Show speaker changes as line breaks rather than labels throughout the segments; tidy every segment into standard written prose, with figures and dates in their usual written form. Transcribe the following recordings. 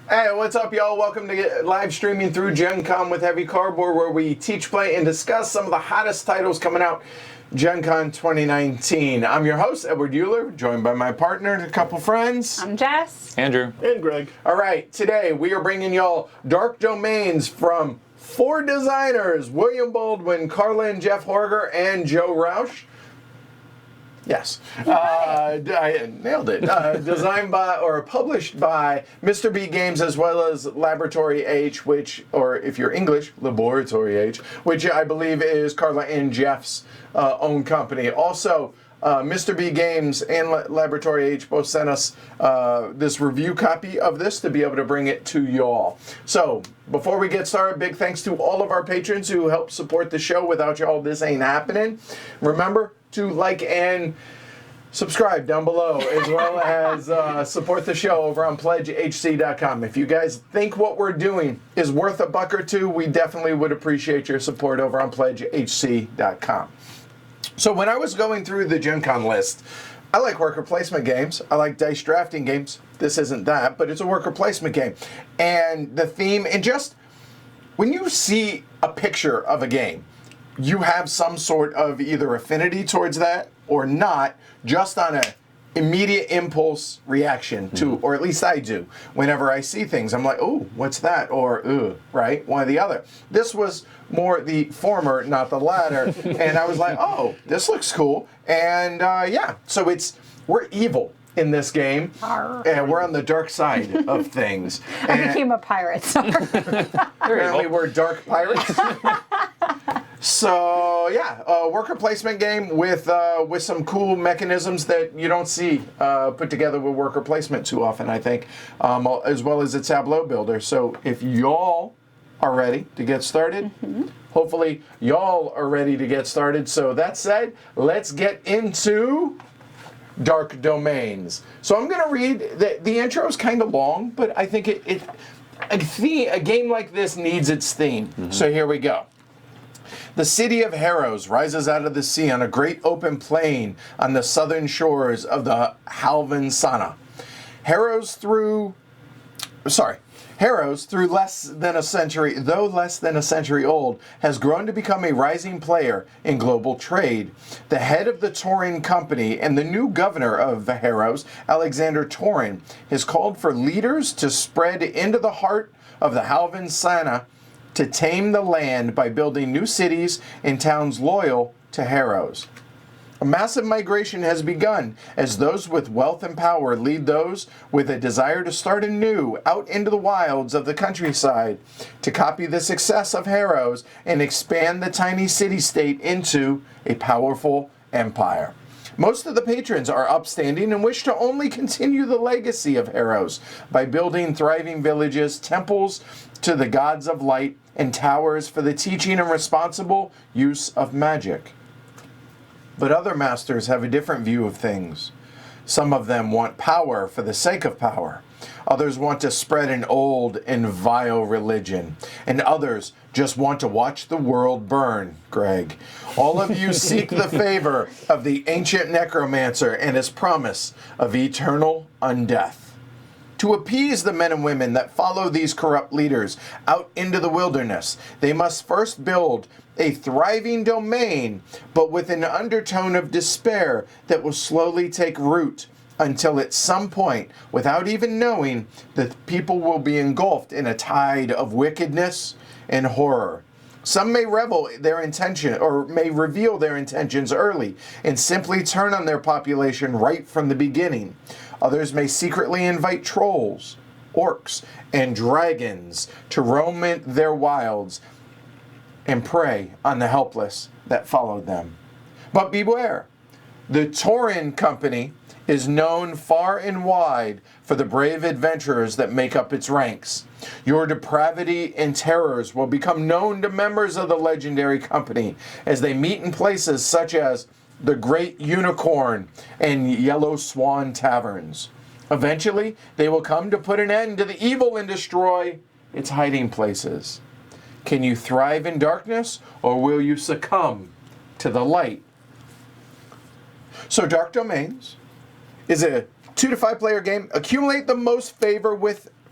Hey, what's up, y'all? Welcome to live streaming through Gen Con with Heavy Cardboard, where we teach, play, and discuss some of the hottest titles coming out Gen Con 2019. I'm your host, Edward Euler, joined by my partner and a couple friends.
I'm Jess.
Andrew.
And Greg.
All right, today we are bringing y'all Dark Domains from 4 designers, William Baldwin, Carla and Jeff Horger, and Joe Roush. Yes, I nailed it. Designed by or published by Mr. B Games, as well as Laboratory H, which, or if you're English, Laboratory H, which I believe is Carla and Jeff's own company. Also, Mr. B Games and Laboratory H both sent us this review copy of this to be able to bring it to y'all. So, before we get started, big thanks to all of our patrons who help support the show. Without y'all, this ain't happening. Remember to like and subscribe down below, as well as support the show over on pledgehc.com. If you guys think what we're doing is worth $1 or $2, we definitely would appreciate your support over on pledgehc.com. So when I was going through the Gen Con list, I like worker placement games. I like dice drafting games. This isn't that, but it's a worker placement game. And the theme, and just when you see a picture of a game, you have some sort of either affinity towards that or not, just on a immediate impulse reaction to, or at least I do, whenever I see things. I'm like, oh, what's that? Or, ugh, right? One or the other. This was more the former, not the latter. And I was like, oh, this looks cool. And yeah, so we're evil in this game. And we're on the dark side of things.
I became a pirate. Sorry.
Apparently we're dark pirates. So yeah, worker placement game with some cool mechanisms that you don't see put together with worker placement too often, I think, as well as a tableau builder. So if y'all are ready to get started, hopefully y'all are ready to get started. So that said, let's get into Dark Domains. So I'm gonna read the intro is kind of long, but I think a game like this needs its theme. So here we go. The city of Haros rises out of the sea on a great open plain on the southern shores of the Halvan Sana. Haros, through less than a century old, has grown to become a rising player in global trade. The head of the Tauren company and the new governor of Haros, Alexander Tauren, has called for leaders to spread into the heart of the Halvan Sana to tame the land by building new cities and towns loyal to Haros. A massive migration has begun as those with wealth and power lead those with a desire to start anew out into the wilds of the countryside to copy the success of Haros and expand the tiny city-state into a powerful empire. Most of the patrons are upstanding and wish to only continue the legacy of Haros by building thriving villages, temples to the gods of light, and towers for the teaching and responsible use of magic. But other masters have a different view of things. Some of them want power for the sake of power. Others want to spread an old and vile religion. And others just want to watch the world burn, Greg. All of you seek the favor of the ancient necromancer and his promise of eternal undeath. To appease the men and women that follow these corrupt leaders out into the wilderness, they must first build a thriving domain, but with an undertone of despair that will slowly take root until at some point, without even knowing, the people will be engulfed in a tide of wickedness and horror. Some may reveal their intention or may reveal their intentions early and simply turn on their population right from the beginning. Others may secretly invite trolls, orcs, and dragons to roam in their wilds and prey on the helpless that followed them. But beware, the Tauren company is known far and wide for the brave adventurers that make up its ranks. Your depravity and terrors will become known to members of the legendary company as they meet in places such as the Great Unicorn and Yellow Swan Taverns. Eventually, they will come to put an end to the evil and destroy its hiding places. Can you thrive in darkness, or will you succumb to the light? So Dark Domains is a 2 to 5 player game. Accumulate the most favor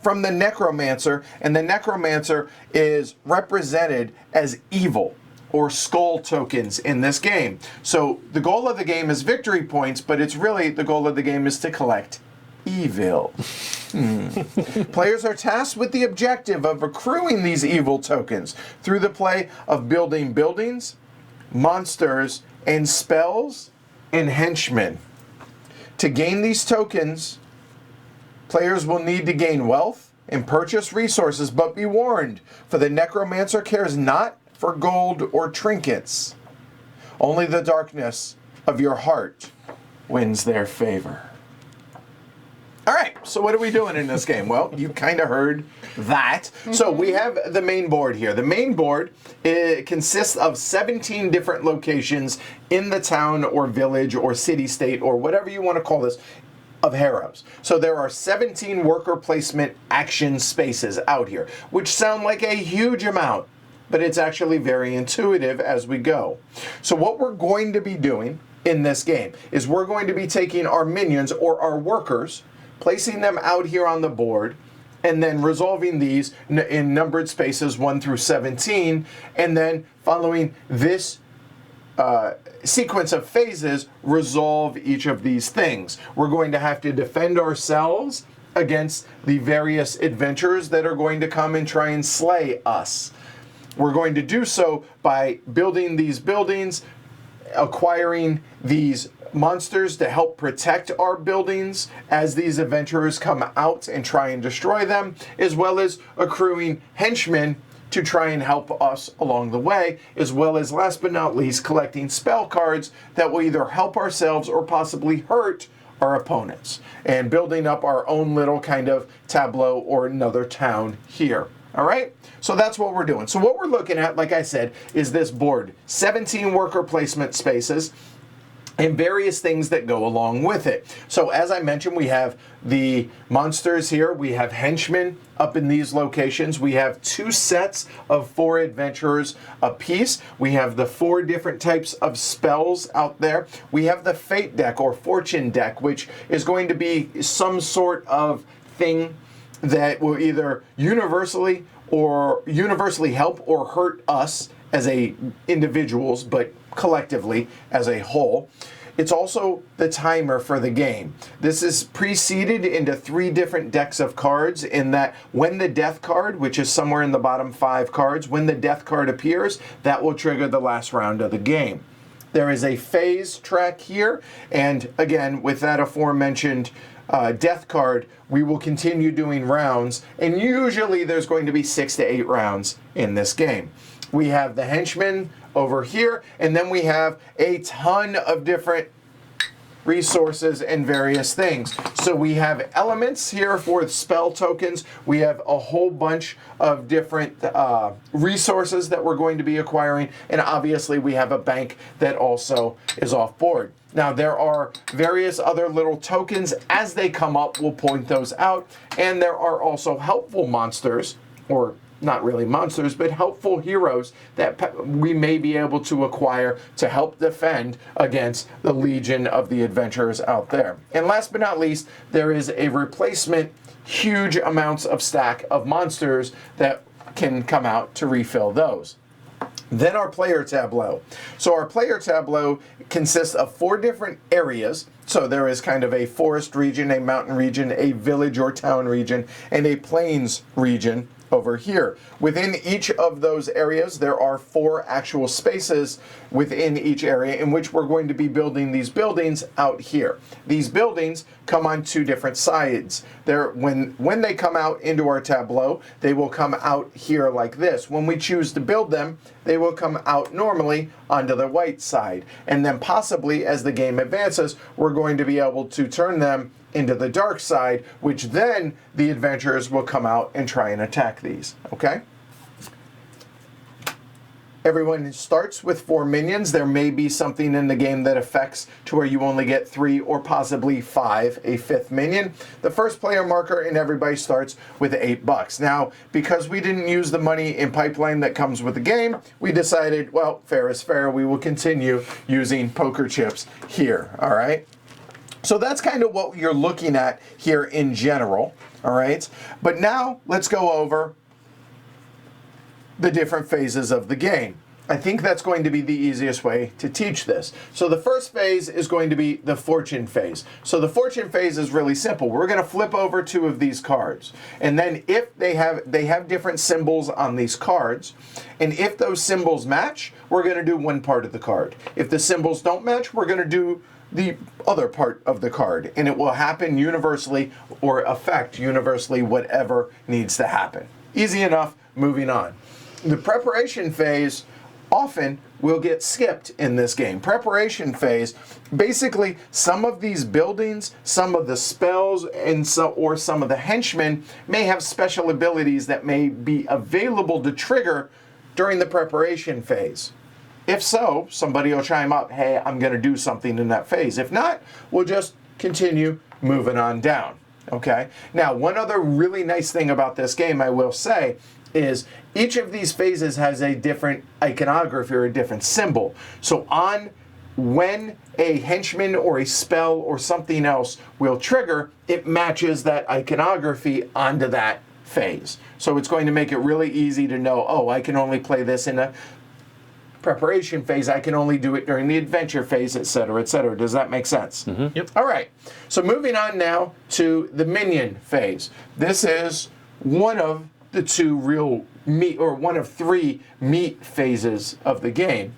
from the Necromancer, and the Necromancer is represented as evil or skull tokens in this game. So the goal of the game is victory points, but it's really the goal of the game is to collect evil. Players are tasked with the objective of accruing these evil tokens through the play of building buildings, monsters, and spells, and henchmen. To gain these tokens, players will need to gain wealth and purchase resources, but be warned, for the Necromancer cares not for gold or trinkets. Only the darkness of your heart wins their favor. All right, so what are we doing in this game? Well, you kind of heard that. So we have the main board here. The main board consists of 17 different locations in the town or village or city-state or whatever you want to call this of Haros. So there are 17 worker placement action spaces out here, which sound like a huge amount, but it's actually very intuitive as we go. So what we're going to be doing in this game is we're going to be taking our minions or our workers, placing them out here on the board, and then resolving these in numbered spaces 1 through 17, and then following this sequence of phases, resolve each of these things. We're going to have to defend ourselves against the various adventurers that are going to come and try and slay us. We're going to do so by building these buildings, acquiring these monsters to help protect our buildings as these adventurers come out and try and destroy them, as well as accruing henchmen to try and help us along the way, as well as, last but not least, collecting spell cards that will either help ourselves or possibly hurt our opponents, and building up our own little kind of tableau or another town here. All right, so that's what we're doing. So what we're looking at, like I said, is this board, 17 worker placement spaces, and various things that go along with it. So as I mentioned, we have the monsters here. We have henchmen up in these locations. We have 2 sets of 4 adventurers apiece. We have the 4 different types of spells out there. We have the fate deck or fortune deck, which is going to be some sort of thing that will either universally help or hurt us as individuals, but collectively as a whole. It's also the timer for the game. This is preceded into 3 different decks of cards, in that when the death card, which is somewhere in the bottom 5 cards, when the death card appears, that will trigger the last round of the game. There is a phase track here, and again, with that aforementioned death card, we will continue doing rounds, and usually there's going to be 6 to 8 rounds in this game. We have the henchmen over here, and then we have a ton of different resources and various things. So we have elements here for spell tokens. We have a whole bunch of different resources that we're going to be acquiring, and obviously we have a bank that also is off board. Now there are various other little tokens. As they come up, we'll point those out, and there are also helpful monsters, or not really monsters, but helpful heroes that we may be able to acquire to help defend against the legion of the adventurers out there. And last but not least, there is a replacement huge amounts of stack of monsters that can come out to refill those. Then our player tableau. So our player tableau consists of 4 different areas. So there is kind of a forest region, a mountain region, a village or town region, and a plains region over here. Within each of those areas, there are 4 actual spaces within each area in which we're going to be building these buildings out here. These buildings come on 2 different sides. When they come out into our tableau, they will come out here like this. When we choose to build them, they will come out normally onto the white side. And then possibly as the game advances, we're going to be able to turn them into the dark side, which then the adventurers will come out and try and attack these, okay? Everyone starts with 4 minions. There may be something in the game that affects to where you only get 3 or possibly 5, a 5th minion. The first player marker and everybody starts with $8. Now, because we didn't use the money in pipeline that comes with the game, we decided, well, fair is fair. We will continue using poker chips here, all right? So that's kind of what you're looking at here in general, all right? But now let's go over the different phases of the game. I think that's going to be the easiest way to teach this. So the first phase is going to be the fortune phase. So the fortune phase is really simple. We're going to flip over 2 of these cards. And then if they have different symbols on these cards, and if those symbols match, we're going to do one part of the card. If the symbols don't match, we're going to do the other part of the card, and it will happen universally or affect universally whatever needs to happen. Easy enough, moving on. The preparation phase often will get skipped in this game. Preparation phase, basically some of these buildings, some of the spells, and some of the henchmen may have special abilities that may be available to trigger during the preparation phase. If so, somebody will chime up, hey, I'm going to do something in that phase. If not, we'll just continue moving on down, okay? Now, one other really nice thing about this game, I will say, is each of these phases has a different iconography or a different symbol. So when a henchman or a spell or something else will trigger, it matches that iconography onto that phase. So it's going to make it really easy to know, oh, I can only play this in a preparation phase, I can only do it during the adventure phase, etc., etc. Does that make sense?
Mm-hmm. Yep.
All right. So moving on now to the minion phase. This is one of the 2 real meat, or one of 3 meat phases of the game.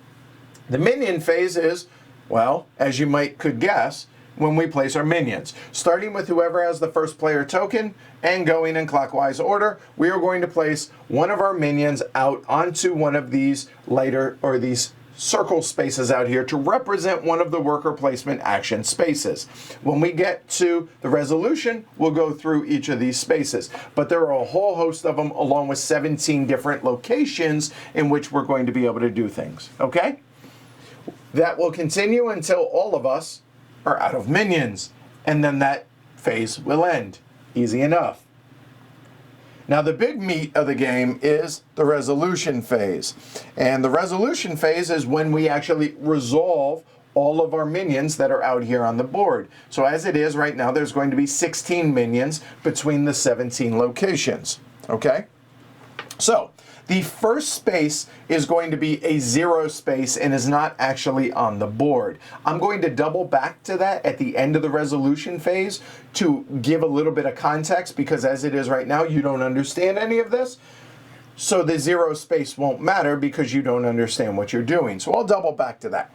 The minion phase is, well, as you could guess, when we place our minions. Starting with whoever has the first player token and going in clockwise order, we are going to place one of our minions out onto one of these lighter, or these circle spaces out here to represent one of the worker placement action spaces. When we get to the resolution, we'll go through each of these spaces. But there are a whole host of them, along with 17 different locations in which we're going to be able to do things, okay? That will continue until all of us are out of minions, and then that phase will end. Easy enough. Now the big meat of the game is the resolution phase. And the resolution phase is when we actually resolve all of our minions that are out here on the board. So as it is right now, there's going to be 16 minions between the 17 locations, okay? So the first space is going to be a 0 space and is not actually on the board. I'm going to double back to that at the end of the resolution phase to give a little bit of context, because as it is right now, you don't understand any of this. So the 0 space won't matter because you don't understand what you're doing. So I'll double back to that.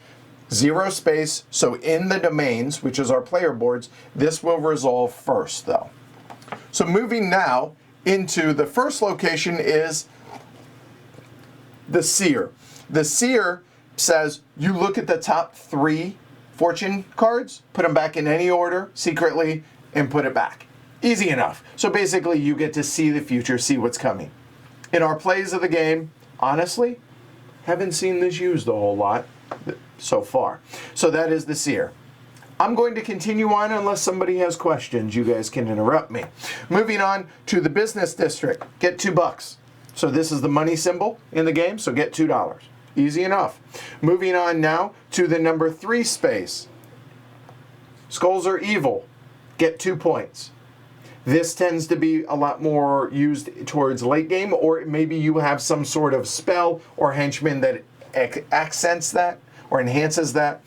0 space, so in the domains, which is our player boards, this will resolve first though. So moving now into the first location is the Seer. The Seer says you look at the top 3 fortune cards, put them back in any order secretly, and put it back. Easy enough. So basically you get to see the future, see what's coming. In our plays of the game, honestly, haven't seen this used a whole lot so far. So that is the Seer. I'm going to continue on unless somebody has questions. You guys can interrupt me. Moving on to the business district. Get $2. So this is the money symbol in the game, so get $2. Easy enough. Moving on now to the number 3 space. Skulls are evil. Get 2 points. This tends to be a lot more used towards late game, or maybe you have some sort of spell or henchman that accents that or enhances that.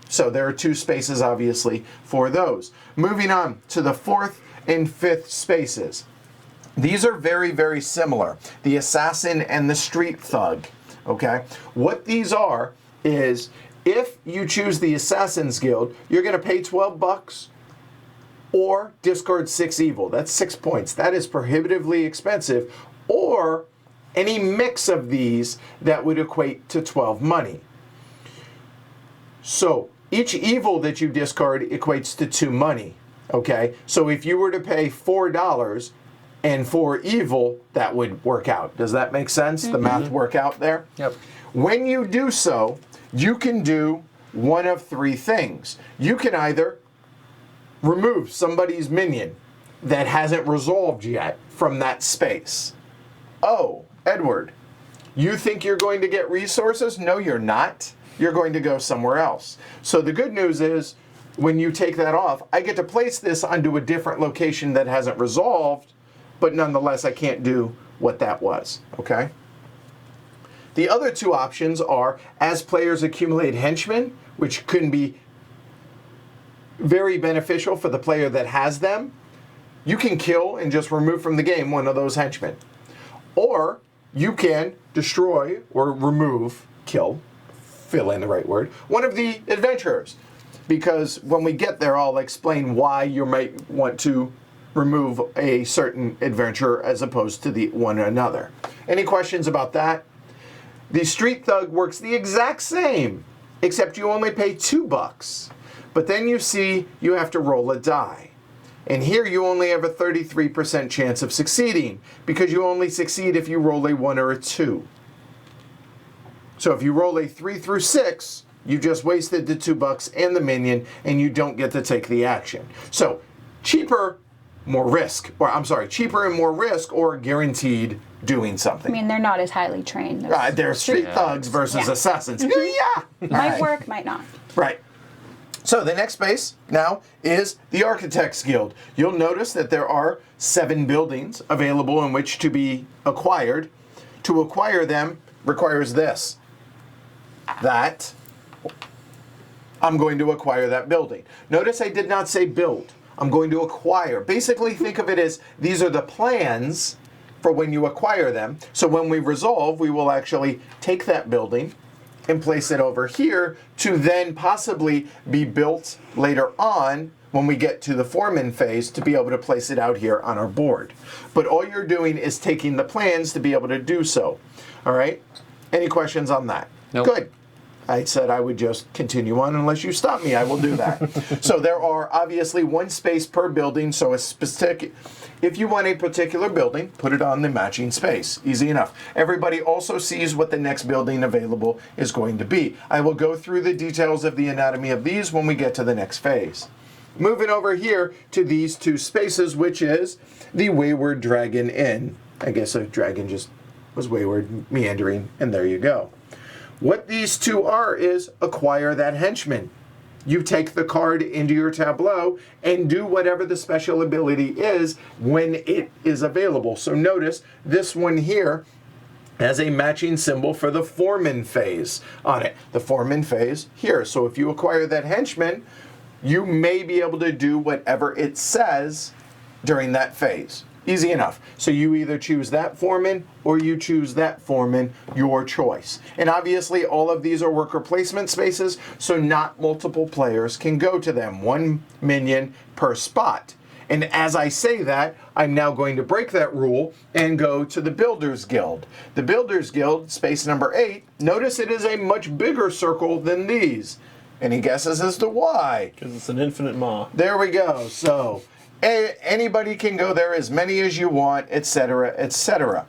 So there are 2 spaces, obviously, for those. Moving on to the 4th and 5th spaces. These are very, very similar. The assassin and the street thug, okay? What these are is if you choose the Assassin's Guild, you're going to pay $12 or discard 6 evil. That's 6 points. That is prohibitively expensive. Or any mix of these that would equate to 12 money. So each evil that you discard equates to 2 money, okay? So if you were to pay $4 and 4 evil, that would work out. Does that make sense? The math work out there?
Yep.
When you do so, you can do one of 3 things. You can either remove somebody's minion that hasn't resolved yet from that space. Oh, Edward, you think you're going to get resources? No, you're not. You're going to go somewhere else. So the good news is, when you take that off, I get to place this onto a different location that hasn't resolved, but nonetheless, I can't do what that was, okay? The other 2 options are, as players accumulate henchmen, which can be very beneficial for the player that has them, you can kill and just remove from the game one of those henchmen. Or you can destroy or remove, kill, fill in the right word, one of the adventurers. Because when we get there, I'll explain why you might want to remove a certain adventurer as opposed to the one another. Any questions about that? The street thug works the exact same, except you only pay $2. But then you see you have to roll a die. And here you only have a 33% chance of succeeding, because you only succeed if you roll a 1 or a 2. So if you roll a 3 through 6, you just wasted the $2 and the minion, and you don't get to take the action. So cheaper, more risk. Or I'm sorry, cheaper and more risk, or guaranteed doing something.
I mean, they're not as highly trained.
They're street thugs versus assassins. Yeah.
Might work, might not.
Right. So the next space now is the Architects Guild. You'll notice that there are 7 buildings available in which to be acquired. To acquire them requires this. That I'm going to acquire that building. Notice I did not say build. I'm going to acquire. Basically, think of it as these are the plans for when you acquire them. So when we resolve, we will actually take that building and place it over here to then possibly be built later on when we get to the Foreman Phase to be able to place it out here on our board. But all you're doing is taking the plans to be able to do so. All right? Any questions on that?
Nope.
Good. I said I would just continue on unless you stop me. I will do that. So there are obviously 1 space per building. So a specific, if you want a particular building, put it on the matching space. Easy enough. Everybody also sees what the next building available is going to be. I will go through the details of the anatomy of these when we get to the next phase. Moving over here to these 2 spaces, which is the Wayward Dragon Inn. I guess a dragon just was wayward, meandering, and there you go. What these 2 are is acquire that henchman. You take the card into your tableau and do whatever the special ability is when it is available. So notice this one here has a matching symbol for the Foreman Phase on it. The Foreman Phase here. So if you acquire that henchman, you may be able to do whatever it says during that phase. Easy enough. So you either choose that foreman or you choose that foreman, your choice. And obviously all of these are worker placement spaces, so not multiple players can go to them. 1 minion per spot. And as I say that, I'm now going to break that rule and go to the Builders Guild. The Builders Guild, space number 8, notice it is a much bigger circle than these. Any guesses as to why?
Because it's an infinite maw.
There we go. So anybody can go there, as many as you want, etc., etc.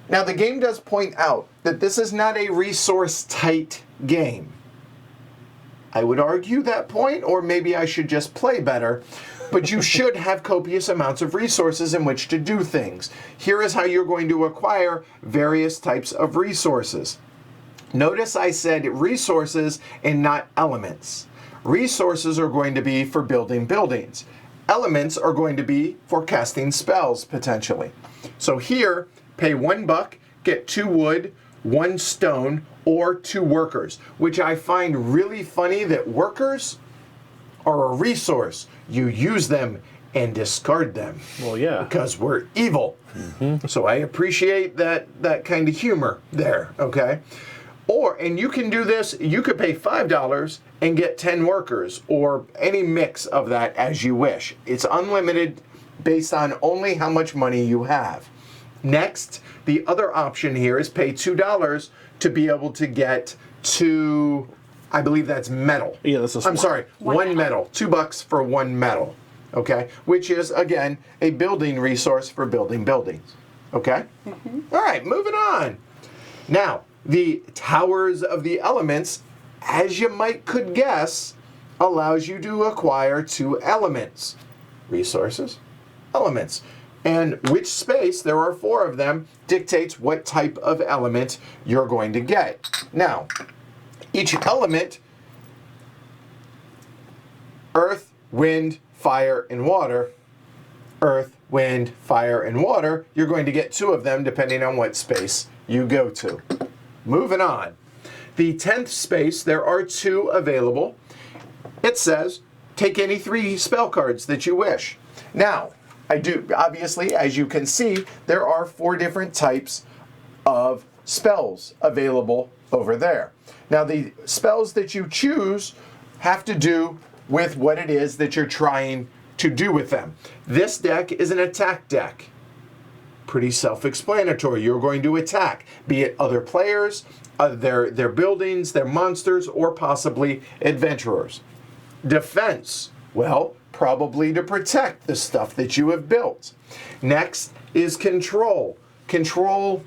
Now, the game does point out that this is not a resource-tight game. I would argue that point, or maybe I should just play better, but you should have copious amounts of resources in which to do things. Here is how you're going to acquire various types of resources. Notice I said resources and not elements. Resources are going to be for building buildings. Elements are going to be for casting spells, potentially. So here, pay $1, get 2 wood, 1 stone, or 2 workers, which I find really funny that workers are a resource. You use them and discard them.
Well, yeah.
Because we're evil. So I appreciate that kind of humor there, okay? And you can do this, you could pay $5 and get 10 workers, or any mix of that as you wish. It's unlimited based on only how much money you have. Next, the other option here is pay $2 to be able to get two, I believe that's metal.
Yeah, that's a
I'm
small.
sorry, one metal. $2 for one metal, okay? Which is, again, a building resource for building buildings, okay? All right, moving on. Now, the Towers of the Elements, as you could guess, allows you to acquire 2 elements. Resources, elements. And which space, there are 4 of them, dictates what type of element you're going to get. Now, each element, earth, wind, fire, and water, earth, wind, fire, and water, you're going to get 2 of them depending on what space you go to. Moving on. The 10th space, there are 2 available. It says, take any 3 spell cards that you wish. Now, obviously, as you can see, there are 4 different types of spells available over there. Now, the spells that you choose have to do with what it is that you're trying to do with them. This deck is an attack deck. Pretty self-explanatory. You're going to attack, be it other players, their buildings, their monsters, or possibly adventurers. Defense, well, probably to protect the stuff that you have built. Next is control. Control,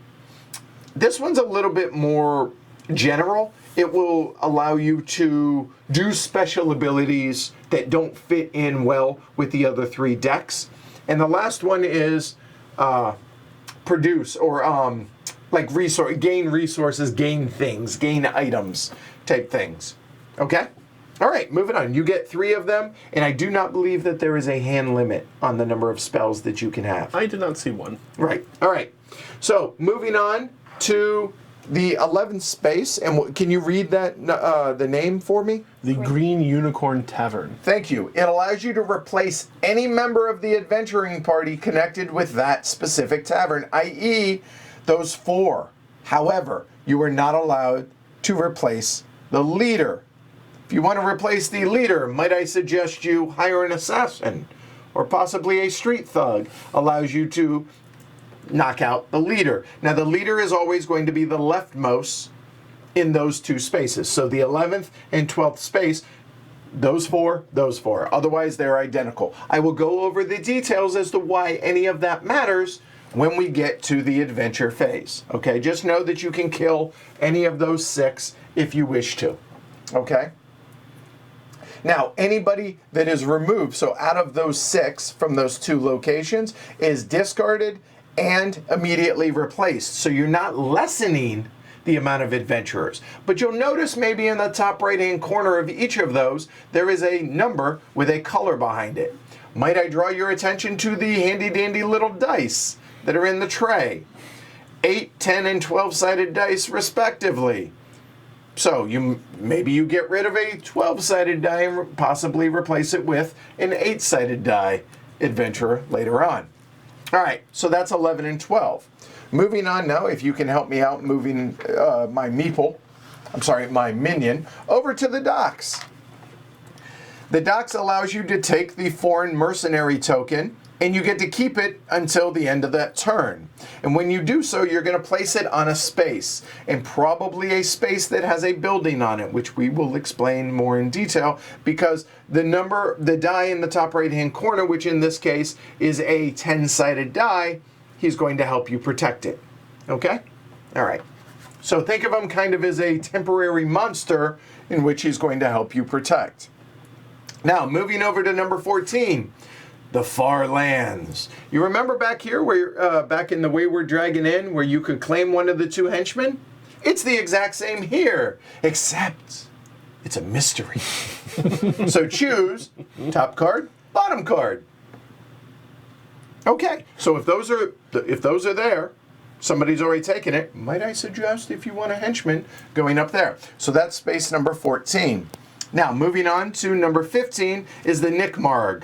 this one's a little bit more general. It will allow you to do special abilities that don't fit in well with the other 3 decks. And the last one is produce, or gain resources, gain things, gain items type things. Okay? All right, moving on. You get 3 of them, and I do not believe that there is a hand limit on the number of spells that you can have.
I did not see one.
Right. All right. So moving on to the 11th space, and can you read that the name for me?
The Green Unicorn Tavern.
Thank you. It allows you to replace any member of the adventuring party connected with that specific tavern, i.e., those 4. However, you are not allowed to replace the leader. If you want to replace the leader, might I suggest you hire an assassin, or possibly a street thug. Allows you to knock out the leader. Now, the leader is always going to be the leftmost in those 2 spaces. So the 11th and 12th space, those 4. Otherwise, they're identical. I will go over the details as to why any of that matters when we get to the adventure phase. Okay, just know that you can kill any of those 6 if you wish to. Okay? Now, anybody that is removed, so out of those 6 from those 2 locations, is discarded and immediately replaced. So you're not lessening the amount of adventurers. But you'll notice maybe in the top right-hand corner of each of those, there is a number with a color behind it. Might I draw your attention to the handy-dandy little dice that are in the tray? 8, 10, and 12-sided dice, respectively. So maybe you get rid of a 12-sided die and possibly replace it with an 8-sided die adventurer later on. All right, so that's 11 and 12. Moving on now, if you can help me out moving my minion, over to the docks. The docks allows you to take the foreign mercenary token, and you get to keep it until the end of that turn. And when you do so, you're going to place it on a space, and probably a space that has a building on it, which we will explain more in detail, because the die in the top right-hand corner, which in this case is a 10-sided die, he's going to help you protect it. Okay? All right. So think of him kind of as a temporary monster in which he's going to help you protect. Now, moving over to number 14. The Far Lands. You remember back here, where back in the Wayward Dragon Inn, where you could claim one of the 2 henchmen? It's the exact same here, except it's a mystery. So choose top card, bottom card. Okay, so if those are there, somebody's already taken it. Might I suggest, if you want a henchman, going up there? So that's space number 14. Now, moving on to number 15 is the Nickmarg.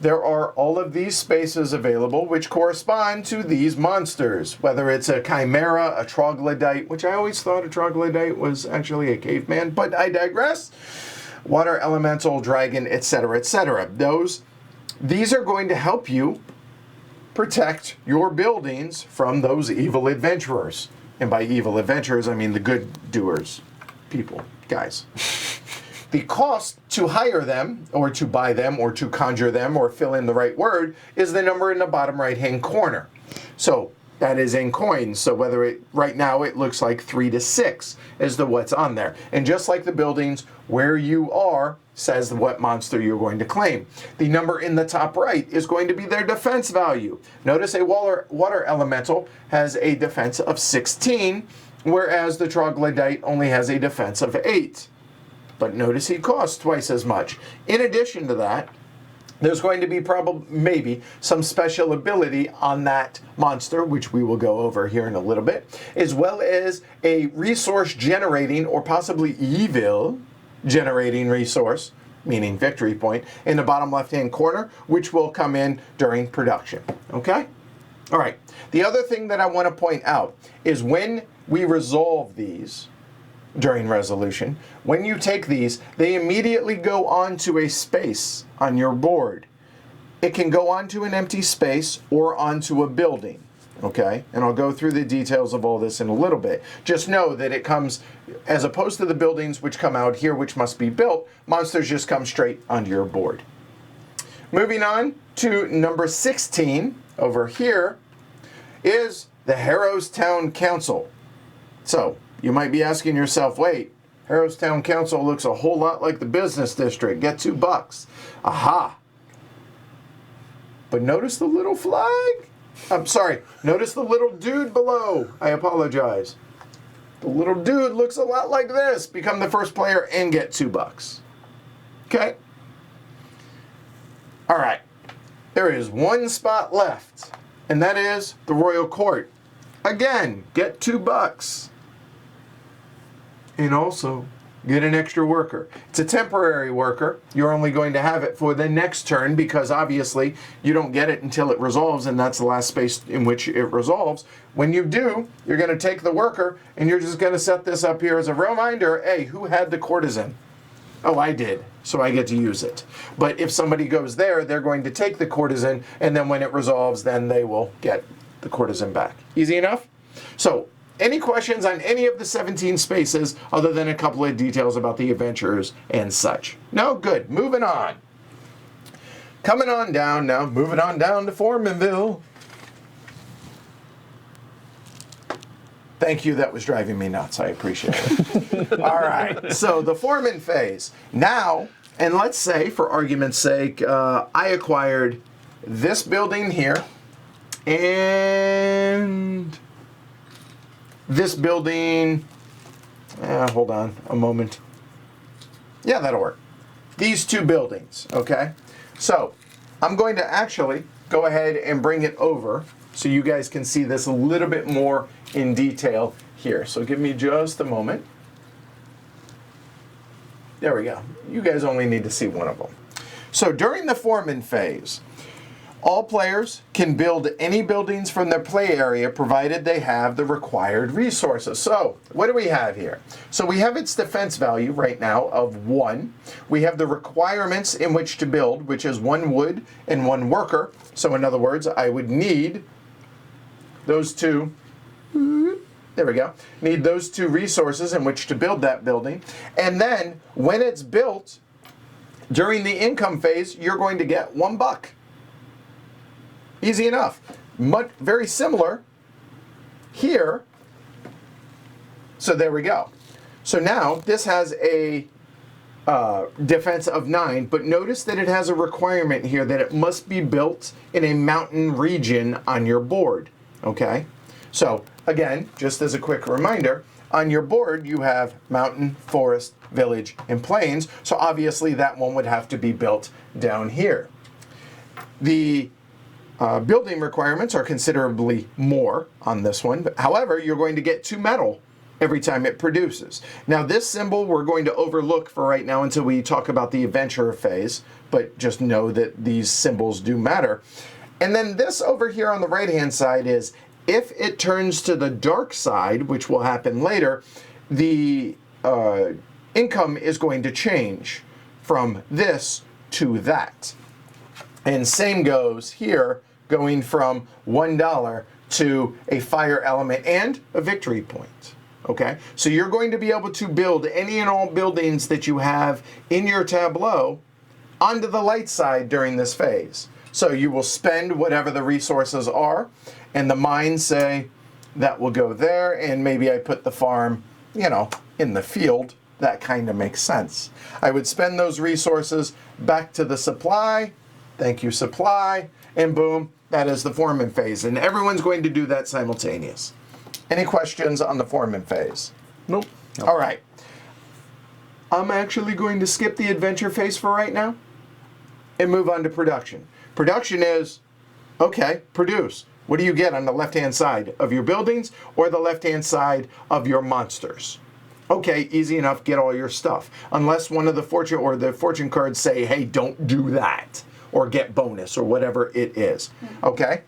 there are all of these spaces available which correspond to these monsters, whether it's a chimera, a troglodyte, which I always thought a troglodyte was actually a caveman, but I digress, water elemental, dragon, etc., etc. These are going to help you protect your buildings from those evil adventurers. And by evil adventurers, I mean the good doers, people, guys. The cost to hire them, or to buy them, or to conjure them, or fill in the right word, is the number in the bottom right-hand corner. So that is in coins. So right now it looks like 3 to 6 is what's on there. And just like the buildings, where you are says what monster you're going to claim. The number in the top right is going to be their defense value. Notice a water elemental has a defense of 16, whereas the troglodyte only has a defense of 8. But notice he costs twice as much. In addition to that, there's going to be maybe some special ability on that monster, which we will go over here in a little bit, as well as a resource generating or possibly evil generating resource, meaning victory point, in the bottom left-hand corner, which will come in during production. Okay? All right. The other thing that I want to point out is when we resolve these during resolution, when you take these, they immediately go onto a space on your board. It can go onto an empty space or onto a building. Okay, and I'll go through the details of all this in a little bit. Just know that it comes, as opposed to the buildings which come out here, which must be built, monsters just come straight onto your board. Moving on to number 16, over here, is the Haros Town Council. So, you might be asking yourself, wait, Haros Town Council looks a whole lot like the business district. Get $2. Aha! But notice the little flag? I'm sorry, notice the little dude below. I apologize. The little dude looks a lot like this. Become the first player and get $2. Okay? All right. There is one spot left, and that is the Royal Court. Again, get $2. And also, get an extra worker. It's a temporary worker. You're only going to have it for the next turn because obviously you don't get it until it resolves, and that's the last space in which it resolves. When you do, you're going to take the worker and you're just going to set this up here as a reminder, hey, who had the courtesan? Oh, I did, so I get to use it. But if somebody goes there, they're going to take the courtesan, and then when it resolves, then they will get the courtesan back. Easy enough? So, any questions on any of the 17 spaces other than a couple of details about the adventurers and such? No? Good. Moving on. Coming on down now. Moving on down to Foremanville. Thank you. That was driving me nuts. I appreciate it. All right. So the Foreman Phase. Now, and let's say, for argument's sake, I acquired this building here and this building, hold on a moment. Yeah, that'll work. These two buildings, okay? So, I'm going to actually go ahead and bring it over so you guys can see this a little bit more in detail here. So give me just a moment. There we go. You guys only need to see one of them. So during the Foreman Phase, all players can build any buildings from their play area provided they have the required resources. So, what do we have here? So we have its defense value right now of 1. We have the requirements in which to build, which is 1 wood and 1 worker. So in other words, I would need those two, there we go, need those 2 resources in which to build that building. And then, when it's built, during the income phase, you're going to get $1. Easy enough. Very similar here. So there we go. So now this has a defense of 9, but notice that it has a requirement here that it must be built in a mountain region on your board. Okay? So again, just as a quick reminder, on your board you have mountain, forest, village, and plains. So obviously that one would have to be built down here. The building requirements are considerably more on this one. However, you're going to get 2 metal every time it produces. Now this symbol we're going to overlook for right now until we talk about the adventure phase, but just know that these symbols do matter. And then this over here on the right hand side is if it turns to the dark side, which will happen later, the income is going to change from this to that. And same goes here, going from $1 to a fire element and a victory point. Okay, so you're going to be able to build any and all buildings that you have in your tableau onto the light side during this phase. So you will spend whatever the resources are, and the mines say that will go there, and maybe I put the farm, you know, in the field. That kind of makes sense. I would spend those resources back to the supply. Thank you, supply, and boom, that is the Foreman phase, and everyone's going to do that simultaneous. Any questions on the Foreman phase?
Nope.
All right. I'm actually going to skip the adventure phase for right now and move on to production. Production is, okay, produce. What do you get on the left-hand side of your buildings or the left-hand side of your monsters? Okay, easy enough, get all your stuff. Unless one of the fortune or the fortune cards say, hey, don't do that, or get bonus, or whatever it is. Okay?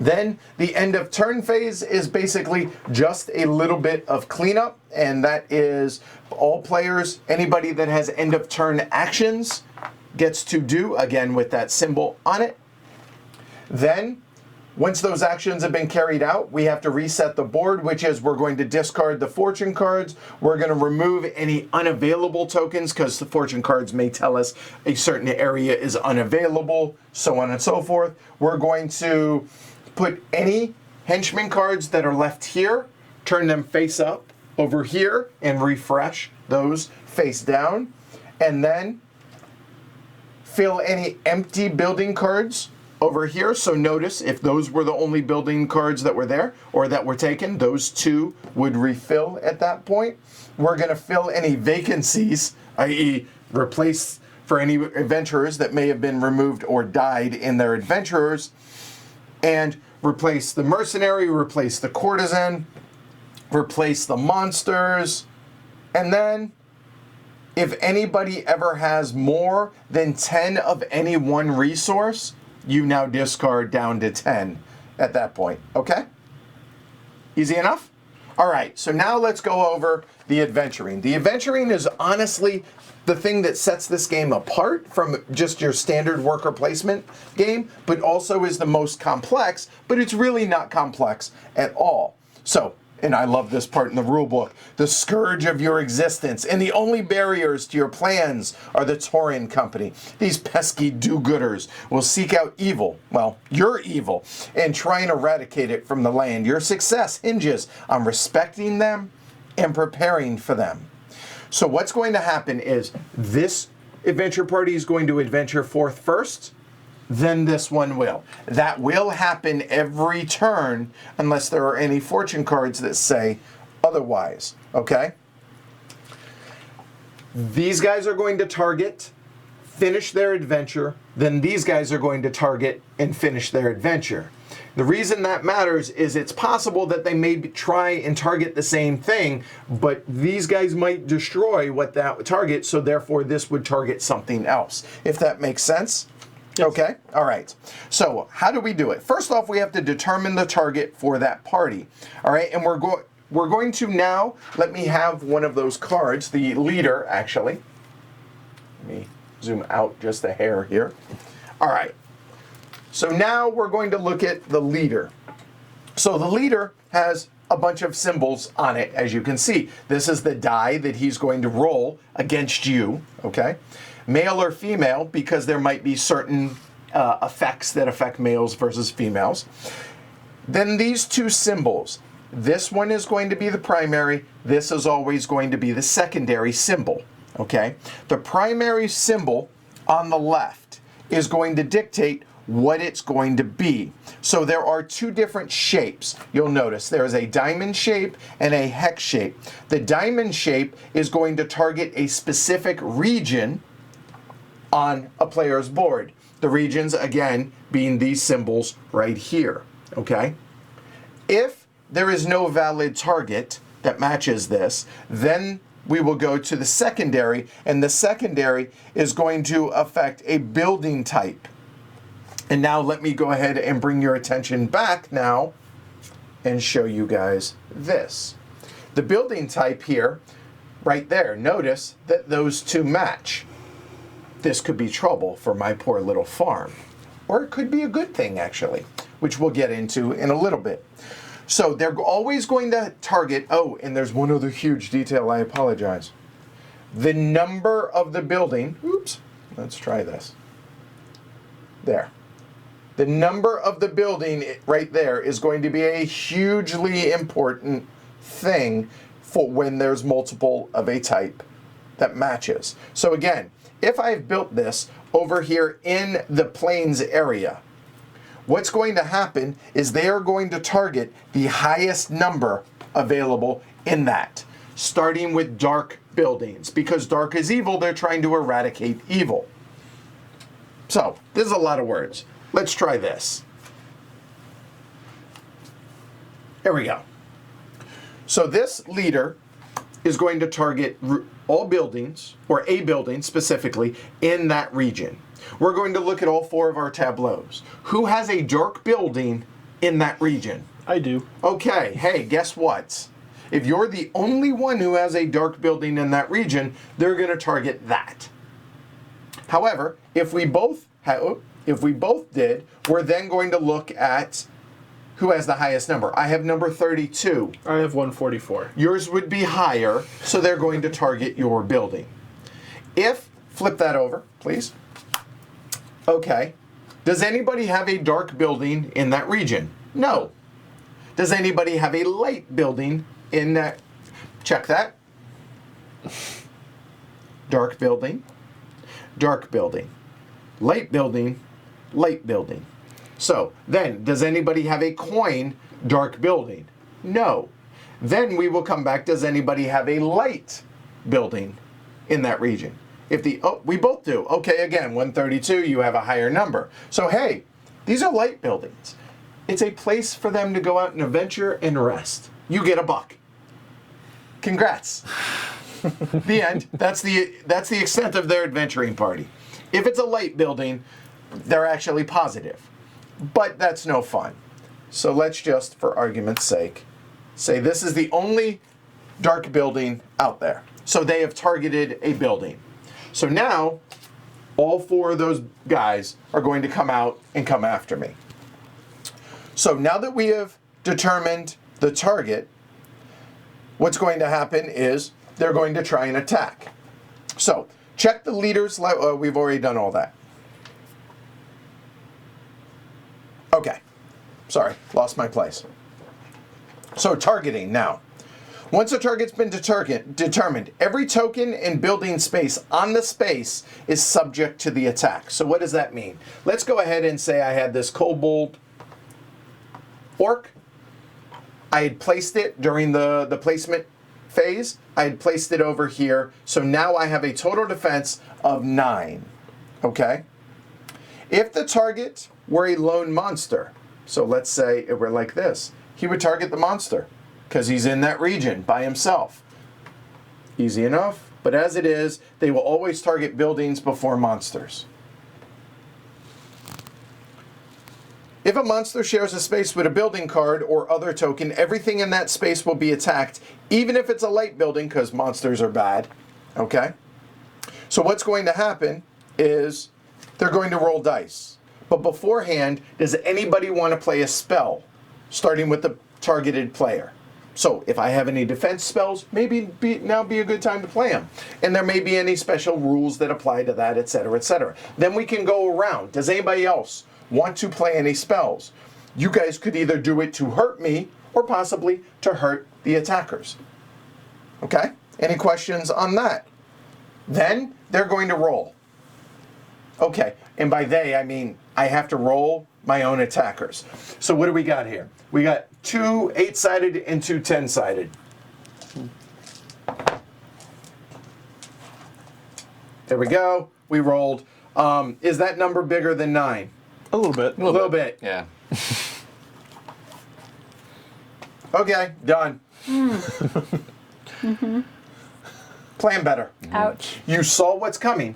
Then the end of turn phase is basically just a little bit of cleanup, and that is all players, anybody that has end of turn actions gets to do, again with that symbol on it. Then, once those actions have been carried out, we have to reset the board, which is we're going to discard the fortune cards. We're going to remove any unavailable tokens because the fortune cards may tell us a certain area is unavailable, so on and so forth. We're going to put any henchman cards that are left here, turn them face up over here, and refresh those face down. And then fill any empty building cards over here. So notice if those were the only building cards that were there or that were taken, those two would refill at that point. We're going to fill any vacancies, i.e. replace for any adventurers that may have been removed or died in their adventurers, and replace the mercenary, replace the courtesan, replace the monsters, and then if anybody ever has more than 10 of any one resource, you now discard down to 10 at that point, okay? Easy enough? All right, so now let's go over the adventuring. The adventuring is honestly the thing that sets this game apart from just your standard worker placement game, but also is the most complex, but it's really not complex at all. So, and I love this part in the rule book, the scourge of your existence and the only barriers to your plans are the Tauren Company. These pesky do-gooders will seek out evil, well, your evil, and try and eradicate it from the land. Your success hinges on respecting them and preparing for them. So what's going to happen is this adventure party is going to adventure forth first, then this one will. That will happen every turn unless there are any fortune cards that say otherwise, okay? These guys are going to target, finish their adventure, then these guys are going to target and finish their adventure. The reason that matters is it's possible that they may try and target the same thing, but these guys might destroy what that would target, so therefore this would target something else, if that makes sense. Okay, all right. So how do we do it? First off, we have to determine the target for that party. All right, and we're going to now, let me have one of those cards, the leader actually. Let me zoom out just a hair here. All right. So now we're going to look at the leader. So the leader has a bunch of symbols on it, as you can see. This is the die that he's going to roll against you, okay? Male or female, because there might be certain effects that affect males versus females. Then these two symbols. This one is going to be the primary. This is always going to be the secondary symbol, okay? The primary symbol on the left is going to dictate what it's going to be. So there are two different shapes. You'll notice there is a diamond shape and a hex shape. The diamond shape is going to target a specific region on a player's board. The regions, again, being these symbols right here, okay? If there is no valid target, that matches this. Then we will go to the secondary, and the secondary is going to affect a building type. And now let me go ahead and bring your attention back now and show you guys this. The building type here, right there, notice that those two match. This could be trouble for my poor little farm. Or it could be a good thing, actually, which we'll get into in a little bit. So they're always going to target, oh, and there's one other huge detail, I apologize. The number of the building, oops, let's try this. There. The number of the building right there is going to be a hugely important thing for when there's multiple of a type that matches. So again, if I've built this over here in the plains area, what's going to happen is they are going to target the highest number available in that, starting with dark buildings. Because dark is evil, they're trying to eradicate evil. So, this is a lot of words. Let's try this. There we go. So this leader is going to target all buildings, or a building specifically, in that region. We're going to look at all 4 of our tableaus. Who has a dark building in that region?
I do.
Okay, hey, guess what? If you're the only one who has a dark building in that region, they're going to target that. However, if we both did, we're then going to look at who has the highest number. I have number 32.
I have 144.
Yours would be higher, so they're going to target your building. Flip that over, please. Okay. Does anybody have a dark building in that region? No. Does anybody have a light building in that? Check that. Dark building, dark building, light building, light building. So then, does anybody have a coin dark building? No. Then we will come back, does anybody have a light building in that region? We both do. Okay, again, 132, you have a higher number. So hey, these are light buildings. It's a place for them to go out and adventure and rest. You get a buck. Congrats. The end. That's the extent of their adventuring party. If it's a light building, they're actually positive. But that's no fun. So let's just, for argument's sake, say this is the only dark building out there. So they have targeted a building. So now, all 4 of those guys are going to come out and come after me. So now that we have determined the target, what's going to happen is they're going to try and attack. So, check the leaders. We've already done all that. Okay. Sorry, lost my place. So, targeting now. Once a target's been determined, every token and building space on the space is subject to the attack. So what does that mean? Let's go ahead and say I had this kobold orc. I had placed it during the placement phase. I had placed it over here. So now I have a total defense of 9. Okay? If the target were a lone monster, so let's say it were like this, he would target the monster because he's in that region by himself. Easy enough. But as it is, they will always target buildings before monsters. If a monster shares a space with a building card or other token, everything in that space will be attacked, even if it's a light building, because monsters are bad. Okay? So what's going to happen is they're going to roll dice. But beforehand, does anybody want to play a spell, starting with the targeted player? So if I have any defense spells, now be a good time to play them. And there may be any special rules that apply to that, etc., etc. Then we can go around. Does anybody else want to play any spells? You guys could either do it to hurt me or possibly to hurt the attackers. Okay? Any questions on that? Then they're going to roll. Okay, and by they, I mean I have to roll my own attackers. So what do we got here? We got 2 8-sided and 2 10-sided. There we go. We rolled. Is that number bigger than 9?
A little bit.
A little bit.
Yeah.
Okay, done. Plan better.
Ouch.
You saw what's coming.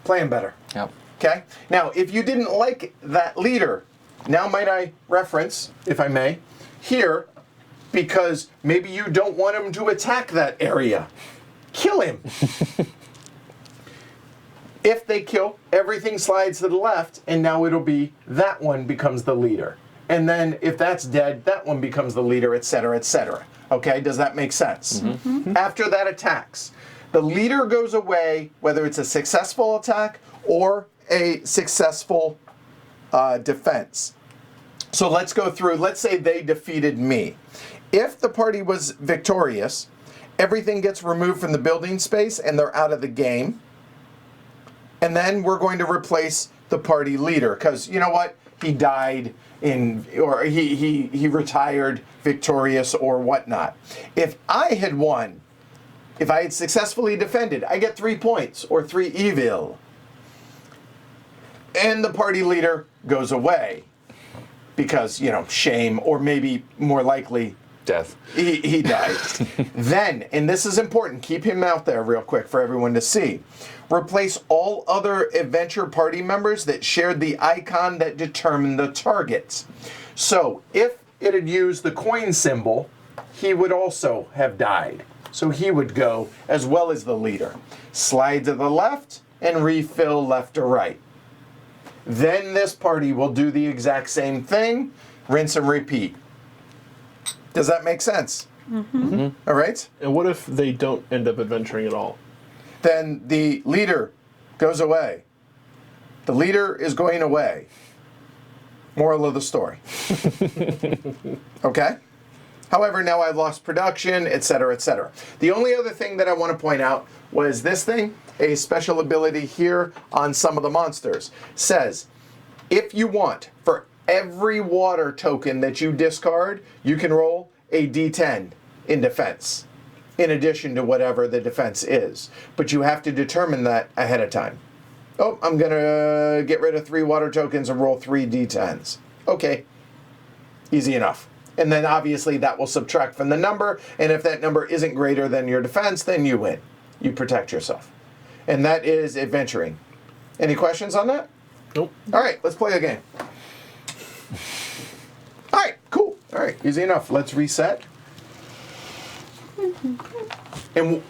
Plan better.
Yep.
Okay? Now, if you didn't like that leader, now might I reference, if I may, here, because maybe you don't want him to attack that area. Kill him. If they kill, everything slides to the left, and now it'll be that one becomes the leader. And then if that's dead, that one becomes the leader, etc., etc. Okay, does that make sense? After that attacks, the leader goes away, whether it's a successful attack or a successful defense. So let's go through, let's say they defeated me. If the party was victorious, everything gets removed from the building space and they're out of the game. And then we're going to replace the party leader, because you know what? He died or he retired victorious or whatnot. If I had won, if I had successfully defended, I get 3 points or 3 evil. And the party leader goes away because, you know, shame, or maybe more likely,
Death.
he died. Then, and this is important, keep him out there real quick for everyone to see. Replace all other adventure party members that shared the icon that determined the targets. So, if it had used the coin symbol, he would also have died. So he would go as well as the leader. Slide to the left and refill left to right. Then this party will do the exact same thing, rinse and repeat. Does that make sense? All right?
And what if they don't end up adventuring at all?
Then the leader goes away. The leader is going away. Moral of the story. Okay? However, now I've lost production, etc., etc. The only other thing that I want to point out was this thing, a special ability here on some of the monsters. Says, if you want, for every water token that you discard, you can roll a d10 in defense, in addition to whatever the defense is. But you have to determine that ahead of time. Oh, I'm going to get rid of 3 water tokens and roll 3 d10s. Okay. Easy enough. And then obviously that will subtract from the number, and if that number isn't greater than your defense, then you win. You protect yourself. And that is adventuring. Any questions on that?
Nope.
All right, let's play a game. All right, cool. All right, easy enough. Let's reset. And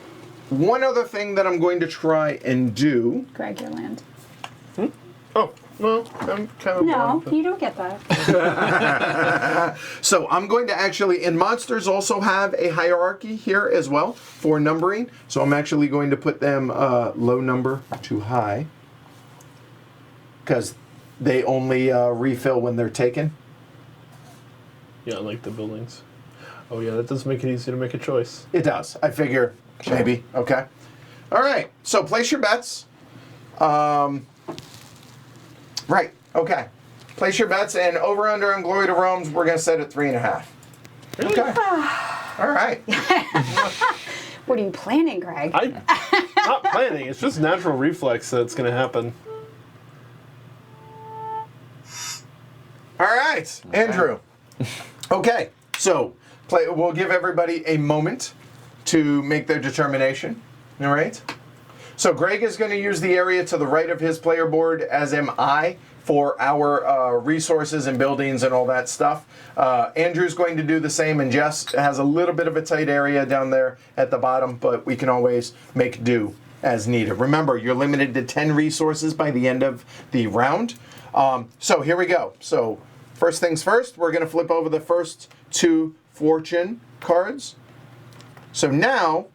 one other thing that I'm going to try and do.
Greg, your land.
Oh, well, I'm kind of
No,
blind.
you don't get that.
So I'm going to actually, and monsters also have a hierarchy here as well for numbering. So I'm actually going to put them low number to high, because they only refill when they're taken.
Yeah, like the buildings. Oh yeah, that does make it easy to make a choice.
It does. I figure maybe. Okay. All right. So place your bets. Right. Okay. Place your bets, and over under on Glory to Rome's, we're going to set at 3.5.
Really?
Okay. All right.
What are you planning, Greg?
I'm not planning. It's just natural reflex that's going to happen.
All right, Andrew. Okay. So we'll give everybody a moment to make their determination. All right. So Greg is going to use the area to the right of his player board, as am I, for our resources and buildings and all that stuff. Andrew's going to do the same, and Jess has a little bit of a tight area down there at the bottom, but we can always make do as needed. Remember, you're limited to 10 resources by the end of the round. So here we go. So first things first, we're going to flip over the first 2 fortune cards. So now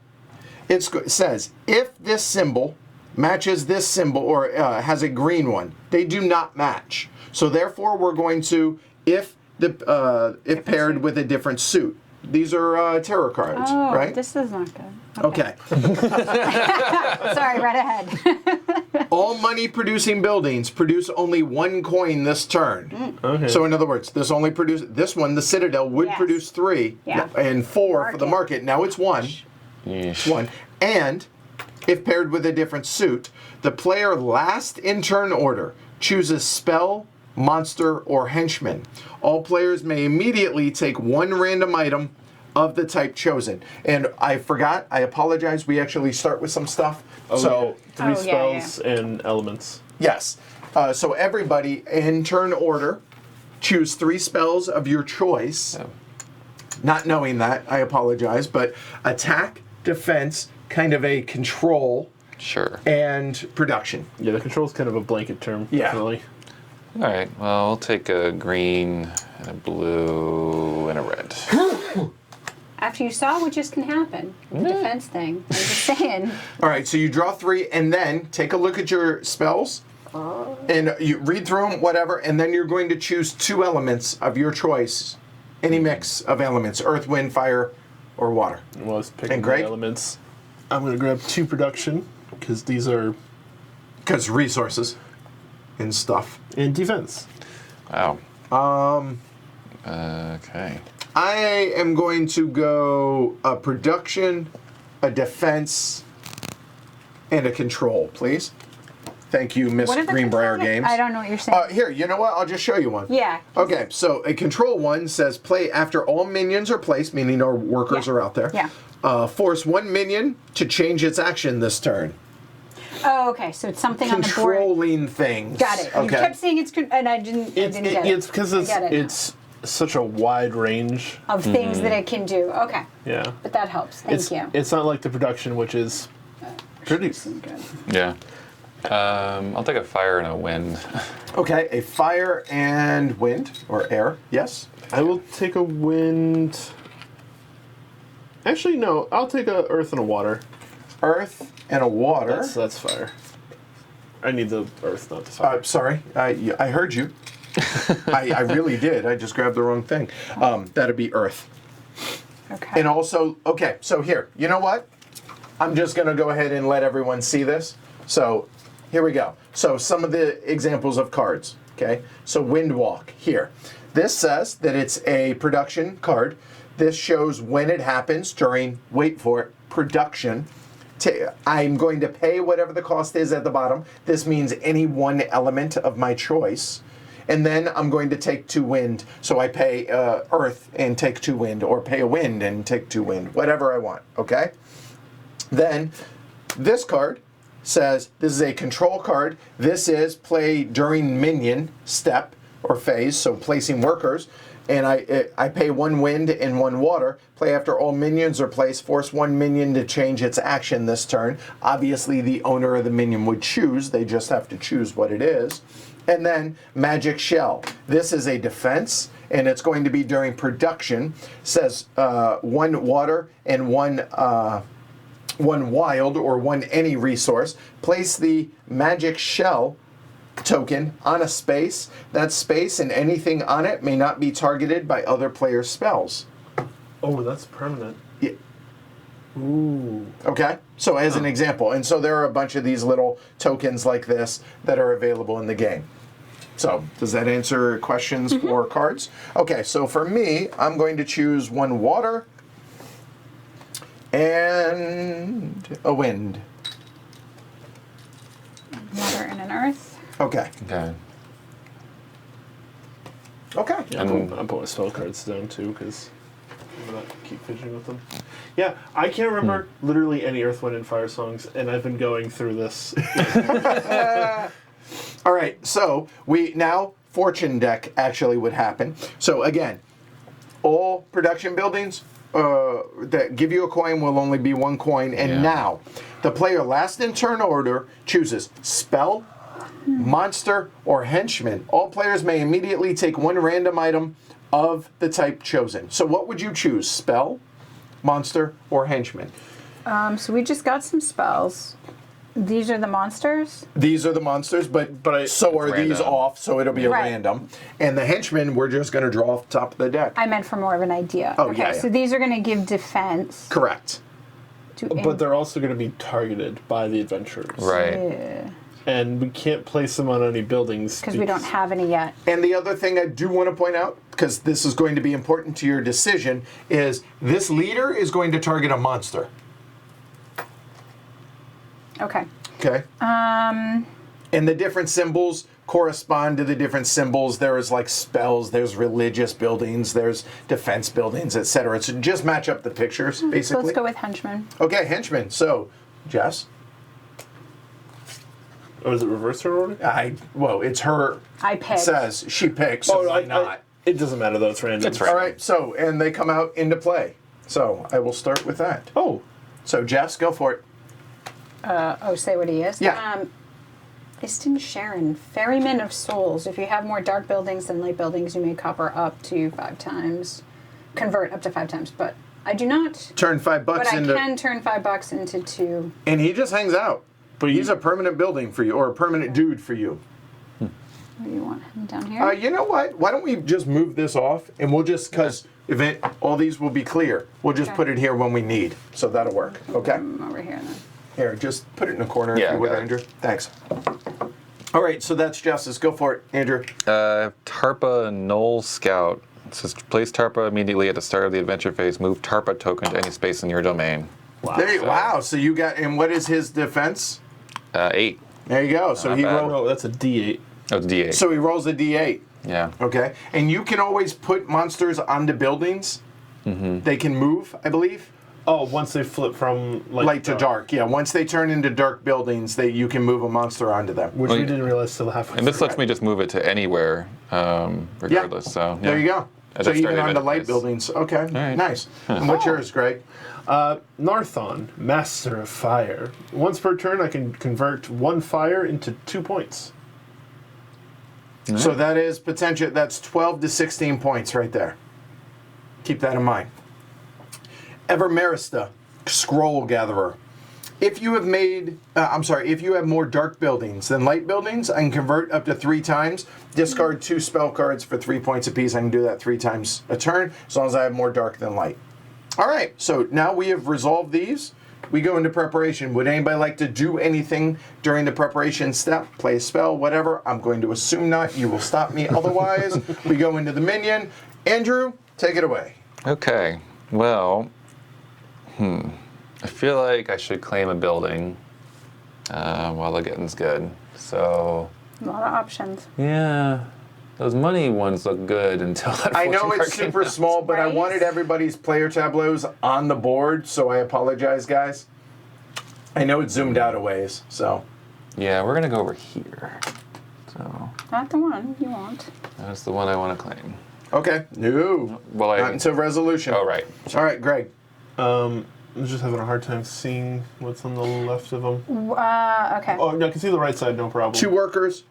it says, if this symbol matches this symbol, or has a green one, they do not match. So therefore, we're going to, if paired with a different suit. These are tarot cards,
Oh,
right?
this is not good.
Okay.
Sorry, right ahead.
All money-producing buildings produce only 1 coin this turn.
Okay.
So in other words, this one, the Citadel, would
Yes.
produce 3,
Yeah.
and 4 for the
Market.
market. Now it's 1.
Yeesh.
1. And if paired with a different suit, the player last in turn order chooses spell, monster, or henchman. All players may immediately take 1 random item of the type chosen. And I forgot, I apologize, we actually start with some stuff.
Oh,
So,
yeah. Three
Oh, yeah,
spells and elements.
yes. So everybody, in turn order, choose 3 spells of your choice.
Oh.
Not knowing that, I apologize, but attack, defense, kind of a control,
Sure.
and production.
Yeah, the control is kind of a blanket term.
Yeah.
Definitely.
All right. Well, I'll take a green and a blue and a red.
After you saw what just can happen with the defense thing, I'm just saying.
All right, so you draw 3, and then take a look at your spells, and you read through them, whatever, and then you're going to choose 2 elements of your choice, any mix of elements, earth, wind, fire, or water.
Well, I was picking
And
the
Greg?
elements. I'm going to grab 2 production, because these are
Because resources and stuff.
in defense.
Wow. Okay.
I am going to go a production, a defense, and a control, please. Thank you, Miss
What are the
Greenbrier
control-
Games.
I don't know what you're saying.
Here, you know what? I'll just show you one.
Yeah.
Okay, so a control one says play after all minions are placed, meaning our workers
Yeah.
are out there.
Yeah.
Force 1 minion to change its action this turn.
Oh, okay. So it's something on the board.
Controlling things.
Got it. You
Okay.
kept saying and I didn't get it.
It's because
I get it now.
it's such a wide range.
Of things that it can do. Okay.
Yeah.
But that helps. Thank you.
It's not like the production, which is pretty.
Good.
Yeah. I'll take a fire and a wind.
Okay, a fire and wind, or air, yes.
I will take a wind. Actually, no. I'll take a earth and a water.
Earth and a water.
That's fire. I need the earth, not the fire.
Sorry, I heard you. I really did. I just grabbed the wrong thing. That'd be earth.
Okay.
And also, okay, so here, you know what? I'm just going to go ahead and let everyone see this. So here we go. So some of the examples of cards, okay? So Windwalk here. This says that it's a production card. This shows when it happens during, wait for it, production. I'm going to pay whatever the cost is at the bottom. This means any one element of my choice. And then I'm going to take 2 wind. So I pay earth and take 2 wind, or pay a wind and take 2 wind, whatever I want, okay? Then this card says this is a control card. This is play during minion step or phase, so placing workers. And I pay 1 wind and 1 water. Play after all minions are placed. Force 1 minion to change its action this turn. Obviously, the owner of the minion would choose. They just have to choose what it is. And then Magic Shell. This is a defense, and it's going to be during production. Says 1 water and 1 wild, or 1 any resource. Place the Magic Shell token on a space. That space and anything on it may not be targeted by other players' spells.
Oh, that's permanent.
Yeah.
Ooh.
Okay, so as an example, and so there are a bunch of these little tokens like this that are available in the game. So does that answer questions for cards? Okay, so for me, I'm going to choose 1 water and a wind.
Water and an earth.
Okay.
Okay.
Okay.
Yeah, I'm putting my spell cards down too, because I'm gonna keep fidgeting with them. Yeah, I can't remember literally any Earth, Wind, and Fire songs, and I've been going through this.
All right, so we now fortune deck actually would happen. So again, all production buildings that give you a coin will only be 1 coin, and
Yeah.
now the player last in turn order chooses spell, monster, or henchman. All players may immediately take 1 random item of the type chosen. So what would you choose? Spell, monster, or henchman?
So we just got some spells. These are the monsters.
These are the monsters, but so are these
Random.
off, so it'll be a
Right.
random. And the henchmen, we're just going to draw off the top of the deck.
I meant for more of an idea.
Oh,
okay,
yeah,
so
yeah.
these are going to give defense.
Correct.
But they're also going to be targeted by the adventurers.
Right.
And we can't place them on any buildings.
Because we don't have any yet.
And the other thing I do want to point out, because this is going to be important to your decision, is this leader is going to target a monster.
Okay.
Okay? And the different symbols correspond to the different symbols. There's like spells, there's religious buildings, there's defense buildings, etc. So just match up the pictures,
So
basically.
let's go with Henchman.
Okay, Henchman. So, Jess,
Oh, is it reverse order?
well, it's her.
I picked.
Says she picks, so why not?
It doesn't matter though. It's random.
It's random.
All right. So, and they come out into play. So I will start with that.
Oh,
So, Jess, go for it.
Say what he is.
Yeah.
Istin Sharon, Ferryman of Souls. If you have more dark buildings than light buildings, you may copper up to 5 times. Convert up to 5 times, but I do not.
Turn $5
But I
into.
can turn $5 into 2.
And he just hangs out. But he's a permanent building for you, or a permanent dude for you.
What do you want him down here?
You know what? Why don't we just move this off, and we'll just, because all these will be clear. We'll just
Okay.
put it here when we need. So that'll work. Okay?
Over here then.
Here, just put it in a corner
Yeah,
if you would,
got it.
Andrew. Thanks. All right, so that's justice. Go for it, Andrew.
Tarpa Knoll Scout. It says place Tarpa immediately at the start of the adventure phase. Move Tarpa token to any space in your domain.
Wow, so you got, and what is his defense?
8.
There you go. So
Not
he
bad.
rolled.
no, that's a D8.
Oh, it's D8.
So he rolls a D8.
yeah.
Okay, and you can always put monsters onto buildings. They can move, I believe.
Oh, once they flip from
Light to dark. Yeah, once they turn into dark buildings, you can move a monster onto them.
which
Well,
we didn't realize till halfway.
And this
through.
lets me just move it to anywhere, regardless. So yeah.
There you go.
At
So
the start
even
of the
on the
adventure
light
phase.
buildings. Okay,
right.
nice. And what's yours, Greg?
Narthon, Master of Fire. Once per turn, I can convert 1 fire into 2 points.
So that is potential. That's 12 to 16 points right there. Keep that in mind. Evermarista, Scroll Gatherer. If you have if you have more dark buildings than light buildings, I can convert up to 3 times. Discard 2 spell cards for 3 points apiece. I can do that 3 times a turn, as long as I have more dark than light. All right, so now we have resolved these. We go into preparation. Would anybody like to do anything during the preparation step? Play a spell, whatever. I'm going to assume not. You will stop me otherwise. We go into the minion. Andrew, take it away.
Okay. Well, I feel like I should claim a building while the getting's good. So,
A lot of options.
yeah. Those money ones look good until that
I know
fortune
it's
card came
super
out.
small, but I
Right?
wanted everybody's player tableaus on the board, so I apologize, guys. I know it's zoomed out a ways, so.
Yeah, we're going to go over here. So,
Not the one you want.
that's the one I want to claim.
Okay. No.
Well,
Not until resolution.
Oh, right.
All right, Greg.
I'm just having a hard time seeing what's on the left of them.
Okay.
Oh, no, I can see the right side, no problem.
2 workers.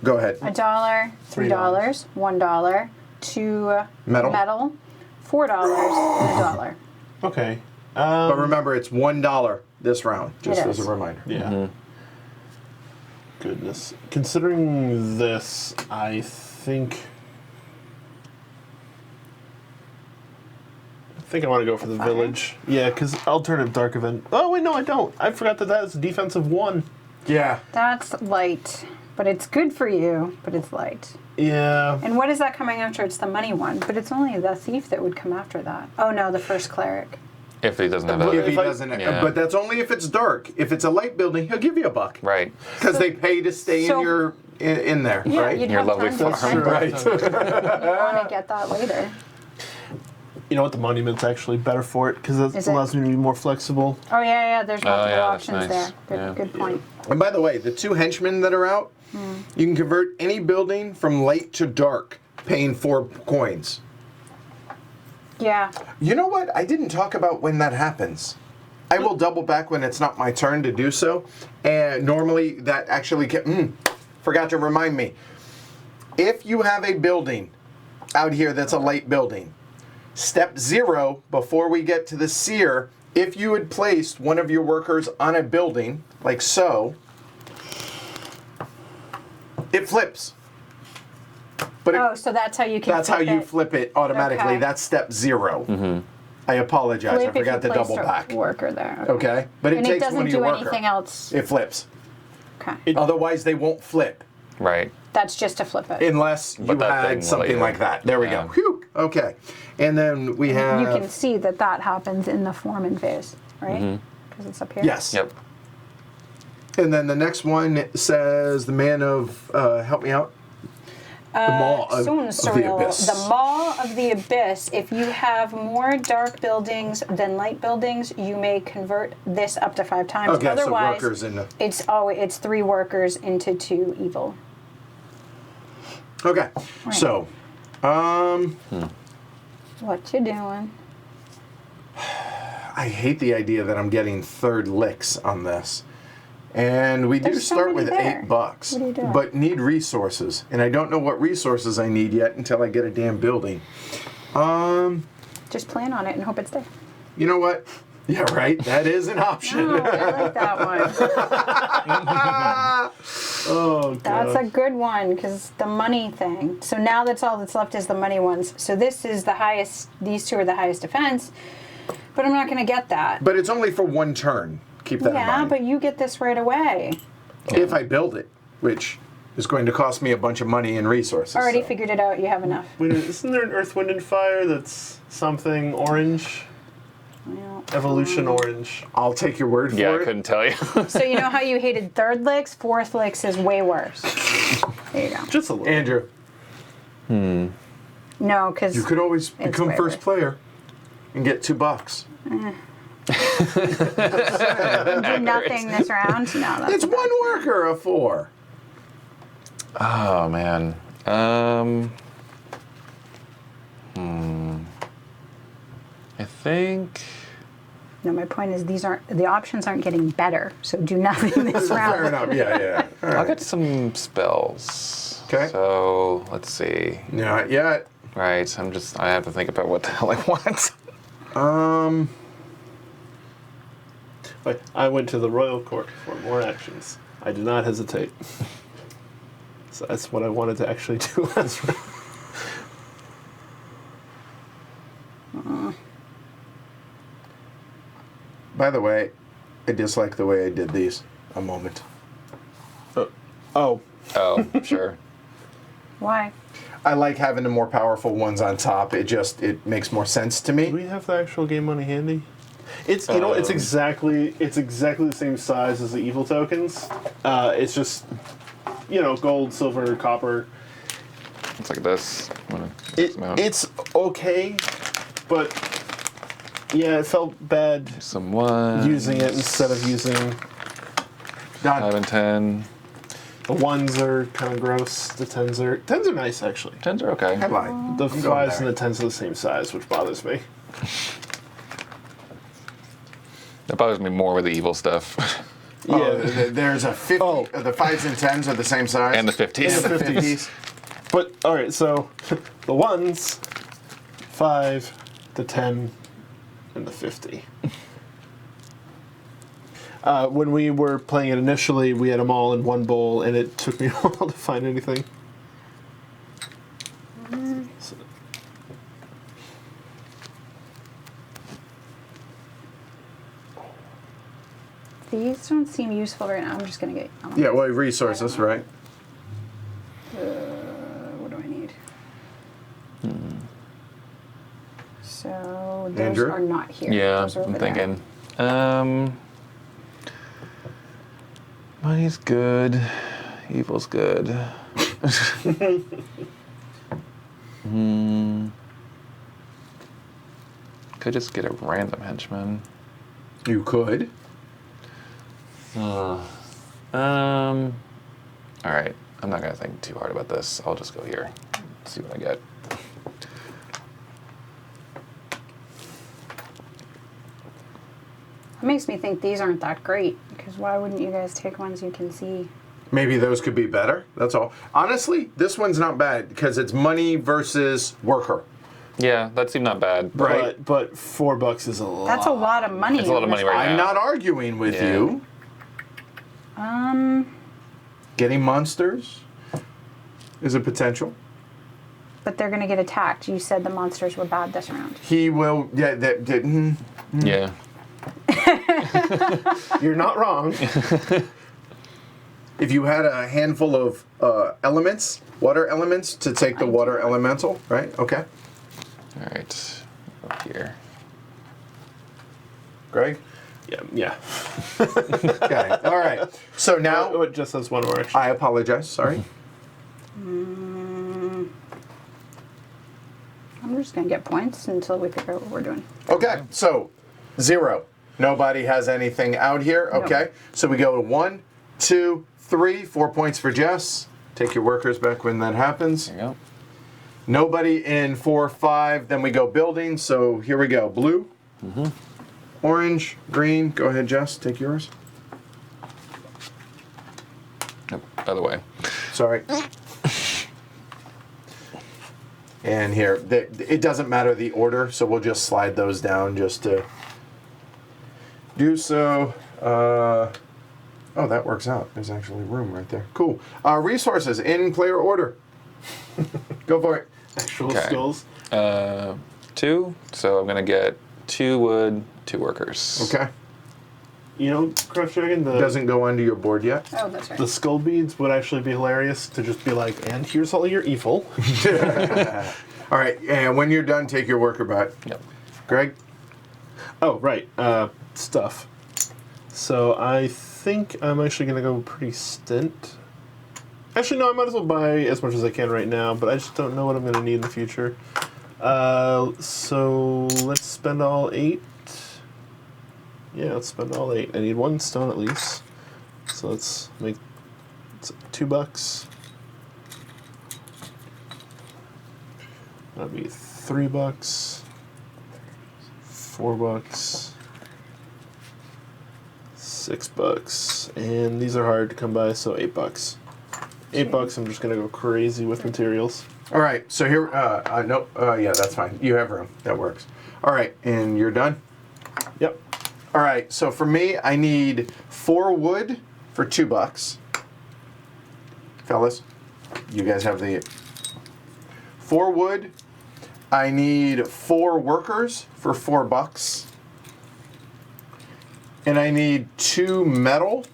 Go ahead.
$1, $3, $1, 2
Metal.
$4, and $1.
Okay.
But remember, it's $1 this round, just
It
as
is.
a reminder.
Yeah. Goodness. Considering this, I think I want to go for the
Fire?
village. Yeah, because alternative dark event. Oh wait, no, I don't. I forgot that is defensive 1.
Yeah.
That's light, but it's good for you, but it's light.
Yeah.
And what is that coming after? It's the money one, but it's only the thief that would come after that. Oh no, the first cleric.
If he doesn't have
If he
that.
doesn't,
Yeah.
but that's only if it's dark. If it's a light building, he'll give you $1
Right.
because they pay to stay
So-
in there,
Yeah,
right?
you'd
Your
have
lovely
time to
farm.
spend it.
Right.
You want to get that later.
You know what? The monument's actually better for it because
Is
it
it?
allows me to be more flexible.
Oh yeah, there's multiple
yeah, that's
options
nice.
there. Good,
Yeah.
good point.
And by the way, the 2 henchmen that are out, you can convert any building from light to dark, paying 4 coins.
Yeah.
You know what? I didn't talk about when that happens. I will double back when it's not my turn to do so. And normally that actually forgot to remind me. If you have a building out here that's a light building, step 0 before we get to the Seer, if you had placed one of your workers on a building, like so, it flips. But
Oh, so that's how you can.
that's how
flip
you
it.
flip it automatically.
Okay.
That's step 0. I apologize.
Flip
I forgot
if
to
you
double
placed
back.
a worker there.
Okay, but it
And it
takes
doesn't
one of your
do
worker.
anything else.
It flips.
Okay.
Otherwise, they won't flip
Right.
That's just to flip it.
unless you
But that thing
had
will
something
later.
like that. There we
Yeah.
go. Whew. Okay, and then we have.
You can see that happens in the Foreman Phase, right? Because it's up here.
Yes.
Yep.
And then the next one says the man of, help me out. The Maw of the Abyss.
The Maw of the Abyss. If you have more dark buildings than light buildings, you may convert this up to 5 times.
Okay,
Otherwise,
so workers in the...
it's 3 workers into 2 evil.
Okay,
Right.
so,
What you doing?
I hate the idea that I'm getting third licks on this. And we do
There's so
start
many
with
there.
$8,
What are you doing?
but need resources. And I don't know what resources I need yet until I get a damn building.
Just plan on it and hope it's there.
You know what? Yeah, right. That is an option.
Oh, I like that one.
Oh, God.
That's a good one because the money thing. So now that's all that's left is the money ones. So this is the highest. These 2 are the highest defense, but I'm not going to get that.
But it's only for 1 turn. Keep that in
Yeah,
mind.
but you get this right away.
If I build it, which is going to cost me a bunch of money and resources.
Already
so.
figured it out. You have enough.
Wait a minute, isn't there an Earth, Wind, and Fire that's something orange?
Well,
Evolution orange.
I'll take your word for
Yeah, I
it.
couldn't tell you.
so you know how you hated 3rd licks? 4th licks is way worse. There you go.
Just a little.
Andrew,
No, because
you could always become
way
first
worse.
player and get $2.
do nothing this round. No, that's
It's 1 worker of 4.
Oh, man. I think...
no. My point is the options aren't getting better. So do nothing this
Fair
round.
enough. Yeah. All
I'll
right.
get some spells.
Okay.
So, let's see.
Not yet.
Right, I have to think about what the hell I want.
Wait, I went to the royal court for more actions. I did not hesitate. So that's what I wanted to actually do last round.
By the way, I dislike the way I did these. A moment.
Oh,
Oh, sure.
Why?
I like having the more powerful ones on top. It makes more sense to
do
me.
we have the actual game money handy? It's it's exactly the same size as the evil tokens. It's just gold, silver, copper.
It's like this.
It's okay, but yeah, it felt bad
Some 1.
using it instead of using
Done.
5 and 10.
the 1s are kind of gross. The 10s are nice actually.
10s are okay.
I lied.
The
I'm going
5s and
there.
the 10s are the same size, which bothers me.
That bothers me more with the evil stuff.
Oh, there's a 50.
Oh.
The 5s and 10s are the same size.
And the 50s.
And the 50s.
But all right, so the 1s, 5, the 10, and the 50. When we were playing it initially, we had them all in one bowl, and it took me a while to find anything. So-
These don't seem useful right now. I'm just gonna get.
Yeah, well, resources, right?
What do I need? So those
Andrew?
are not here.
Yeah,
Those are
I'm
over there.
thinking. Money's good. Evil's good. Could just get a random henchman.
You could.
All right. I'm not gonna think too hard about this. I'll just go here. See what I get.
It makes me think these aren't that great because why wouldn't you guys take ones you can see?
Maybe those could be better. That's all. Honestly, this one's not bad because it's money versus worker.
Yeah, that seemed not bad.
Right.
But $4 is a lot.
That's a lot of money.
It's a lot of money right
I'm
now.
not arguing with
Yeah.
you. Getting monsters is a potential.
But they're gonna get attacked. You said the monsters were bad this round.
He will. Yeah. That didn't.
Yeah.
You're not wrong.
If you had a handful of elements, water elements, to take the water elemental, right? Okay.
All right. Up here.
Greg?
Yeah.
Okay. All right. So now
Oh, it just has one more action.
I apologize. Sorry.
I'm just gonna get points until we figure out what we're doing.
Okay. So 0. Nobody has anything out here.
No.
Okay. So we go to 1, 2, 3. 4 points for Jess. Take your workers back when that happens.
There you go.
Nobody in 4, 5. Then we go building. So here we go. Blue, orange, green. Go ahead, Jess. Take yours.
Yep. By the way.
Sorry. And here, it doesn't matter the order, so we'll just slide those down just to do so. Oh, that works out. There's actually room right there. Cool. Resources in player order. Go for it.
Actual
Okay.
skulls.
2. So I'm gonna get 2 wood, 2 workers.
Okay.
You know, Crush Dragon,
Doesn't go onto your board yet.
Oh, that's right.
the skull beads would actually be hilarious to just be like, and here's all your evil.
All right, and when you're done, take your worker back.
Yep.
Greg?
Oh, right. Stuff. So I think I'm actually going to go pretty stint. Actually, no, I might as well buy as much as I can right now, but I just don't know what I'm going to need in the future. So let's spend all 8. Yeah, let's spend all 8. I need 1 stone at least. So let's make $2. That'd be $3, $4, $6, and these are hard to come by, so $8. $8. I'm just gonna go crazy with materials.
All right, so here, nope, yeah, that's fine. You have room. That works. All right, and you're done?
Yep.
All right, so for me, I need 4 wood for $2. Fellas, you guys have the 4 wood. I need 4 workers for $4. And I need 2 metal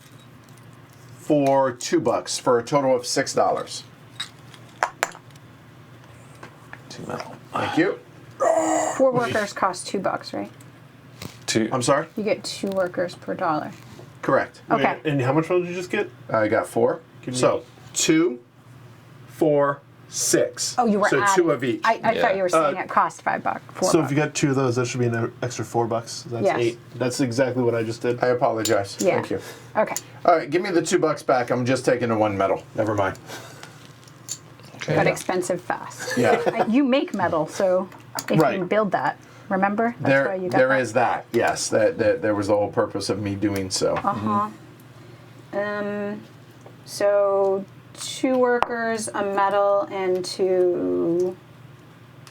for $2 for a total of $6.
2 metal.
Thank you.
4 workers cost $2, right?
2.
I'm sorry?
You get 2 workers per dollar.
Correct.
Okay.
Wait, and how much did you just get?
I got 4.
Give me-
So 2, 4, 6.
Oh, you were
so
adding.
2 of each.
I
Yeah.
thought you were saying it cost $5, $4.
So if you got 2 of those, that should be an extra $4. That's
Yes.
8. That's exactly what I just did.
I apologize.
Yeah.
Thank you.
Okay.
All right, give me the $2 back. I'm just taking the 1 metal. Never mind.
Okay.
But expensive fast.
Yeah.
You make metal, so if
Right.
you build that, remember? That's why you got
there
that.
is that. Yes, that there was the whole purpose of me doing so.
So 2 workers, a metal, and 2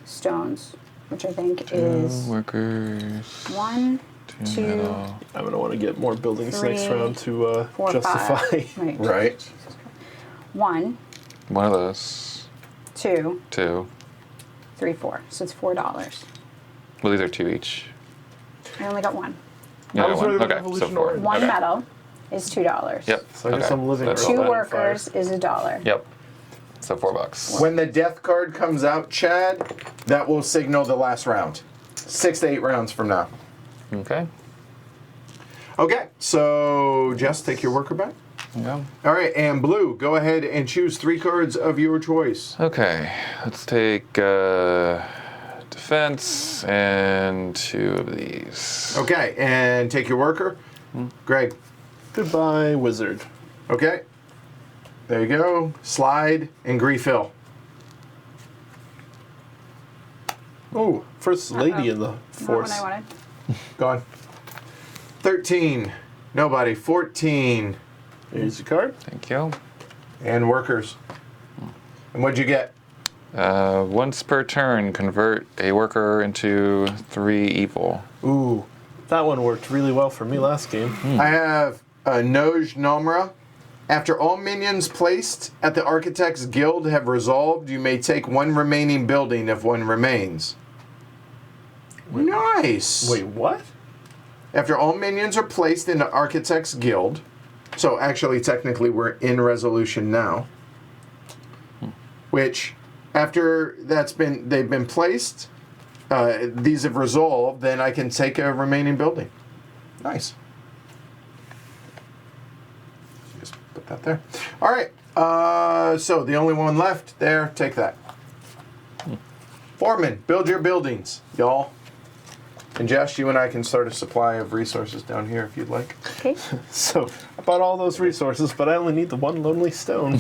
stones, which I think
2
is
workers.
1,
2
2,
metal.
I'm gonna want to get more buildings next
3,
round to
4,
justify.
5. Right.
Right.
1,
One of those.
2,
2.
3, 4. So it's $4.
Well, these are 2 each.
I only got 1.
Yeah,
I was
one.
right about
Okay, so
evolution
4.
already.
1
Okay.
metal is $2.
Yep.
So I guess
okay.
I'm living
That's
roll
2
that in
workers is $1.
Yep. So $4.
When the death card comes out, Chad, that will signal the last round. 6 to 8 rounds from now.
Okay.
Okay, so Jess, take your worker back.
Yeah.
All right, and Blue, go ahead and choose 3 cards of your choice.
Okay. Let's take defense and 2 of these.
Okay, and take your worker. Greg.
Goodbye, wizard.
Okay. There you go. Slide and refill.
Oh, first lady in the
Not
force.
what I wanted.
Gone. 13. Nobody. 14.
Here's your card.
Thank you.
And workers. And what'd you get?
Once per turn, convert a worker into 3 evil.
Ooh, that one worked really well for me last game.
I have Noj Nomra. After all minions placed at the Architects Guild have resolved, you may take 1 remaining building if 1 remains. Nice.
Wait, what?
After all minions are placed in the Architects Guild, so actually technically we're in resolution now, which after they've been placed, these have resolved, then I can take a remaining building. Nice. Just put that there. All right. So the only one left there, take that. Foreman, build your buildings, y'all. And Josh, you and I can start a supply of resources down here if you'd like.
Okay.
So I bought all those resources, but I only need the one lonely stone.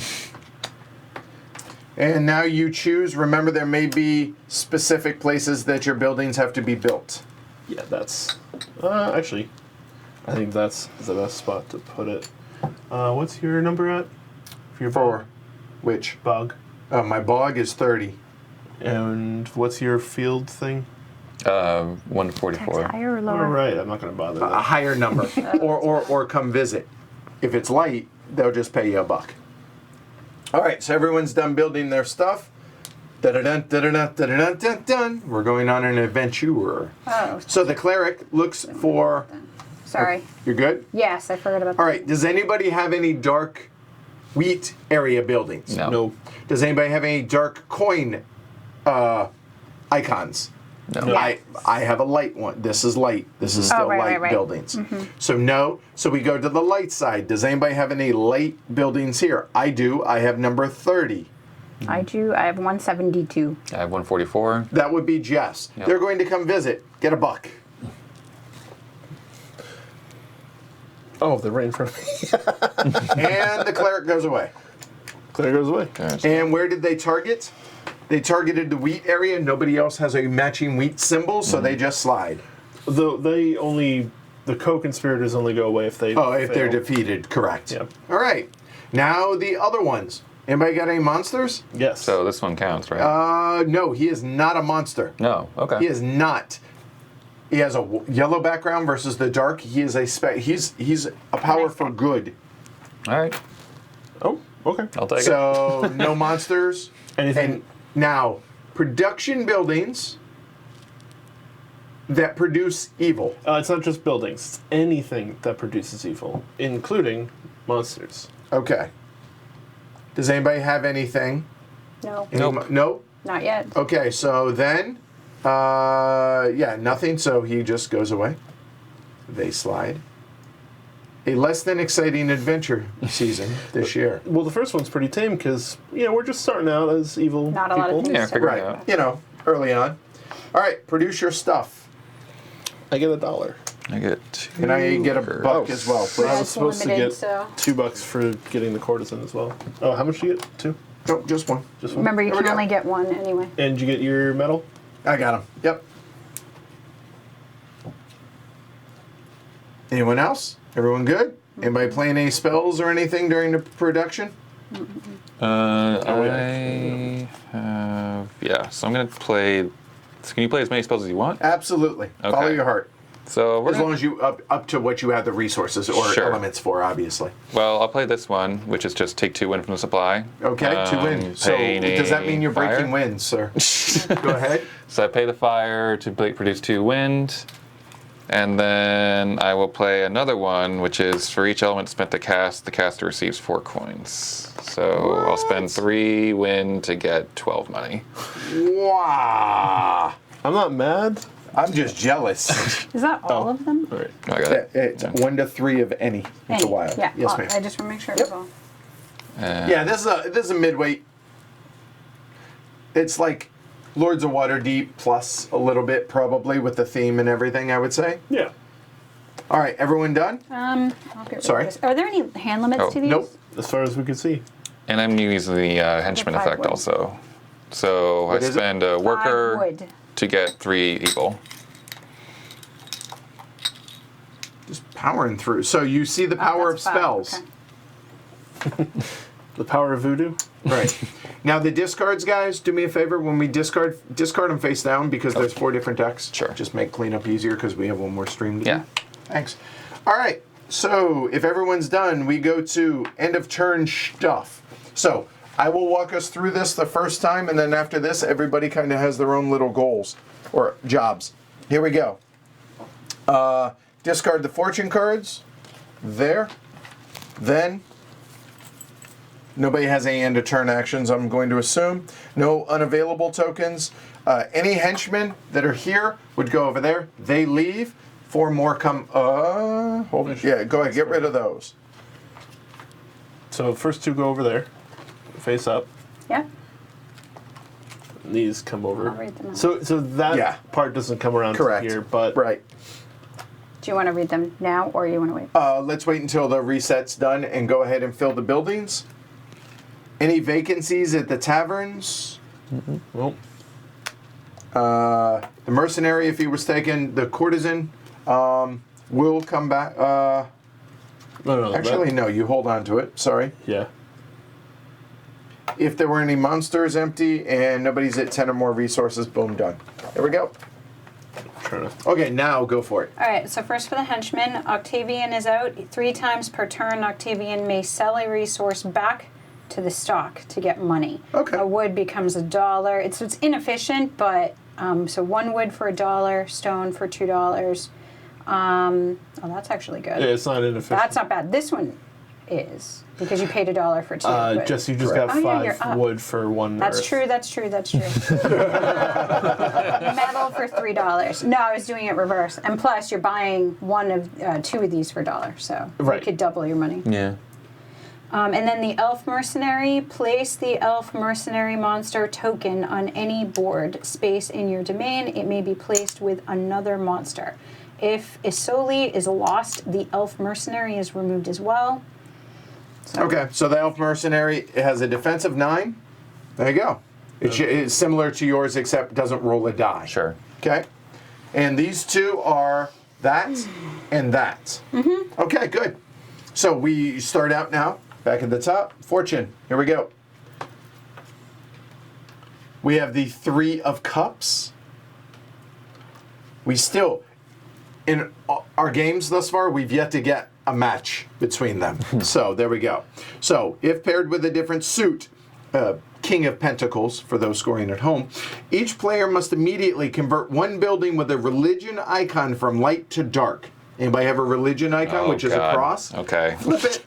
And now you choose. Remember, there may be specific places that your buildings have to be built.
Yeah, that's actually, I think that's the best spot to put it. What's your number at? For your
For which?
bog?
My bog is 30.
And what's your field thing?
144.
Higher or
All
lower?
right, I'm not going to bother.
A higher number. or come visit. If it's light, they'll just pay you $1. All right, so everyone's done building their stuff. Da-da-dun, da-da-dun, da-da-dun, dun-dun. We're going on an adventure.
Oh,
So the cleric looks for...
sorry.
You're good?
Yes, I forgot about that.
All right, does anybody have any dark wheat area buildings?
No.
No.
Does anybody have any dark coin icons?
No.
Yeah.
I have a light one. This is light. This is still light
right.
buildings. So no. So we go to the light side. Does anybody have any light buildings here? I do. I have number 30.
I do. I have 172.
I have 144.
That would be Jess.
Yep.
They're going to come visit. Get $1.
Oh, they're right in front of me.
And the cleric goes away.
Clear goes away.
And where did they target? They targeted the wheat area. Nobody else has a matching wheat symbol, so they just slide.
The co-conspirators only go away if they
If they're
fail.
defeated, correct.
Yep.
All right. Now the other ones. Anybody got any monsters?
Yes.
So this one counts, right?
No, he is not a monster.
No. Okay.
He is not. He has a yellow background versus the dark. He is he's a power for good.
All right.
Oh, okay.
I'll take it.
So no monsters.
Anything?
And now production buildings that produce evil.
It's not just buildings. It's anything that produces evil, including monsters.
Okay. Does anybody have anything?
No.
Nope.
Nope.
Not yet.
Okay, so then, nothing, so he just goes away. They slide. A less than exciting adventure season this year.
Well, the first one's pretty tame because, we're just starting out as evil
Not a
people.
lot of things.
Yeah, figure it
Right,
out.
early on. All right, produce your stuff.
I get $1.
I get 2.
Can I get $1 as well,
I
please?
Yeah.
was supposed to
limited,
get
so-
$2 for getting the courtesan as well. Oh, how much do you get? 2?
No, just one.
Just one?
Remember, you
There we
can
go.
only get one anyway.
And you get your medal?
I got him. Yep. Anyone else? Everyone good? Anybody playing any spells or anything during the production?
I have... Yeah, so I'm going to play... So can you play as many spells as you want?
Absolutely. Follow
Okay.
your heart.
So we're
As long as you up to what you have the resources or
Sure.
elements for, obviously.
Well, I'll play this one, which is just take 2 win from the supply.
Okay, 2 wins. So
pay
does that mean you're
fire.
breaking wins, sir? Go ahead.
So I pay the fire to produce 2 wind, and then I will play another one, which is for each element spent to cast, the caster receives 4 coins. So I'll spend 3 wind to get 12 money.
Wow.
I'm not mad.
I'm just jealous.
Is that all of them?
All right.
I got it.
It's 1 to 3 of any. It's a
Any.
wild.
Yeah.
Yes,
well,
ma'am.
I just want to make sure it was all.
Yeah, this is a midweight. It's like Lords of Waterdeep plus a little bit, probably, with the theme and everything, I would say.
Yeah.
All right, everyone done?
I'll get rid
Sorry.
of this. Are there any hand limits
Oh,
to these?
nope.
As far as we could see.
And I'm using the Henchman
5
effect
wood.
also. So
What
I
is it?
spend a
5
worker
wood.
to get 3 evil.
Just powering through. So you see the power of
That's 5,
spells.
okay.
The power of voodoo.
Right. Now the discards, guys, do me a favor. When we discard them face down because there's 4 different decks.
Sure.
Just make cleanup easier because we have one more stream to
Yeah.
do. Thanks. All right. So if everyone's done, we go to end of turn stuff. So I will walk us through this the first time, and then after this, everybody kind of has their own little goals or jobs. Here we go. Discard the fortune cards. There. Then. Nobody has any end of turn actions, I'm going to assume. No unavailable tokens. Any henchmen that are here would go over there. They leave. 4 more come. Hold it. Yeah, go ahead. Get rid of those.
So first two go over there, face up.
Yeah.
And these come over.
I'll read them out.
So that part doesn't come around to here, but
Right.
Do you want to read them now, or you want to wait?
Let's wait until the reset's done and go ahead and fill the buildings. Any vacancies at the taverns?
well,
The mercenary, if he was taken, the courtesan will come back.
no,
Actually, no, you hold on to it. Sorry.
yeah.
If there were any monsters empty and nobody's at 10 or more resources, boom, done. There we go.
Trying to.
Okay, now go for it.
All right, so first for the henchman, Octavian is out. 3 times per turn, Octavian may sell a resource back to the stock to get money.
Okay.
A wood becomes $1. It's inefficient, but so 1 wood for $1, stone for $2. Oh, that's actually good.
Yeah, it's not inefficient.
That's not bad. This one is because you paid $1 for 2. but-
Jess, you just
Correct.
got
Oh, yeah,
5
you're up.
wood for 1
That's
earth.
true. That's true. Metal for $3. No, I was doing it reverse. And plus, you're buying 2 of these for $1, so
Right.
you could double your money.
Yeah.
And then the elf mercenary. Place the elf mercenary monster token on any board space in your domain. It may be placed with another monster. If Isoli is lost, the elf mercenary is removed as well. So,
Okay, so the elf mercenary has a defense of 9. There you go. It's similar to yours, except doesn't roll a die.
Sure.
Okay. And these two are that and that. Mm-hmm. Okay, good. So we start out now, back at the top. Fortune. Here we go. We have the 3 of Cups. We still, in our games thus far, we've yet to get a match between them. So there we go. So if paired with a different suit, King of Pentacles, for those scoring at home, each player must immediately convert 1 building with a religion icon from light to dark. Anybody have a religion icon,
Oh,
which is a
God.
cross?
Okay.
Flip it.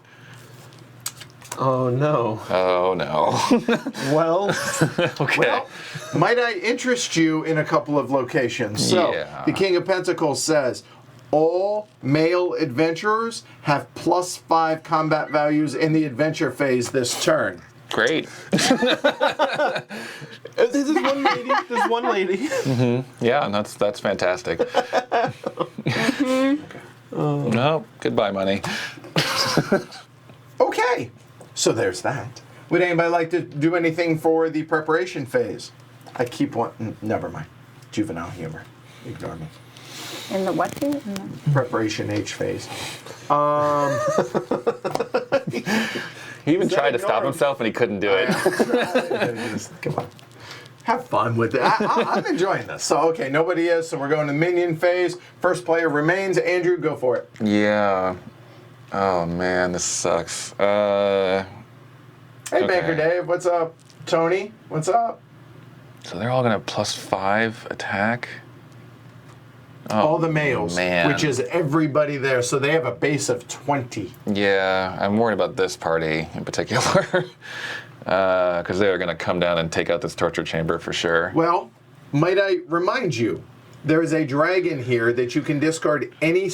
Oh, no.
Oh no.
Well,
Okay.
Well, might I interest you in a couple of locations? So,
Yeah.
the King of Pentacles says, all male adventurers have +5 combat values in the adventure phase this turn.
Great.
there's one lady. There's one lady.
Yeah, that's fantastic. No, goodbye, money.
Okay, so there's that. Would anybody like to do anything for the preparation phase? I keep wanting, never mind. Juvenile humor. Ignore me.
in the what phase? In the-
Preparation H phase.
He even
that
tried to stop
ignoring?
himself and he couldn't do it.
Come on. Have fun with it. I'm enjoying this. So, okay, nobody is, so we're going to Minion Phase. First player remains. Andrew, go for it.
Yeah. Oh man, this sucks.
Hey,
Okay.
Banker Dave, what's up? Tony, what's up?
So they're all gonna +5 attack. Oh,
All the males,
man.
which is everybody there. So they have a base of 20.
Yeah, I'm worried about this party in particular. Because they're going to come down and take out this torture chamber for sure.
Well, might I remind you, there is a dragon here that you can discard any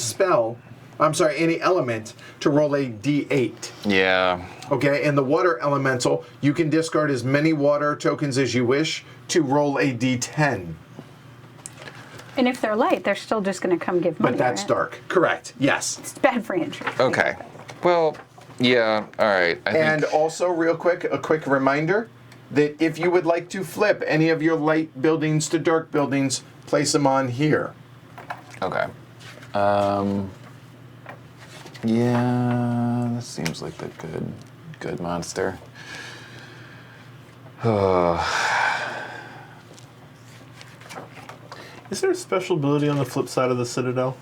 any element to roll a d8.
Yeah.
Okay, and the water elemental, you can discard as many water tokens as you wish to roll a d10.
And if they're light, they're still just going to come give money.
But that's
right?
dark. Correct. Yes.
It's bad for entry.
Okay. Well, yeah, all right.
And also, real quick, a quick reminder that if you would like to flip any of your light buildings to dark buildings, place them on here.
Okay. Yeah, this seems like the good monster.
Is there a special ability on the flip side of the Citadel?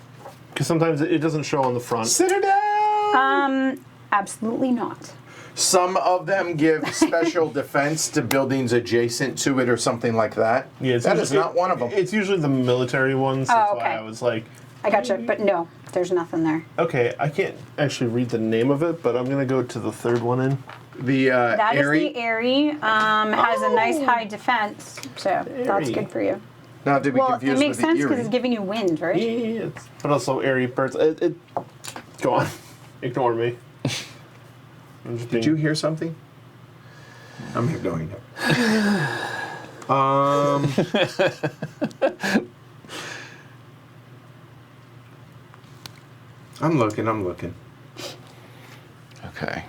Because sometimes it doesn't show on the front.
Citadel!
Absolutely not.
Some of them give special defense to buildings adjacent to it or something like that.
Yeah, it's
that is
usually-
not one of them.
It's usually the military ones. That's
Oh, okay.
why I was like,
I gotcha. But no, there's nothing there.
okay, I can't actually read the name of it, but I'm going to go to the third one in.
The
That is
Airy.
the Airy. Has a nice high defense, so that's
Airy.
good for you.
Not to be
Well, it
confused
makes
with the
sense because
Eerie.
it's giving you wind, right?
Yeah, but also airy birds. Go on. Ignore me. I'm just
Did you hear something? I'm ignoring it. I'm looking.
Okay.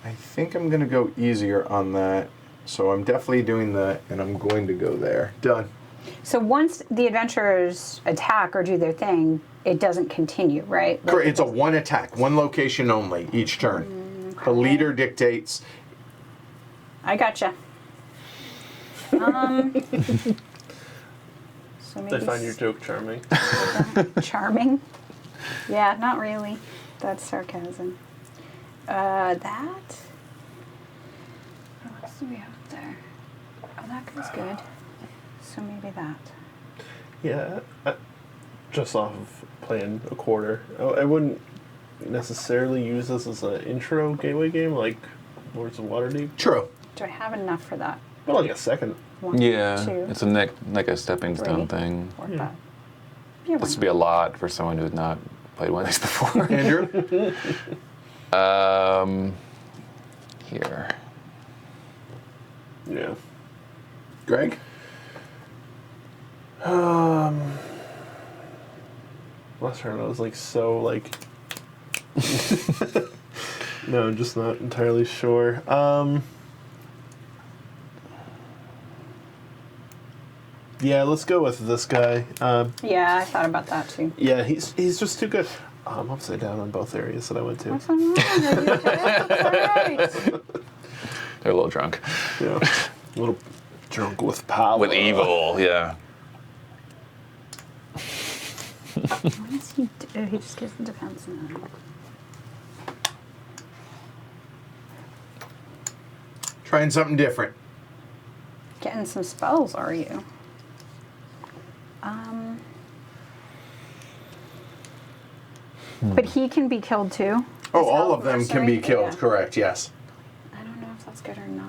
I think I'm going to go easier on that. So I'm definitely doing that, and I'm going to go there. Done.
So once the adventurers attack or do their thing, it doesn't continue, right? Like
Correct. It's a one attack, one location only each turn. The leader dictates.
I gotcha. So maybe
I find your joke charming.
charming. Yeah, not really. That's sarcasm. That. What else do we have there? Oh, that goes good. So maybe that.
Yeah, just off of playing a quarter, I wouldn't necessarily use this as an intro gateway game like Lords of Waterdeep.
True.
Do I have enough for that?
But like a second.
1,
Yeah,
2,
it's a like a stepping stone
3,
thing.
4,
Yeah.
5. Yeah,
This would be a lot for someone who's not played one of these before.
Andrew?
Here.
Yeah.
Greg?
Last turn I was like so like. No, I'm just not entirely sure. Yeah, let's go with this guy.
Yeah, I thought about that too.
Yeah, he's just too good. I'm upside down on both areas that I went to.
That's all right. That's all right.
They're a little drunk.
Yeah, a little drunk with power.
With evil, yeah.
What does he do? He just gives the defense now.
Trying something different.
Getting some spells, are you? But he can be killed too.
Oh,
This
all of them can be
Mercenary?
killed,
Yeah.
correct, yes.
I don't know if that's good or not.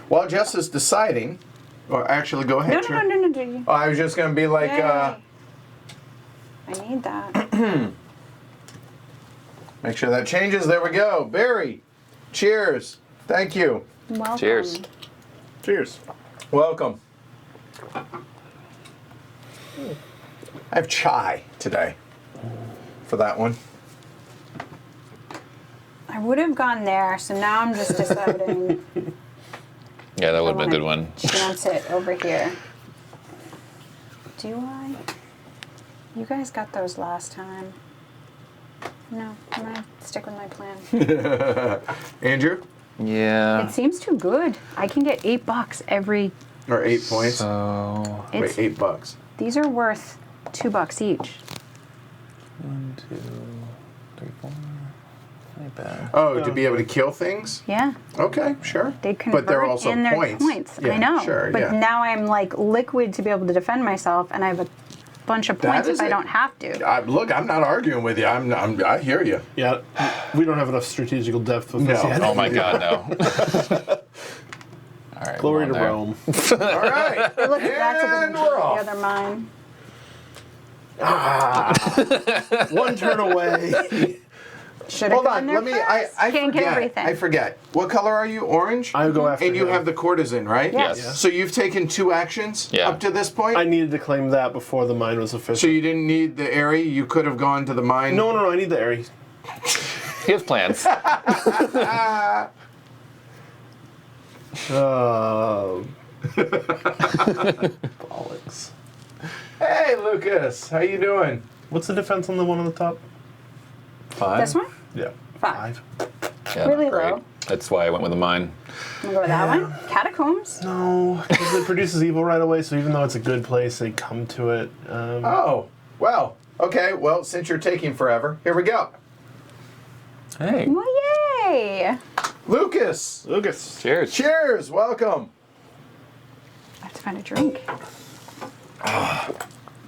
While Jess is deciding, or actually go ahead.
No. Do you?
Oh, I was just going to be like,
Yay. I need that.
make sure that changes. There we go. Barry, cheers. Thank you.
Welcome.
Cheers.
Cheers.
Welcome. I have chai today for that one.
I would have gone there, so now I'm just deciding.
Yeah, that would
I
have been a good one.
Chance it over here. Do I? You guys got those last time. No, I'm gonna stick with my plan.
Andrew?
Yeah.
It seems too good. I can get $8 every.
Or 8 points?
So,
It's,
Wait, $8.
These are worth $2 each.
1, 2, 3, 4. Not bad.
Oh, to be able to kill things?
Yeah,
Okay, sure.
they convert
But they're also
in their
points.
I know,
Sure,
but
yeah.
now I'm like liquid to be able to defend myself, and I have a bunch of
That
points if
is
I
it.
don't have to.
Look, I'm not arguing with you. I hear you.
Yeah, we don't have enough strategical depth with this
No.
yet.
Oh my god, no. All right.
Glory to
we're on there.
Rome.
All right.
Hey, look, that's a
And
good
we're
the
off.
other mine.
One turn away.
Should have
Hold
gone
on,
there
let me.
first.
I
Can't
forget.
get everything.
I forget. What color are you? Orange.
I go after
And you
him.
have the courtesan, right?
Yes.
Yes.
So you've taken 2 actions
Yeah.
up to this point.
I needed to claim that before the mine was official.
So you didn't need the area. You could have gone to the mine.
No, I need the Aerie.
He has plans.
Bollocks.
Hey, Lucas. How you doing?
What's the defense on the one on the top?
5.
This one?
Yeah.
5.
Yeah,
Really
great.
low.
That's why I went with the mine.
I'm gonna go with that one. Catacombs.
No, because it produces evil right away, so even though it's a good place, they come to it.
Oh, well. Okay. Well, since you're taking forever, here we go.
Hey.
Well, yay!
Lucas.
Lucas.
Cheers.
Cheers. Welcome.
I have to find a drink.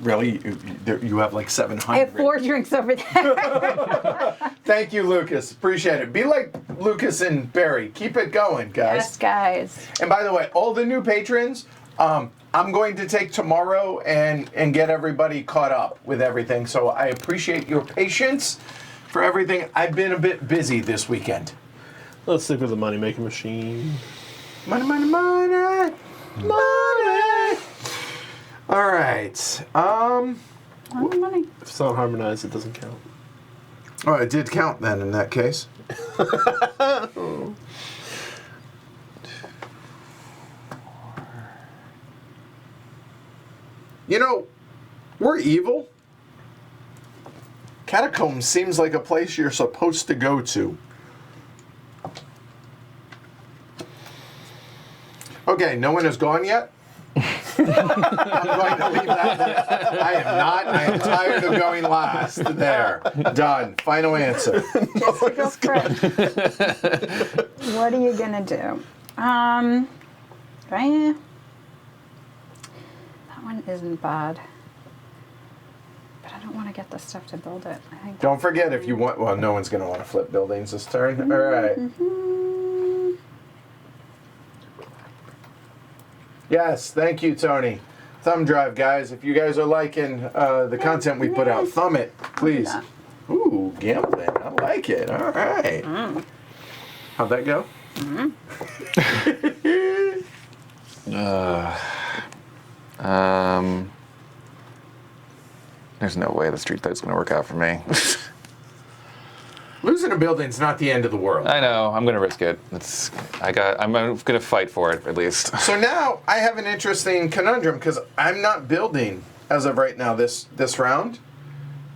Really? You have like 700.
I have 4 drinks over there.
Thank you, Lucas. Appreciate it. Be like Lucas and Barry. Keep it going, guys.
Yes, guys.
And by the way, all the new patrons, I'm going to take tomorrow and get everybody caught up with everything. So I appreciate your patience for everything. I've been a bit busy this weekend.
Let's stick with the money-making machine.
Money, money, money, money. All right.
Money.
If it's not harmonized, it doesn't count.
Oh, it did count then in that case. You know, we're evil. Catacombs seems like a place you're supposed to go to. Okay, no one has gone yet? I'm going to leave that there. I am not. I am tired of going last. There. Done. Final answer.
Just to go first. What are you gonna do? Right? That one isn't bad. But I don't want to get the stuff to build it. I think.
Don't forget if you want. Well, no one's going to want to flip buildings this turn. All right. Yes, thank you, Tony. Thumb drive, guys. If you guys are liking the content we put out, thumb it, please. Ooh, gambling. I like it. All right. How'd that go?
There's no way the street fight's gonna work out for me.
Losing a building's not the end of the world.
I know. I'm gonna risk it. I'm gonna fight for it at least.
So now I have an interesting conundrum because I'm not building as of right now this round.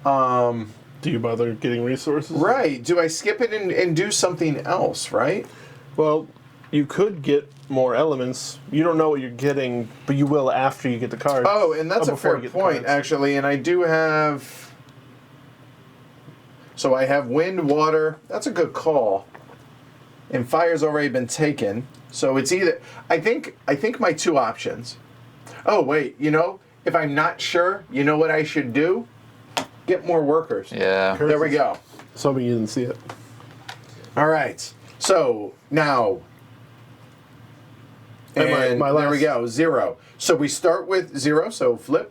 Do you bother getting resources?
Right. Do I skip it and do something else, right?
Well, you could get more elements. You don't know what you're getting, but you will after you get the cards.
Oh, and that's a
before
fair
you get the
point,
cards.
actually. And I do have... So I have wind, water. That's a good call. And fire's already been taken. So it's either... I think my 2 options... Oh, wait. You know, if I'm not sure, you know what I should do? Get more workers.
Yeah.
There we go.
So you didn't see it.
All right. So now... And
my
there we
last-
go, 0. So we start with 0, so flip.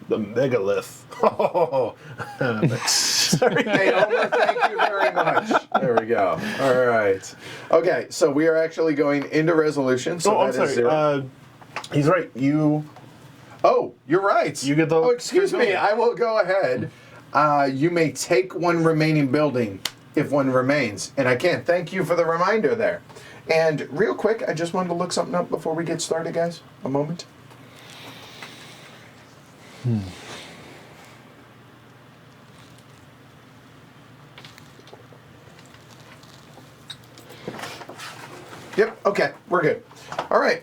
The megalith. Oh, sorry.
Hey, Homer, thank you very much. There we go. All right. Okay, so we are actually going into resolution. So
Oh, I'm
that is
sorry.
0.
He's right.
Oh, you're right.
You get the-
Oh, excuse me. I will go ahead. You may take 1 remaining building if 1 remains. And I can. Thank you for the reminder there. And real quick, I just wanted to look something up before we get started, guys. A moment. Yep, okay, we're good. All right.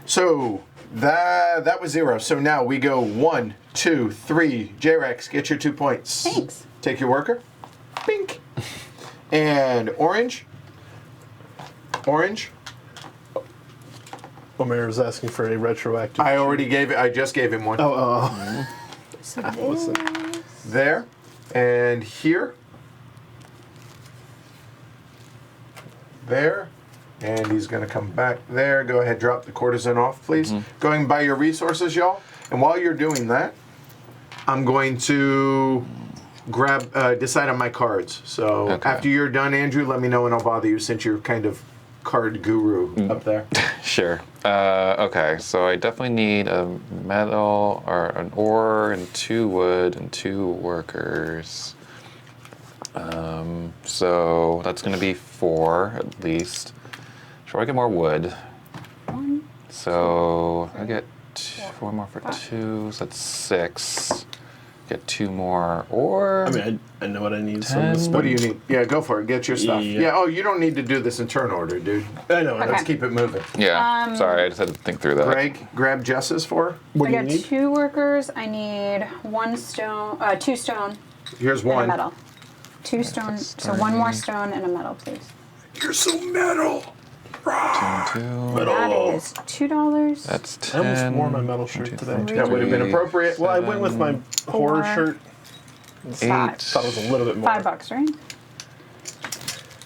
So that was 0. So now we go 1, 2, 3. J-Rex, get your 2 points.
Thanks.
Take your worker. Bink. And orange. Orange.
Omer is asking for a retroactive.
I already gave it. I just gave him 1.
Oh.
So
Listen.
this.
There. And here. There. And he's going to come back there. Go ahead, drop the courtesan off, please. Going by your resources, y'all. And while you're doing that, I'm going to decide on my cards. So
Okay.
after you're done, Andrew, let me know and I'll bother you since you're kind of card guru up there.
Sure. Okay, so I definitely need a metal or an ore and 2 wood and 2 workers. So that's going to be 4 at least. Should I get more wood?
1.
So I get 4 more for 2, so that's 6. Get 2 more ore.
I mean, I know what I need. So
10.
What do you need? Yeah, go for it. Get your stuff.
Yeah.
Yeah, oh, you don't need to do this in turn order, dude.
I know.
Okay.
Let's keep it moving.
Yeah, sorry, I just had to think through that.
Greg, grab Jess's for her.
What
I
do you
got
need?
2 workers. I need 1 stone, 2 stone,
Here's
and a
1.
metal. 2 stone.
that's
So 1 more
3.
stone and a metal, please.
You're so metal.
2,
That is $2.
That's
I
10.
almost wore my metal shirt
1, 2,
today.
3,
That would have been appropriate.
Well, I went with my horror
4,
shirt.
5.
Thought it was a little bit more.
$5, right?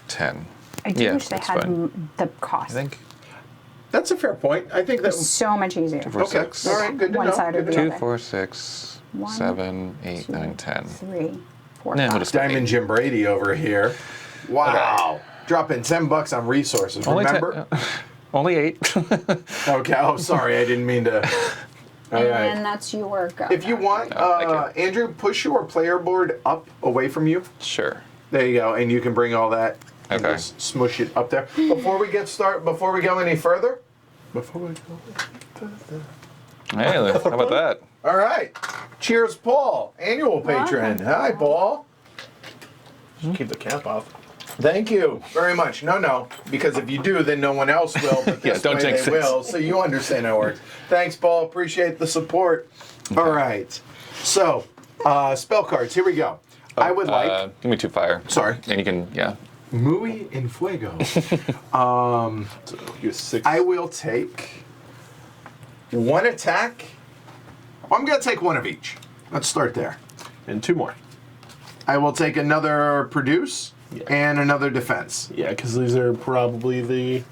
10.
I do
Yeah,
wish they
that's
had
fine.
the
I
cost.
think
That's a fair point. I think that.
So much easier.
2, 4,
Okay.
6.
All right. Good to
One
know.
side or
Good to
the
know.
2,
other.
4, 6,
1,
7, 8,
2,
9, 10.
3, 4,
Yeah, we'll
5.
just go
Diamond
8.
Jim Brady over here. Wow. Dropping $10 on resources.
Only
Remember?
Only 8.
Okay. Oh, sorry. I didn't mean to. All
And
right.
that's your go.
If you want,
thank
Andrew, push your player board up away from you.
Sure.
There you go, and you can bring all that and
Okay.
just smush it up there. Before we go any further,
Hey, how about that?
all right. Cheers, Paul, annual patron. Hi, Paul.
Keep the cap off.
Thank you very much. No, because if you do, then no one else will. But
Yeah,
this
don't
way
jinx
they
it.
will, so you understand how it works. Thanks, Paul. Appreciate the support. All right. So, spell cards. Here we go. I would like.
Give me 2 fire.
Sorry.
And you can, yeah.
Muy en fuego.
So you 6.
I will take 1 attack. Well, I'm going to take 1 of each. Let's start there.
And 2 more.
I will take another produce
Yeah.
and another defense.
Yeah, because these are probably the.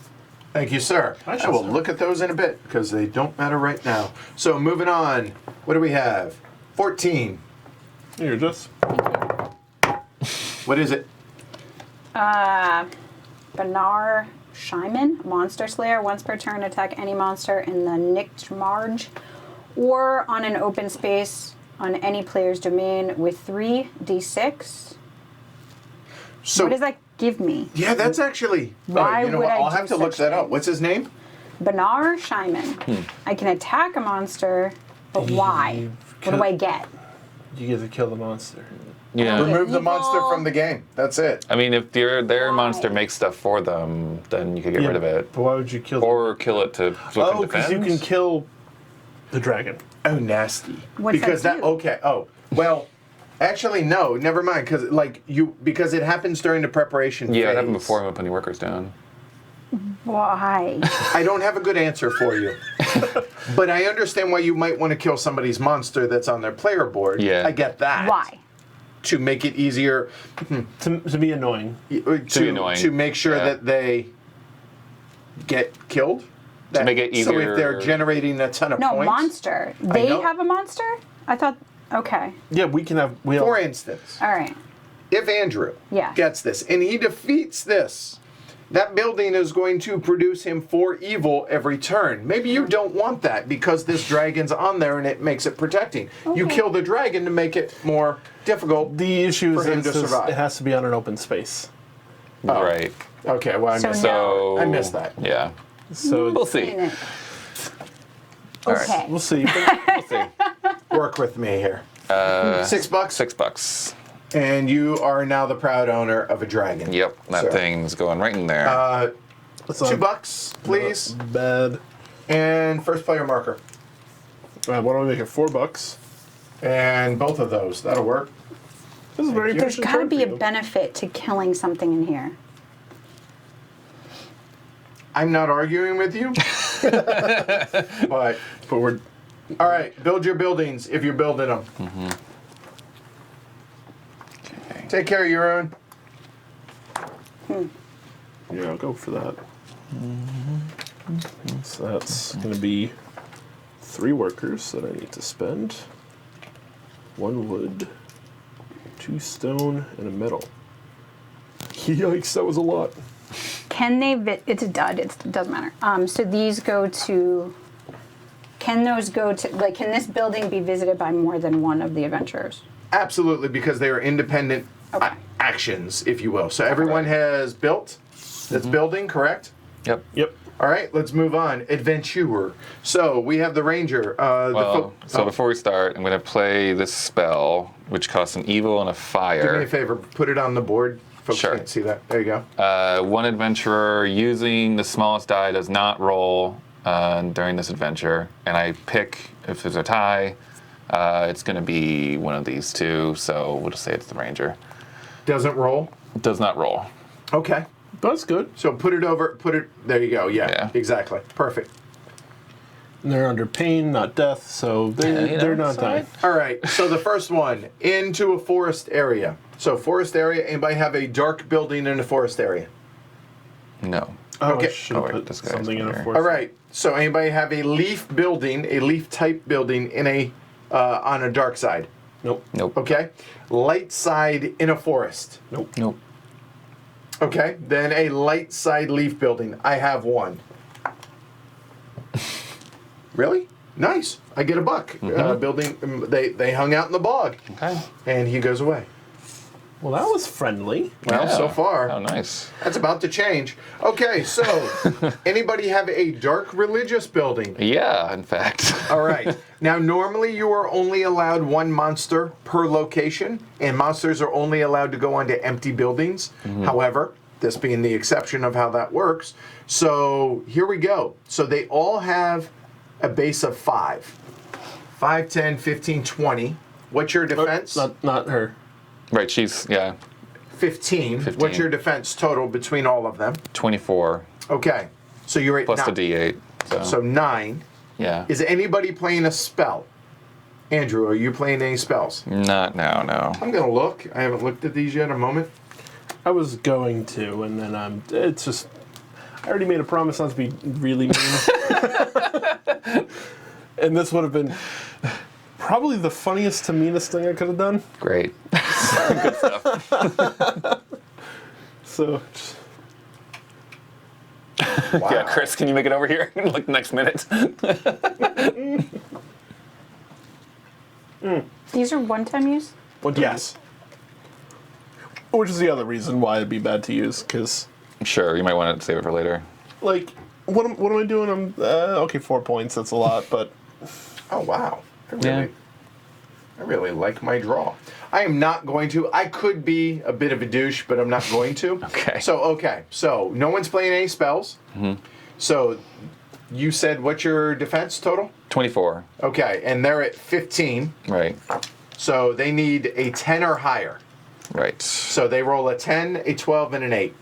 Thank you, sir.
Nice,
I will
sir.
look at those in a bit because they don't matter right now. So moving on. What do we have? 14.
You're just.
What is it?
Banar Shyman, Monster Slayer. Once per turn, attack any monster in the nicked marge or on an open space on any player's domain with 3d6.
So
What does that give me?
yeah, that's actually.
Why
you know
would
what?
I
I'll
do
have to look
such
that up.
things?
What's his name?
Banar Shyman. I can attack a monster, but why? What do I get?
You get to kill the monster.
Yeah.
Remove the
evil.
monster from the game. That's it.
I mean, if their
Why?
monster makes stuff for them, then you could get rid of it.
But why would you kill
Or kill it to so it can
because you
defend.
can kill the dragon.
Oh, nasty.
What's
because
that do?
okay. Oh, well, actually, no. Never mind. Because it happens during the preparation phase.
Yeah, it happened before when putting workers down.
Why?
I don't have a good answer for you, but I understand why you might want to kill somebody's monster that's on their player board.
Yeah.
I get that.
Why?
To make it easier.
To be annoying.
To
annoying.
To make sure
Yeah.
that they get killed.
To make it
So if
easier-
they're generating a ton of
No,
points.
monster. They
know.
have a monster? I thought, okay.
Yeah, we can have.
For instance.
All right.
If Andrew
Yeah.
gets this and he defeats this, that building is going to produce him 4 evil every turn. Maybe you don't want that because this dragon's on there and it makes it protecting. You
Okay.
kill the dragon to make it more difficult.
The issue
For
is
him
that
to survive.
it has to be on an open space.
Oh.
Right.
Okay, well, I
So
missed
no.
So
I missed that.
Yeah.
So
We'll see.
Seen it.
All right.
Okay.
we'll see.
We'll see.
Work with me here. $6,
$6.
and you are now the proud owner of a dragon.
Yep, that
So,
thing's going right in there.
That's
$2, please,
Bad.
and first player marker,
Why don't we make it $4?
and both of those. That'll work.
This is very
There's
efficient
got to
turn
be
for
a
you.
benefit to killing something in here.
I'm not arguing with you, but
But we're
all right. Build your buildings if you're building them.
Okay.
Take care of your own.
yeah, I'll go for that. So that's going to be 3 workers that I need to spend. 1 wood, 2 stone, and a metal. Yikes, that was a lot.
Can they? It's a dud. It doesn't matter. So these go to. Can those go to? Like, can this building be visited by more than one of the adventurers?
Absolutely, because they are independent
Okay.
actions, if you will. So everyone has built. That's building, correct?
Yep.
Yep.
All right, let's move on. Adventurer. So we have the ranger.
Well, so before we start, I'm going to play this spell, which costs an evil and a
do me a
fire.
favor. Put it on the board. Folks
Sure.
can't see that. There you go.
One adventurer using the smallest die does not roll during this adventure, and I pick if there's a tie. It's going to be one of these two, so we'll just say it's the ranger.
Doesn't roll.
It does not roll.
Okay.
That's good.
So put it, there you go. Yeah. Exactly. Perfect.
And they're under pain, not death, so they're not dying.
All right, so the first one, into a forest area. So forest area, anybody have a dark building in a forest area?
No.
Okay.
I should have
wait,
put
this guy's
something in a
there.
forest.
All right, so anybody have a leaf building, a leaf type building in a on a dark side?
Nope.
Nope.
Okay. Light side in a forest.
Nope.
Nope.
Okay, then a light side leaf building. I have one. Really? Nice. I get a buck. Building. They hung out in the bog,
Okay.
and he goes away.
Well, that was friendly.
Well,
Yeah.
so far.
Oh, nice.
That's about to change. Okay, so anybody have a dark religious building?
Yeah, in fact.
All right. Now, normally you are only allowed one monster per location, and monsters are only allowed to go onto empty buildings. However, this being the exception of how that works. So here we go. So they all have a base of 5. 5, 10, 15, 20. What's your defense?
Not her.
Right, she's, yeah,
15.
15.
What's your defense total between all of them?
24
Okay. So you're at
plus the
9.
D8.
So 9.
Yeah.
Is anybody playing a spell? Andrew, are you playing any spells?
Not now, no.
I'm going to look. I haven't looked at these yet. A moment.
I was going to, and then it's just, I already made a promise not to be really mean. And this would have been probably the funniest to meanest thing I could have done.
Great. Good stuff.
So,
Wow.
Yeah, Chris, can you make it over here? Like next minute.
These are one-time use?
Yes.
which is the other reason why it'd be bad to use, because,
Sure, you might want to save it for later.
like, what am I doing? I'm, okay, 4 points, that's a lot, but
Oh, wow.
Yeah.
I really like my draw. I am not going to. I could be a bit of a douche, but I'm not going to.
Okay.
So no one's playing any spells. So you said what's your defense total?
24.
Okay, and they're at 15.
Right.
So they need a 10 or higher.
Right.
So they roll a 10, a 12, and an 8.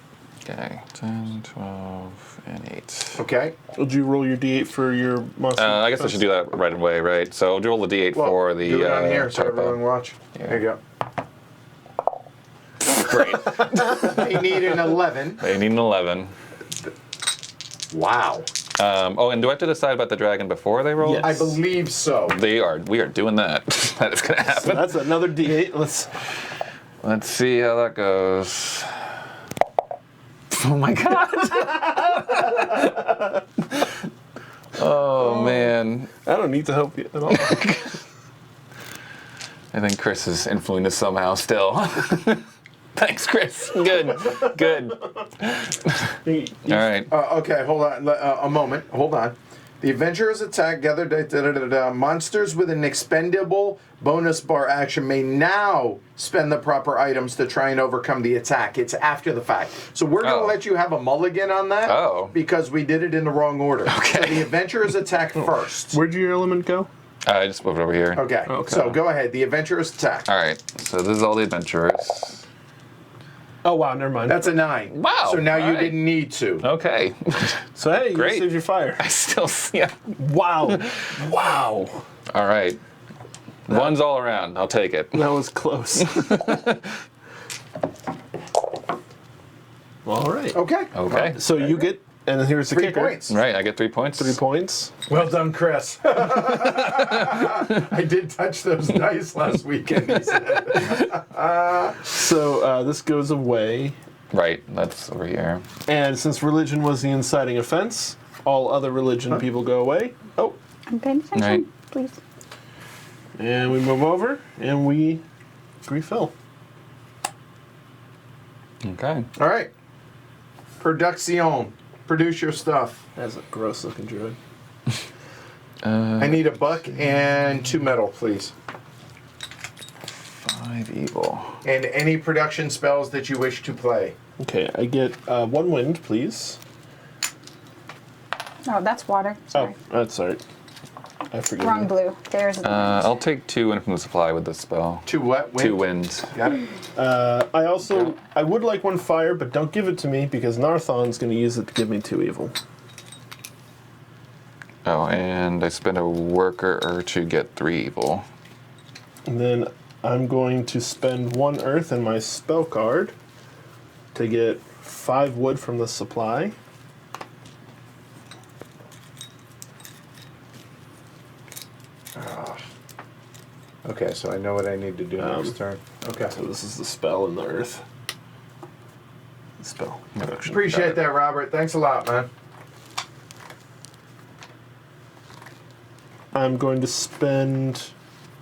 Okay. 10, 12, and 8.
Okay?
would you roll your d8 for your monster?
I guess I should do that right away, right? So roll the D8
Well,
for the
do it on here so
typo.
everyone watch.
Yeah.
There you
Great.
go. They need an 11.
They need an 11.
Wow.
Oh, and do I have to decide about the dragon before they roll?
Yes.
I believe so.
We are doing that. That is going to
So
happen.
that's another d8.
Let's see how that goes. Oh my god. Oh man.
I don't need to help you at all.
I think Chris is influencing us somehow still. Thanks, Chris. Good. Good. All right.
Okay, hold on. A moment. Hold on. The adventurers attack gathered monsters with an expendable bonus bar action may now spend the proper items to try and overcome the attack. It's after the fact. So we're going to
Oh.
let you have a mulligan on that because we did it in the wrong order.
Okay.
So the adventurers attack first.
Where'd your element go?
I just moved over here.
Okay.
Okay.
So go ahead. The adventurers attack.
All right. So this is all the adventurers.
Oh, wow, never mind.
That's a 9.
Wow,
So now
all
you
right.
didn't need to.
Okay.
So, hey,
Great.
you saved your fire.
I still see. Yeah.
Wow. Wow.
All right. One's all around. I'll take it.
That was close. All right.
Okay.
Okay.
So you get, and then here's the
3
kicker.
points.
Right. I get 3 points.
3 points.
Well done, Chris. I did touch those dice last weekend, he said.
So this goes away.
Right. That's over here.
And since religion was the inciting offense, all other religion people go away. Oh,
I'm paying attention,
Right.
please.
and we move over and we refill.
Okay.
All right. Production. Produce your stuff.
That's a gross looking druid.
I need a buck and 2 metal, please.
5 evil.
And any production spells that you wish to play.
Okay, I get 1 wind, please.
Oh, that's water. Sorry.
Oh, that's all right. I forget.
Wrong blue. There's the
I'll take 2 wind from the supply with this spell.
2 what? Wind?
2 wind.
Got it.
I would like 1 fire, but don't give it to me because Narthon's going to use it to give me 2 evil.
Oh, and I spend a worker to get 3 evil.
And then I'm going to spend 1 earth in my spell card to get 5 wood from the supply.
Okay, so I know what I need to do next turn. Okay.
So this is the spell in the earth. Spell. Production.
Appreciate that, Robert. Thanks a lot, man.
I'm going to spend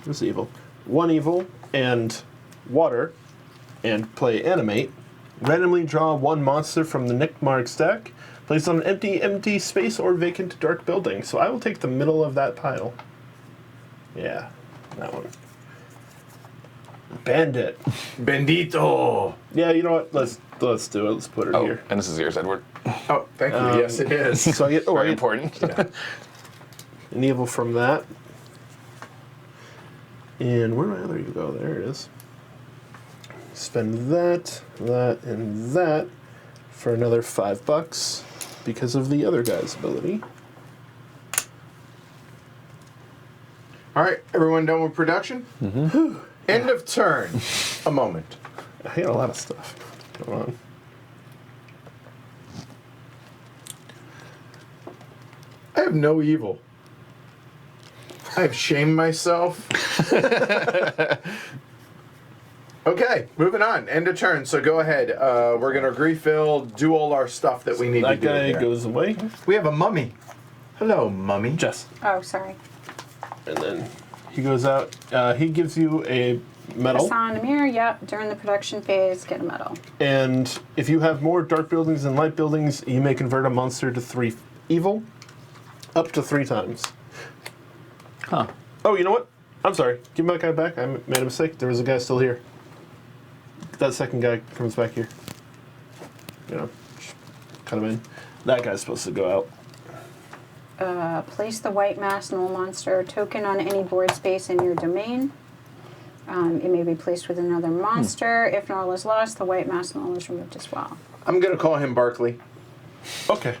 what's evil? 1 evil and water and play animate. Randomly draw 1 monster from the Nick Mark stack, placed on an empty space or vacant dark building. So I will take the middle of that pile. Yeah, that one. Bandit.
Bendito.
Yeah, you know what? Let's do it. Let's put it
Oh,
here.
and this is yours, Edward.
Oh, thank you. Yes, it is.
So I get
Very
I get
important.
an evil from that. And where did my other evil go? There it is. Spend that, and that for another $5 because of the other guy's ability.
All right, everyone done with production? Mm-hmm. End of turn. A moment.
I got a lot of stuff going on.
I have no evil. I have shamed myself. Okay, moving on. End of turn. So go ahead. We're gonna refill, do all our stuff that we need to
That
do.
guy
here.
goes away.
We have a mummy. Hello, mummy.
Jess.
Oh, sorry.
And then he goes out. He gives you a medal.
Hassan Amir, yep. During the production phase, get a medal.
And if you have more dark buildings than light buildings, you may convert a monster to 3 evil, up to 3 times.
Huh.
Oh, you know what? I'm sorry. Give my guy back. I made a mistake. There was a guy still here. That second guy comes back here. You know, cut him in. That guy's supposed to go out.
Place the white mass null monster token on any board space in your domain. It may be placed with another monster. If null is lost, the white mass null is removed as well.
I'm gonna call him Barkley.
Okay.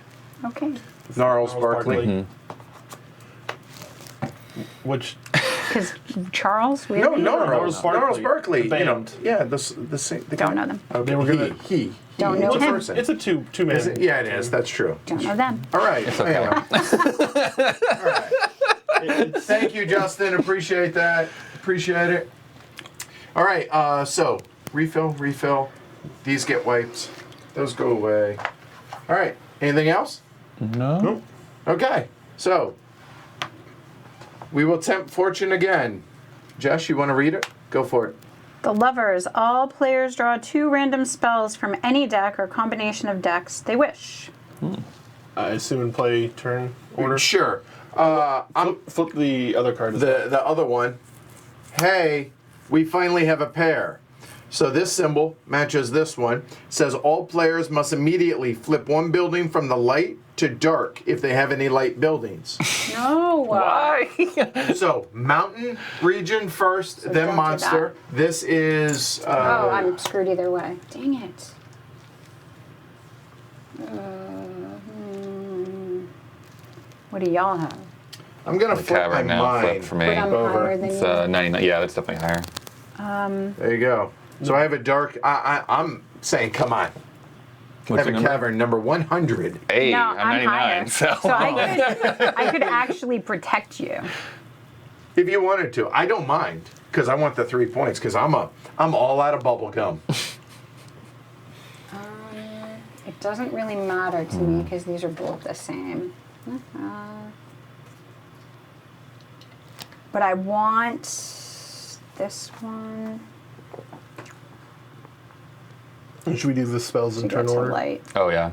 Okay.
Gnarls Barkley.
Which
Because Charles, really?
No,
Gnarls Barkley.
Gnarls Barkley.
The
You know,
band.
yeah, the same. The
Don't know them.
Okay,
They were gonna-
he.
Don't know
It's a
him.
person.
it's a two-man.
Is it? Yeah, it is. That's true.
Don't know them.
All right.
It's okay.
All right. Thank you, Justin. Appreciate that. Appreciate it. All right. So refill. These get wiped. Those go away. All right. Anything else?
No.
Nope.
Okay. So we will tempt fortune again. Jess, you want to read it? Go for it.
The Lovers. All players draw 2 random spells from any deck or combination of decks they wish.
I assume in play turn order.
Sure. I'm
Flip the other card as well.
the other one. Hey, we finally have a pair. So this symbol matches this one. Says all players must immediately flip 1 building from the light to dark if they have any light buildings.
No.
Why?
So mountain region first,
So
then
don't do
monster. This is
Oh, I'm screwed either way. Dang it. What do y'all have?
I'm gonna
The
flip my
Tavern now
mind.
flip for me.
But I'm
Over.
higher than
It's
you.
99. Yeah, that's definitely higher.
There you go. So I have a dark. I'm saying, come on.
What's
Have a
your number?
Cavern number 100.
Hey,
No,
I'm 99.
higher.
So,
I could actually protect you.
If you wanted to, I don't mind because I want the 3 points because I'm all out of bubble gum.
It doesn't really matter to me because these are both the same. But I want this one
Should we do the spells
to
in
go
turn
to
order?
light.
oh yeah.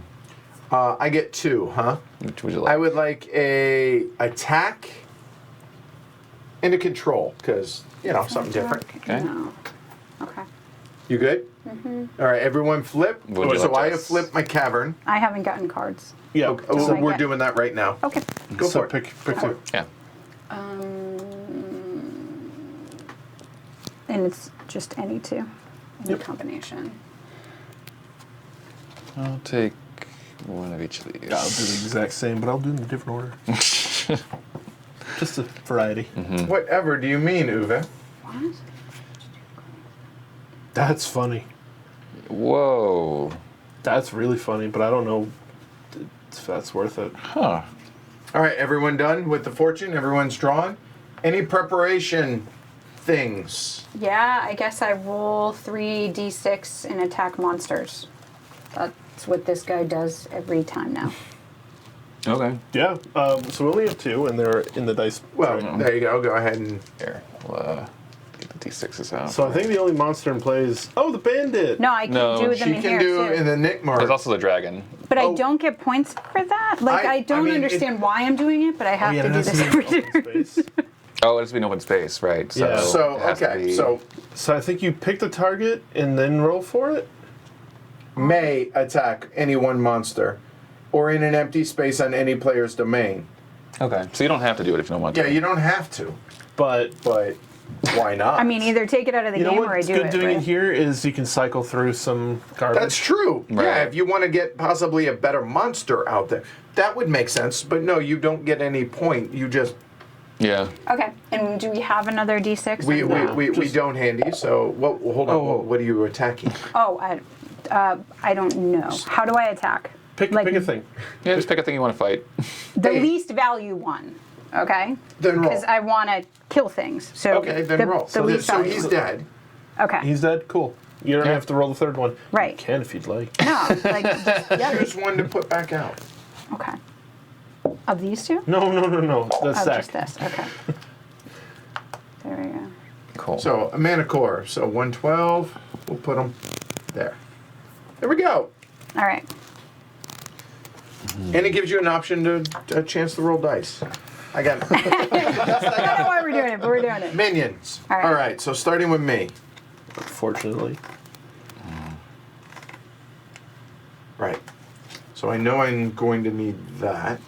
I get 2, huh?
Which would you
I
like?
would like a attack and a control because something different.
Okay.
No. Okay.
You good? All right, everyone flip.
Would you
So
like
I
to-
have flipped my Cavern.
I haven't gotten cards.
Yeah.
Oh,
So I
we're
get-
doing that right now.
Okay.
Go
so
for it.
pick 2.
Yeah.
And it's just any two in
Yep.
combination.
I'll take one of each of these.
I'll do the exact same, but I'll do it in a different order. Just a variety.
Whatever do you mean, Uwe?
What?
That's funny.
Whoa.
That's really funny, but I don't know if that's worth it.
Huh.
All right, everyone done with the fortune? Everyone's drawn? Any preparation things?
Yeah, I guess I roll 3d6 and attack monsters. That's what this guy does every time now.
Okay.
Yeah, so we only have 2, and they're in the dice.
Well,
tray.
there you go. Go ahead and...
Here, we'll get the d6s out.
So I think the only monster in play is... Oh, the bandit!
No, I can
No,
do them
She
in
can
here
do
too.
in the Nick mark.
There's also the dragon.
But
Oh.
I don't get points for that. Like,
I
I don't
mean,
understand why I'm doing it, but I have
Oh, yeah,
to
it
do
has
this
to be
every
in open
turn.
space.
Oh, it has to be an open space, right? So,
Yeah.
So,
it has to
okay,
be-
so
So I think you pick the target and then roll for it?
may attack any one monster or in an empty space on any player's domain.
Okay. So you don't have to do it if you don't want to.
Yeah, you don't have to,
But
but why not?
I mean, either take it out of the
you know
game or I
what's
do
good
it.
doing
right?
it here is you can cycle through some garbage.
That's true. Yeah,
Right.
if you want to get possibly a better monster out there, that would make sense. But no, you don't get any point. You just
Yeah.
Okay, and do we have another d6?
we
or
we,
no?
we, we
just-
don't handy. So what? Hold on.
Oh.
What are you attacking?
Oh, I don't know. How do I attack?
Pick a thing.
Yeah, just pick a thing you want to fight.
The
Hey.
least value one. Okay.
Then roll.
Because I want to kill things. So
Okay, then
the,
roll.
The
So,
least
so
value
he's
one.
dead.
Okay.
He's dead? Cool. You don't
Yeah.
have to roll the third one.
Right.
You can if you'd like.
No, like yeah.
Choose one to put back out.
Okay. Of these two?
No. That's
Oh,
Zach.
just this. Okay. There we go.
Cool.
So a mana core. So 112. We'll put them there. There we go.
All right.
And it gives you an option to a chance to roll dice. I got
I don't know why we're doing it, but we're doing it.
minions.
All right.
All right. So starting with me.
Fortunately.
Right. So I know I'm going to need that.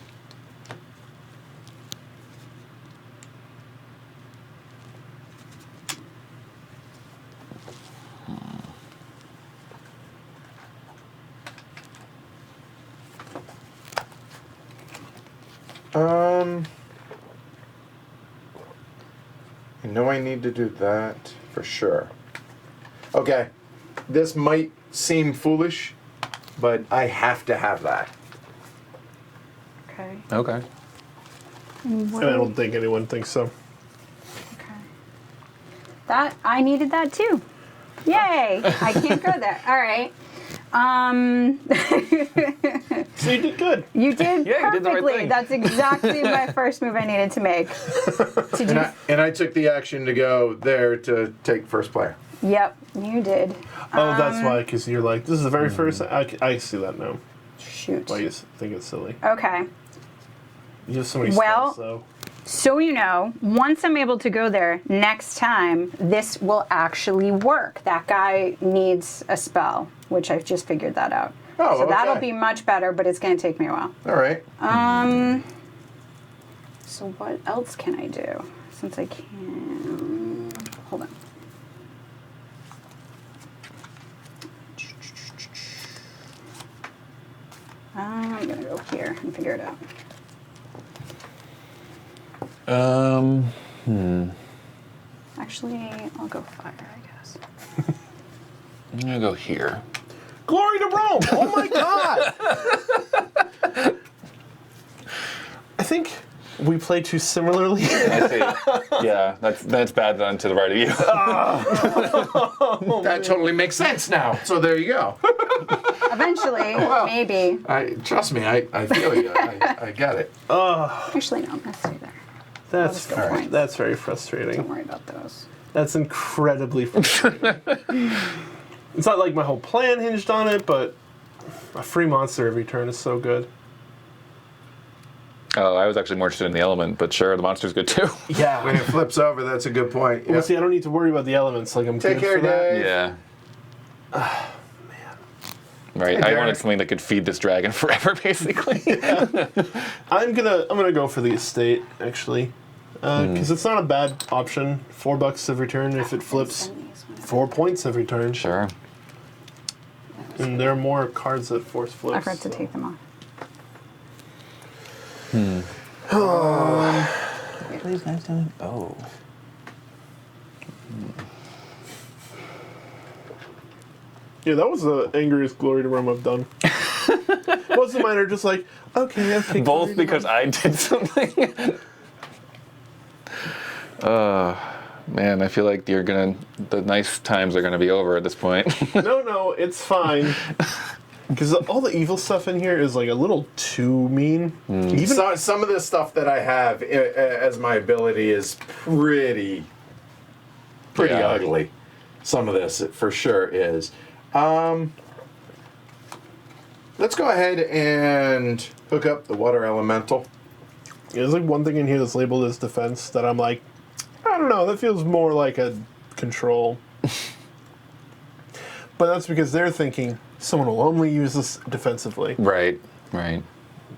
I know I need to do that for sure. Okay. This might seem foolish, but I have to have that.
Okay.
Okay.
And
And I don't think anyone thinks so.
Okay. That I needed that too. Yay! I can't go there. All right.
So you did good.
You did
Yeah, you did the right
perfectly.
thing.
That's exactly my first move I needed to make. To do.
And I took the action to go there to take first player.
Yep, you did.
Oh, that's why, because you're like, this is the very first. I see that now.
Shoot.
Why you think it's silly.
Okay.
You have so many
Well-
spells, though.
So you know, once I'm able to go there next time, this will actually work. That guy needs a spell, which I've just figured that out.
Oh,
so that'll
okay.
be much better, but it's going to take me a while.
All right.
So what else can I do? Since I can... Hold on. I'm going to go here and figure it out. Actually, I'll go fire, I guess.
I'm gonna go here.
Glory to Rome! Oh my god! I think we play too similarly.
I see. Yeah, that's bad done to the right of you.
That totally makes sense now. So there you go.
Eventually,
Well.
maybe.
Trust me, I feel you. I get it.
Actually, no, let's stay there.
That's
All right.
that's very
Don't
frustrating.
worry about those.
That's incredibly frustrating. It's not like my whole plan hinged on it, but a free monster every turn is so good.
Oh, I was actually more interested in the element, but sure, the monster's good too.
When
Yeah.
it flips over, that's a good point.
Well,
Yeah.
see, I don't need to worry about the elements. Like I'm
Take
good
care,
for that.
Dave.
Yeah. Right,
Hey,
I
Derek.
wanted something that could feed this dragon forever, basically.
I'm gonna go for the estate actually. Because it's not a bad option. $4 every turn. If it flips, 4 points every turn.
Sure.
And there are more cards that force flips.
I forgot to take them off.
Please, next time. Oh.
Yeah, that was the angriest Glory to Rome I've done. Most of mine are just like, okay.
Both because I did something. Man, I feel like the nice times are gonna be over at this point.
No, it's fine. Because all the evil stuff in here is like a little too mean.
Even some of the stuff that I have as my ability is pretty
Yeah.
ugly. Some of this, it for sure is. Let's go ahead and hook up the water elemental.
There's like one thing in here that's labeled as defense that I'm like, I don't know, that feels more like a control. But that's because they're thinking someone will only use this defensively.
Right.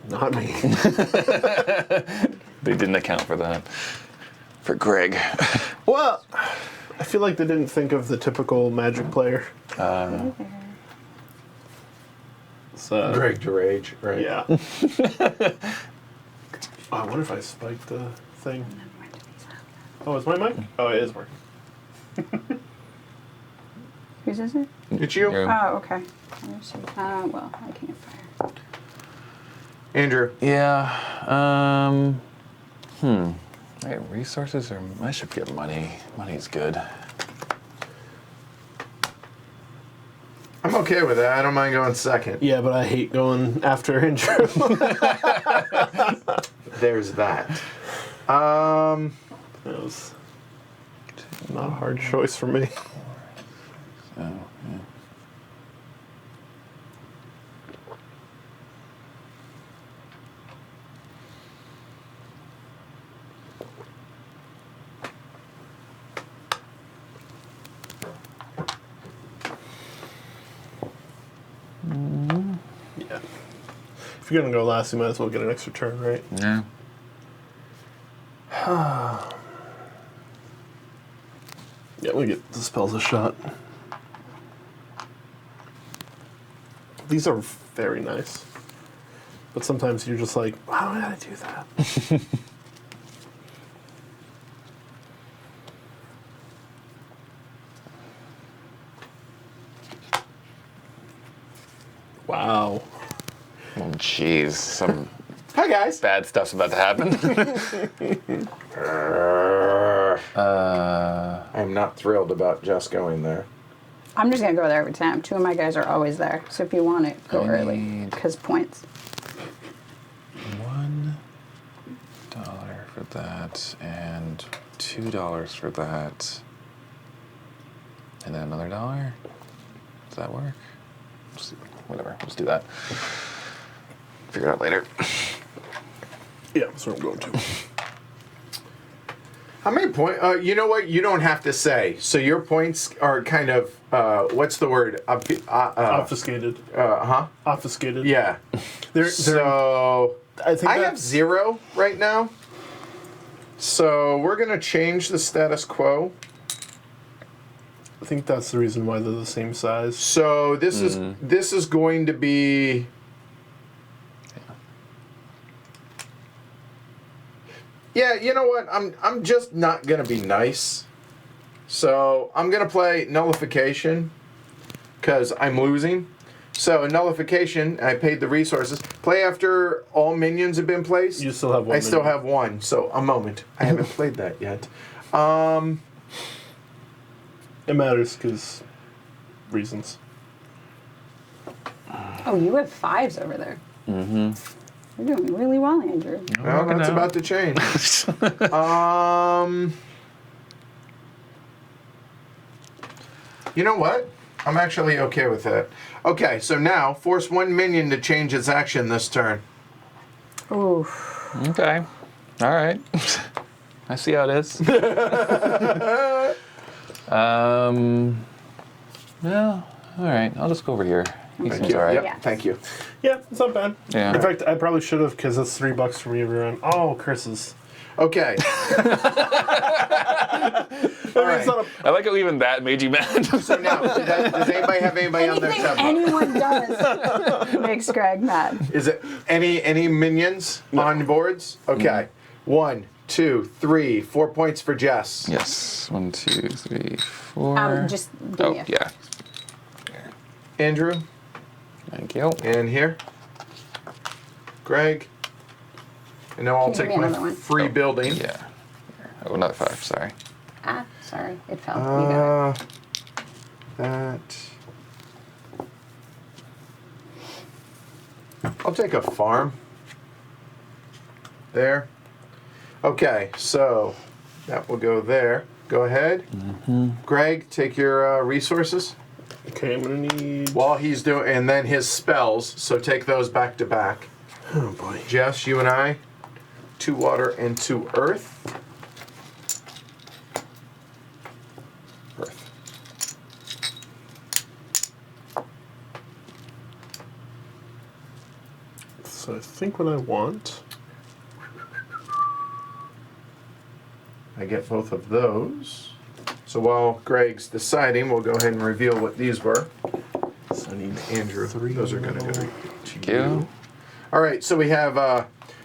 Not me.
They didn't account for that. For Greg.
Well, I feel like they didn't think of the typical Magic player. So,
Greg to rage, right?
yeah. I wonder if I spiked the thing. Oh, is my mic? Oh, it is working.
Whose is it?
It's you,
Yeah.
Oh, okay. Well, I can't fire.
Andrew.
Yeah. Right, resources or I should get money. Money's good.
I'm okay with that. I don't mind going second.
Yeah, but I hate going after Andrew.
There's that.
That was not a hard choice for me.
Oh, yeah.
Yeah. If you're gonna go last, you might as well get an extra turn, right?
Yeah.
Yeah, we get the spells a shot. These are very nice. But sometimes you're just like, why did I do that? Wow.
Oh, jeez. Some
Hi, guys.
bad stuff's about to happen.
I'm not thrilled about just going there.
I'm just gonna go there every time. Two of my guys are always there. So if you want it, go
I
early.
need-
Because points.
$1 for that, and $2 for that, and then another $1. Does that work? Whatever. Let's do that. Figure it out later.
Yeah, that's where I'm going to.
How many points? You know what? You don't have to say. So your points are kind of, what's the word?
Obfuscated. Obfuscated.
Yeah.
They're,
So
I think
I
that-
have 0 right now. So we're going to change the status quo.
I think that's the reason why they're the same size.
So this is going to be. Yeah, you know what? I'm just not gonna be nice. So I'm gonna play nullification because I'm losing. So nullification, I paid the resources. Play after all minions have been placed.
You still have one.
I still
minion.
have one. So a moment. I haven't played that yet.
It matters because reasons.
Oh, you have 5s over there. Mm-hmm. You're doing really well, Andrew.
Well, that's about to change. You know what? I'm actually okay with that. Okay, so now force one minion to change its action this turn.
Oof.
Okay. All right. I see how it is. Well, all right. I'll just go over here. He
Thank
seems
you.
all right.
Yep,
Yes.
thank you.
Yeah, it's not bad.
Yeah.
In fact, I probably should have because that's $3 for me every round. Oh, curses.
Okay. All right.
I like how even that made you mad.
So now, does anybody have anybody on their
Anything
tempo?
anyone does makes Greg mad.
Is it any minions on boards? Okay. 1, 2, 3, 4 points for Jess.
Yes. 1, 2, 3, 4.
Just give me a
yeah.
Andrew,
Thank you.
and here. Greg. And now I'll
Can you
take
give me
my
another one?
free building.
Yeah. Oh, another 5. Sorry.
Sorry, it fell. You got it.
That. I'll take a farm. There. Okay, so that will go there. Go ahead. Greg, take your resources.
Okay, I'm gonna need.
While he's doing, and then his spells, so take those back to back.
Oh boy.
Jess, you and I, 2 water and 2 earth. Earth.
So I think what I want.
I get both of those. So while Greg's deciding, we'll go ahead and reveal what these were.
So I need
Andrew,
3.
those are going to go to
Thank you.
All right, so we have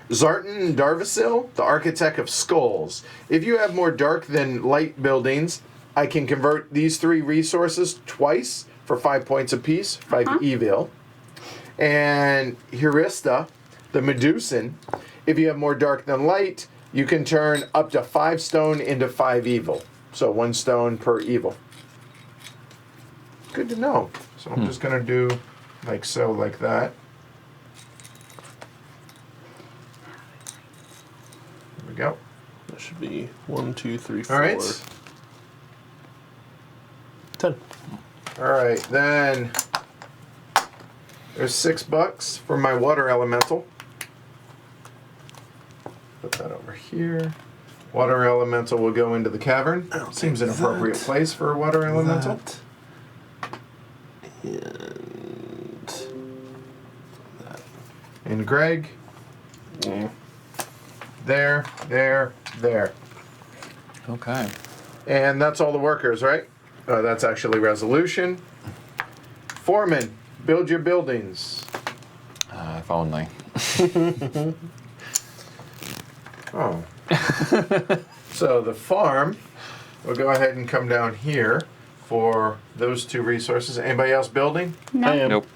Zartan Darvasil, the Architect of Skulls. If you have more dark than light buildings, I can convert these 3 resources twice for 5 points apiece, 5 evil. And Hurista, the Medusan, if you have more dark than light, you can turn up to 5 stone into 5 evil. So 1 stone per evil. Good to know. So I'm just going to do like so, like that. There we go.
That should be 1, 2, 3, 4.
All right.
10.
All right, then there's $6 for my water elemental. Put that over here. Water elemental will go into the cavern.
I'll
Seems
take
an appropriate
that.
place for a water elemental. And Greg, there.
Okay.
And that's all the workers, right? That's actually resolution. Foreman, build your buildings.
If only.
Oh. So the farm will go ahead and come down here for those 2 resources. Anybody else building?
No.
I am.
Nope.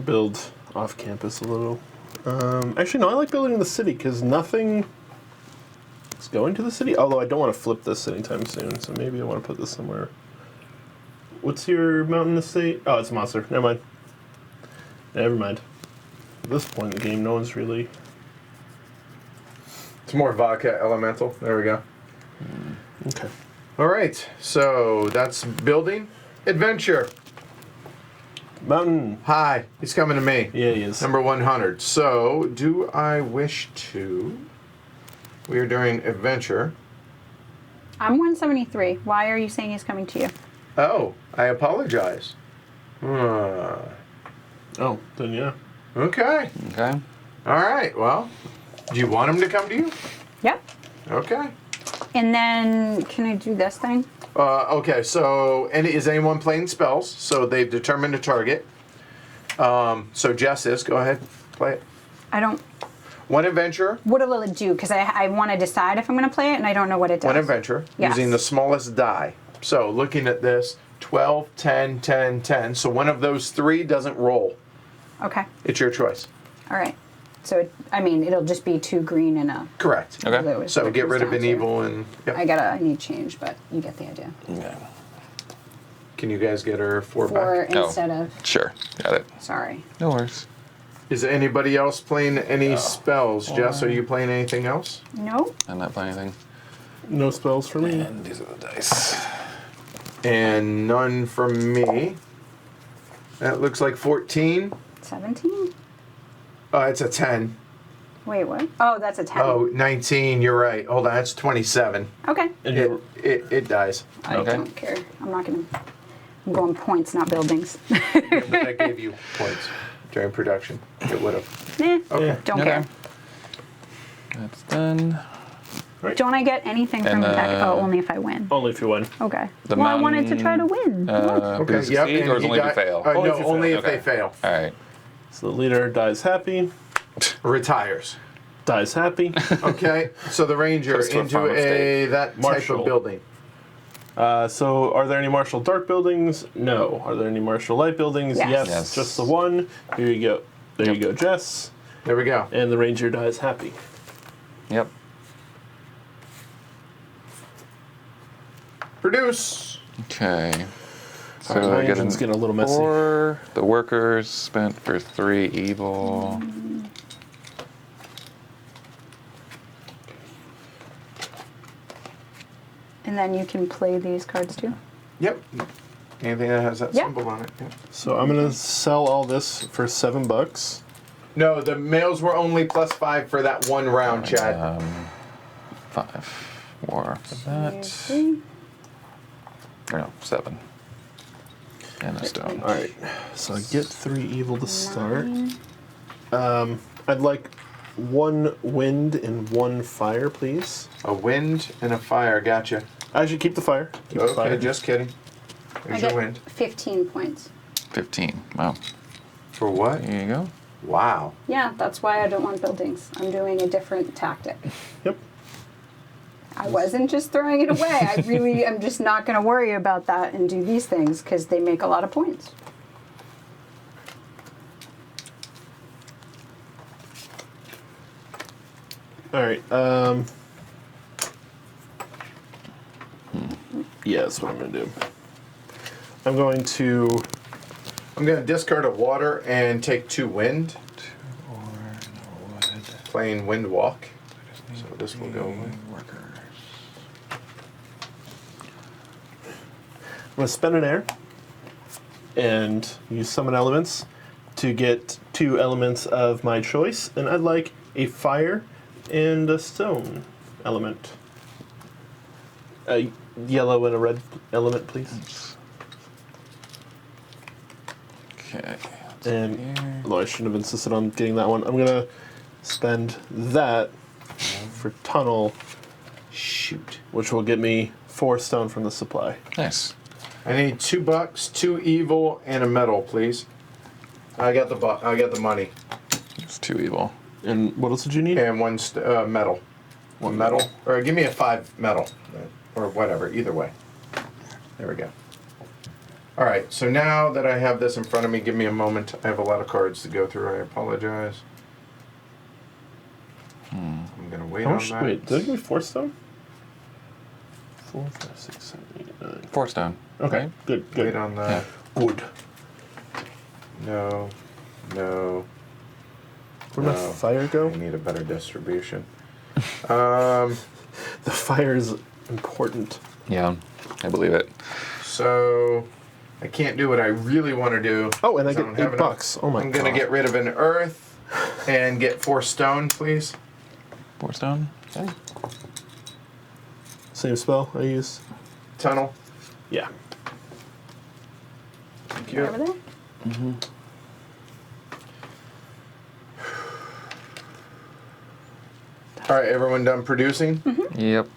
Build off campus a little. Actually, no, I like building in the city because nothing is going to the city. Although I don't want to flip this anytime soon, so maybe I want to put this somewhere. What's your mountain estate? Oh, it's a monster. Never mind. Never mind. At this point in the game, no one's really.
It's more vodka elemental. There we go.
Okay.
All right. So that's building. Adventure.
Mountain.
Hi. He's coming to me.
Yeah, he is.
Number 100. So do I wish to? We are doing adventure.
I'm 173. Why are you saying he's coming to you?
Oh, I apologize.
Oh, then yeah.
Okay.
Okay.
All right. Well, do you want him to come to you?
Yep.
Okay.
And then, can I do this thing?
Okay, so is anyone playing spells? So they've determined a target. So Jess is. Go ahead, play it.
I don't.
1 adventure.
What will it do? Because I want to decide if I'm going to play it, and I don't know what it does.
1 adventure.
Yes.
Using the smallest die. So looking at this, 12, 10, 10, 10. So one of those 3 doesn't roll.
Okay.
It's your choice.
All right. So, it'll just be 2 green and a
Correct.
Okay.
blue. is
So
what it
get
comes
rid of
down
an
to.
evil and. Yep.
I need change, but you get the idea.
Okay.
Can you guys get her 4
4
back?
instead of.
Sure. Got it.
Sorry.
No worries.
Is anybody else playing any spells? Jess, are you playing anything else?
Nope.
I'm not playing anything.
No spells for me.
And these are the dice.
And none from me. That looks like 14.
17?
It's a 10.
Wait, what? Oh, that's a 10.
Oh, 19, you're right. Hold on, that's 27.
Okay.
And
It dies.
I
Okay.
don't care. I'm not going to. I'm going points, not buildings.
But that gave you points during production. It would have.
Eh,
Okay.
don't
Okay.
care.
That's done.
Don't I get anything from
And,
attack? Oh, only if I win.
Only if you win.
Okay.
The
Well, I wanted to
mountain,
try to win.
Okay,
Does it
yep,
succeed,
and
or is it
he
only if you
died-
fail?
no,
if you
only
fail.
if they
Okay.
fail.
All right.
So the leader dies happy.
Retires.
Dies happy.
Okay, so the ranger
Goes to a
into
farm estate.
that type
Marshal.
of building.
So are there any martial dark buildings? No. Are there any martial light buildings?
Yes.
Yes.
Just the one. Here you go. There you go, Jess.
There we go.
And the ranger dies happy.
Yep.
Produce.
Okay. So
Alright, my
I get
engine's getting a little messy.
4. The workers spent for 3 evil.
And then you can play these cards too.
Yep. Anything that has that
Yeah.
symbol on it. Yeah.
So I'm gonna sell all this for $7.
No, the males were only +5 for that one round, Chad.
5 more for that.
3.
Or no, 7. And a stone.
All right. So I get 3 evil to start.
9.
I'd like 1 wind and 1 fire, please.
A wind and a fire. Gotcha.
I should keep the fire. Keep the
Okay,
fire.
just kidding.
I
There's
get
your wind.
15 points.
15. Wow.
For what?
There you go.
Wow.
Yeah, that's why I don't want buildings. I'm doing a different tactic.
Yep.
I wasn't just throwing it away. I really am just not going to worry about that and do these things because they make a lot of points.
All right. Yeah, that's what I'm gonna do. I'm going to.
I'm going to discard a water and take 2 wind.
2 or no wood.
Playing wind walk. So this will go away.
Workers.
I'm gonna spend an air and use summon elements to get 2 elements of my choice, and I'd like a fire and a stone element. A yellow and a red element, please.
Okay.
And
Here.
although I shouldn't have insisted on getting that one, I'm gonna spend that for tunnel,
Shoot.
which will get me 4 stone from the supply.
Nice.
I need $2, 2 evil, and a metal, please. I got the money.
It's 2 evil.
And what else did you need?
And 1 metal. 1 metal. Or give me a 5 metal. Or whatever, either way. There we go. Alright, so now that I have this in front of me, give me a moment. I have a lot of cards to go through. I apologize. I'm going to wait
How
on
much?
that.
Wait, did it give me 4 stone? 4, 5, 6, 7, 8, 9.
4 stone.
Okay,
Right?
good,
Wait
good.
on that.
Wood.
No. No.
Where'd my
No.
fire
I
go?
need a better distribution.
The fire is important.
Yeah, I believe it.
So I can't do what I really want to do.
Oh, and I
'cause
get
don't have enough.
$8. Oh my
I'm gonna
god.
get rid of an earth and get 4 stone, please.
4 stone. Okay.
Same spell I used.
Tunnel.
Yeah.
Thank
Over
you.
there?
All right, everyone done producing?
Yep.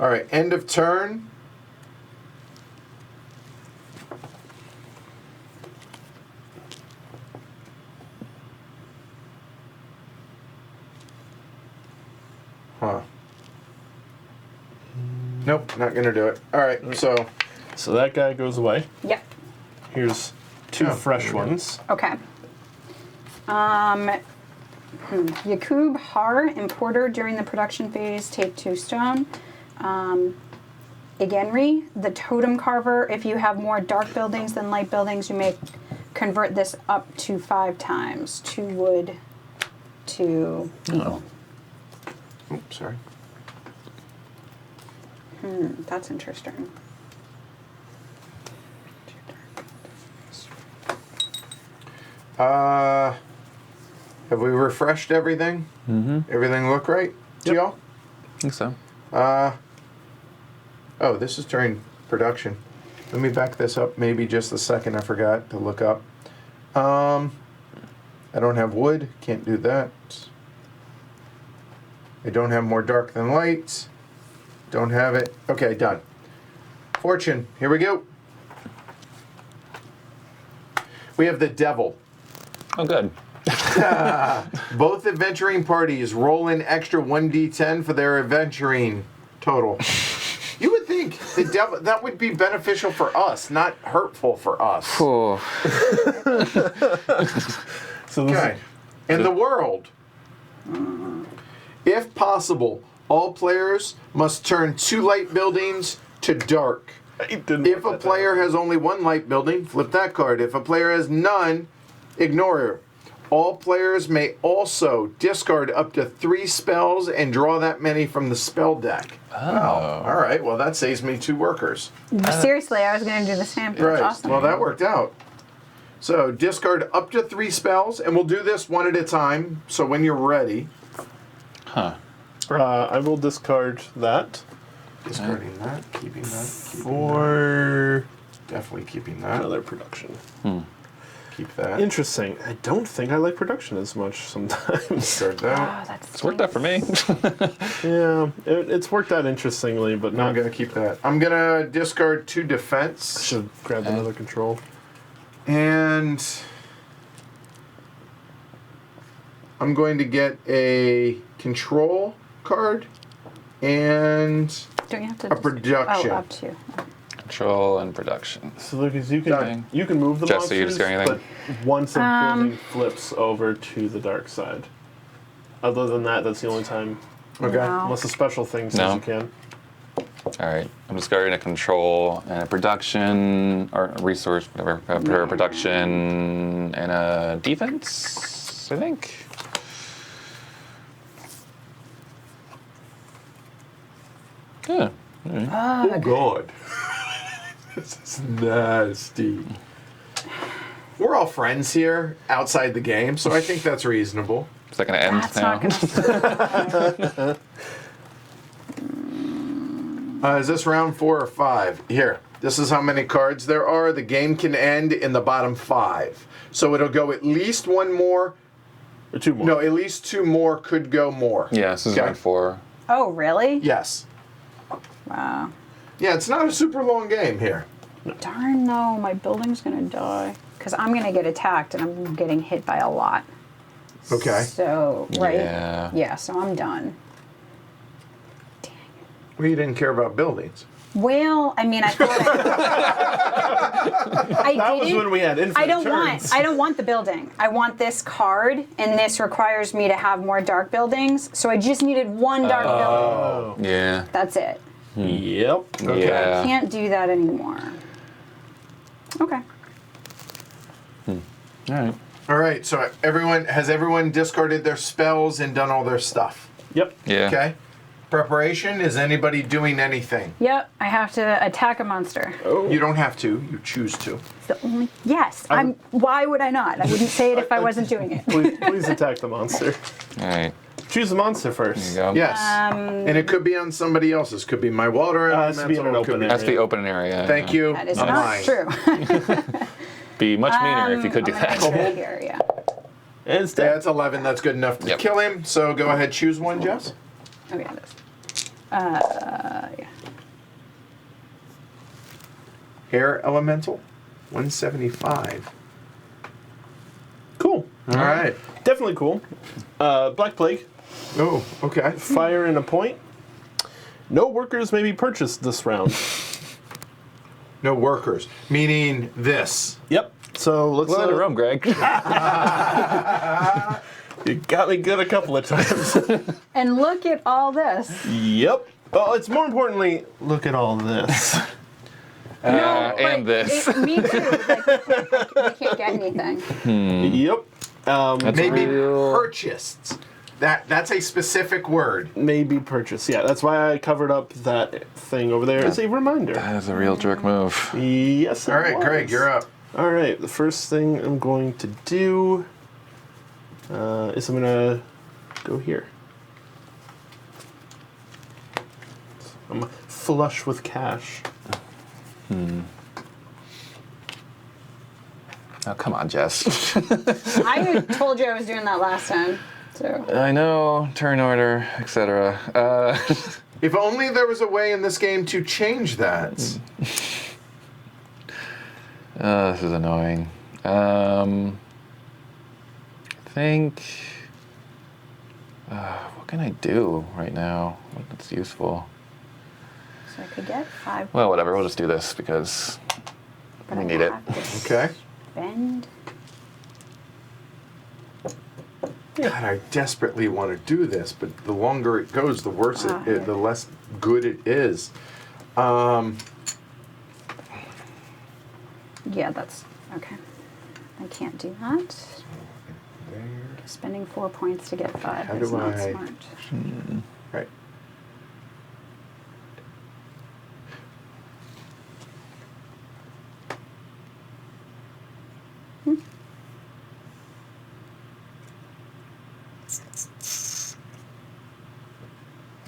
All right, end of turn. Huh. Nope, not gonna do it. All right, so
So that guy goes away.
Yep.
Here's 2
Oh,
fresh
there we go.
ones.
Okay. Yakub Har, importer during the production phase, take 2 stone. Igenri, the totem carver, if you have more dark buildings than light buildings, you may convert this up to 5 times. 2 wood, 2 evil.
oops, sorry.
That's interesting.
Have we refreshed everything?
Mm-hmm.
Everything look right to y'all?
I think so.
Oh, this is during production. Let me back this up maybe just a second. I forgot to look up. I don't have wood. Can't do that. I don't have more dark than light. Don't have it. Okay, done. Fortune. Here we go. We have the Devil.
Oh, good.
Both adventuring parties roll an extra 1d10 for their adventuring total. You would think the devil that would be beneficial for us, not hurtful for us.
Cool.
So this
Okay. In the world, if possible, all players must turn 2 light buildings to dark. If a player has only 1 light building, flip that card. If a player has none, ignore her. All players may also discard up to 3 spells and draw that many from the spell deck.
Oh.
All right. Well, that saves me 2 workers.
Seriously, I was going to do the same. That's
Right.
awesome.
Well, that worked out. So discard up to 3 spells, and we'll do this one at a time. So when you're ready,
Huh.
I will discard that
discarding that, keeping that,
for
definitely keeping that.
another production.
Keep that.
Interesting. I don't think I like production as much sometimes.
Discard that.
Oh, that's
It's worked out for me.
Yeah, it's worked out interestingly, but
I'm
not.
gonna keep that. I'm gonna discard 2 defense,
Should have grabbed another control.
and I'm going to get a control card and
Don't you have to
a production.
Oh, up to.
Control and production.
So Lucas, you
Done.
can move the
Jess, so you
monsters,
just got anything?
but once a building flips over to the dark side. Other than that, that's the only time.
Okay.
No.
Unless a special thing says
No.
you can.
All right. I'm discarding a control and a production, or a resource, whatever. A production and a defense, I think. Yeah.
Oh God. This is nasty. We're all friends here outside the game, so I think that's reasonable.
Is that going to end
That's
now?
not going to.
Is this round 4 or 5? Here. This is how many cards there are. The game can end in the bottom 5. So it'll go at least 1 more.
Or 2 more.
No, at least 2 more could go more.
Yeah, this is
Okay.
round 4.
Oh, really?
Yes.
Wow.
Yeah, it's not a super long game here.
Darn no, my building's going to die. Because I'm going to get attacked and I'm getting hit by a lot.
Okay.
So, right?
Yeah.
Yeah, so I'm done.
Well, you didn't care about buildings.
Well, I mean, I thought I
That was
didn't.
when we had infinite
I don't
turns.
want the building. I want this card, and this requires me to have more dark buildings. So I just needed 1 dark building.
Oh.
Yeah.
That's it.
Yep.
Okay.
Yeah.
Can't do that anymore. Okay.
All right.
All right, so has everyone discarded their spells and done all their stuff?
Yep.
Yeah.
Okay. Preparation, is anybody doing anything?
Yep, I have to attack a monster.
Oh.
You don't have to, you choose to.
It's the only. Yes, I'm. Why would I not? I wouldn't say it if I wasn't doing it.
Please attack the monster.
All right.
Choose the monster
There you
first.
go.
Yes. And it could be on somebody else's. Could be my water
It has to be in an
elemental, could
open
be-
area.
That's the open area.
Thank you.
That is
Not
not
mine.
true.
Be much meaner if you could do
I'm gonna
that.
go here, yeah.
And it's
Yeah,
dead.
it's 11. That's good enough to
Yep.
kill him. So go ahead, choose one, Jess.
Oh yeah, it is. Yeah.
Hair elemental, 175.
Cool.
All right.
Definitely cool. Black Plague.
Oh, okay.
Fire and a point. No workers may be purchased this round.
No workers, meaning this.
Yep. So let's.
Let it roam, Greg.
You got me good a couple of times.
And look at all this.
Yep. Well, it's more importantly, look at all this.
And this.
Me too. Like, we can't get anything.
Yep.
That's
Maybe
real.
purchased. That's a specific word.
Maybe purchase. Yeah, that's why I covered up that thing over there as a reminder.
That is a real jerk move.
Yes.
All right, Greg, you're up.
All right. The first thing I'm going to do is I'm gonna go here. I'm flush with cash.
Oh, come on, Jess.
I told you I was doing that last time. So So
I know, turn order, etc.
If only there was a way in this game to change that.
This is annoying. I think. What can I do right now? What's useful?
I could get 5.
Well, whatever. We'll just do this because
but
we
I
need it.
have to
Okay.
Spend.
God, I desperately want to do this, but the longer it goes, the worse the less good it is.
Yeah, that's okay. I can't do that.
There.
Spending 4 points to get 5
How
is
do
not
I-
smart.
Right.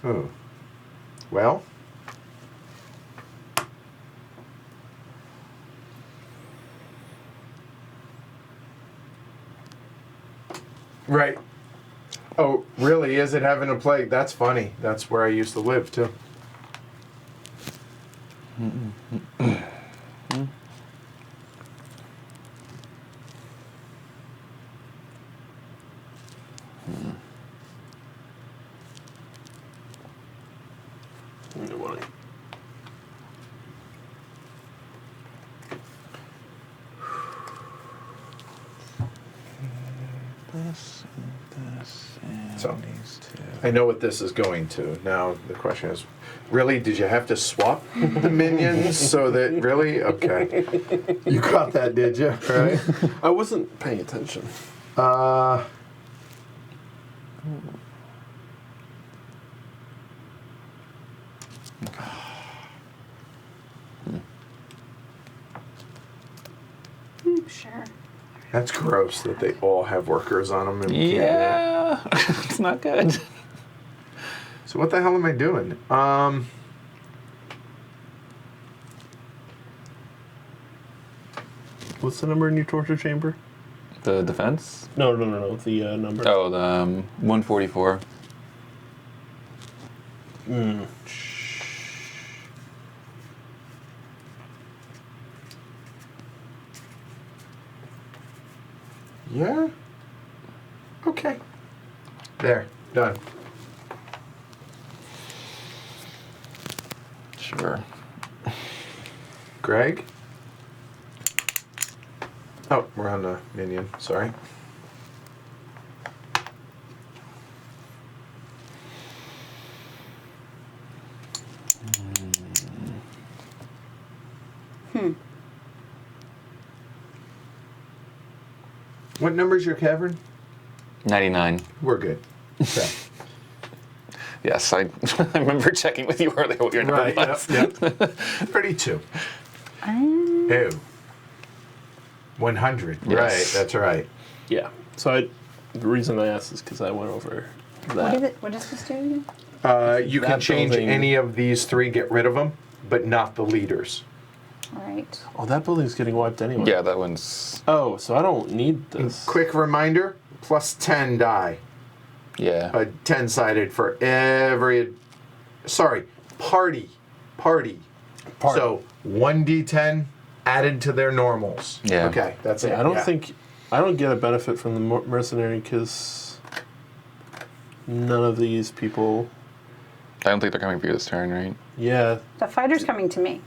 Oh. Well. Right. Oh, really? Is it having a plague? That's funny. That's where I used to live, too.
This, and
So,
these two.
I know what this is going to. Now, the question is, really, did you have to swap the minions so that, really? Okay. You caught that, did you? Right?
I wasn't paying attention.
Sure.
That's gross that they all have workers on them. And we can't do it.
Yeah, it's not good.
So what the hell am I doing?
What's the number in your torture chamber?
The defense?
No. The number.
Oh, the 144.
Yeah? Okay. There. Done.
Sure.
Greg? Oh, we're on the minion. Sorry. What number's your cavern?
99.
We're good. Okay.
Yes, I remember checking with you earlier what your number was.
Yep. 32. Oh. 100.
Yes.
Right, that's right.
Yeah. So the reason I asked is because I went over that.
What is it? What does this do again?
You can
That
change
building-
any of these three, get rid of them, but not the leaders.
Right.
Oh, that building's getting wiped anyway.
Yeah, that one's.
Oh, so I don't need this.
Quick reminder, plus 10 die.
Yeah.
10-sided for every... Sorry, party. So 1d10 added to their normals.
Yeah.
Okay, that's it.
I don't get a benefit from the mercenary because none of these people.
I don't think they're coming for you this turn, right?
Yeah.
The fighter's coming to me.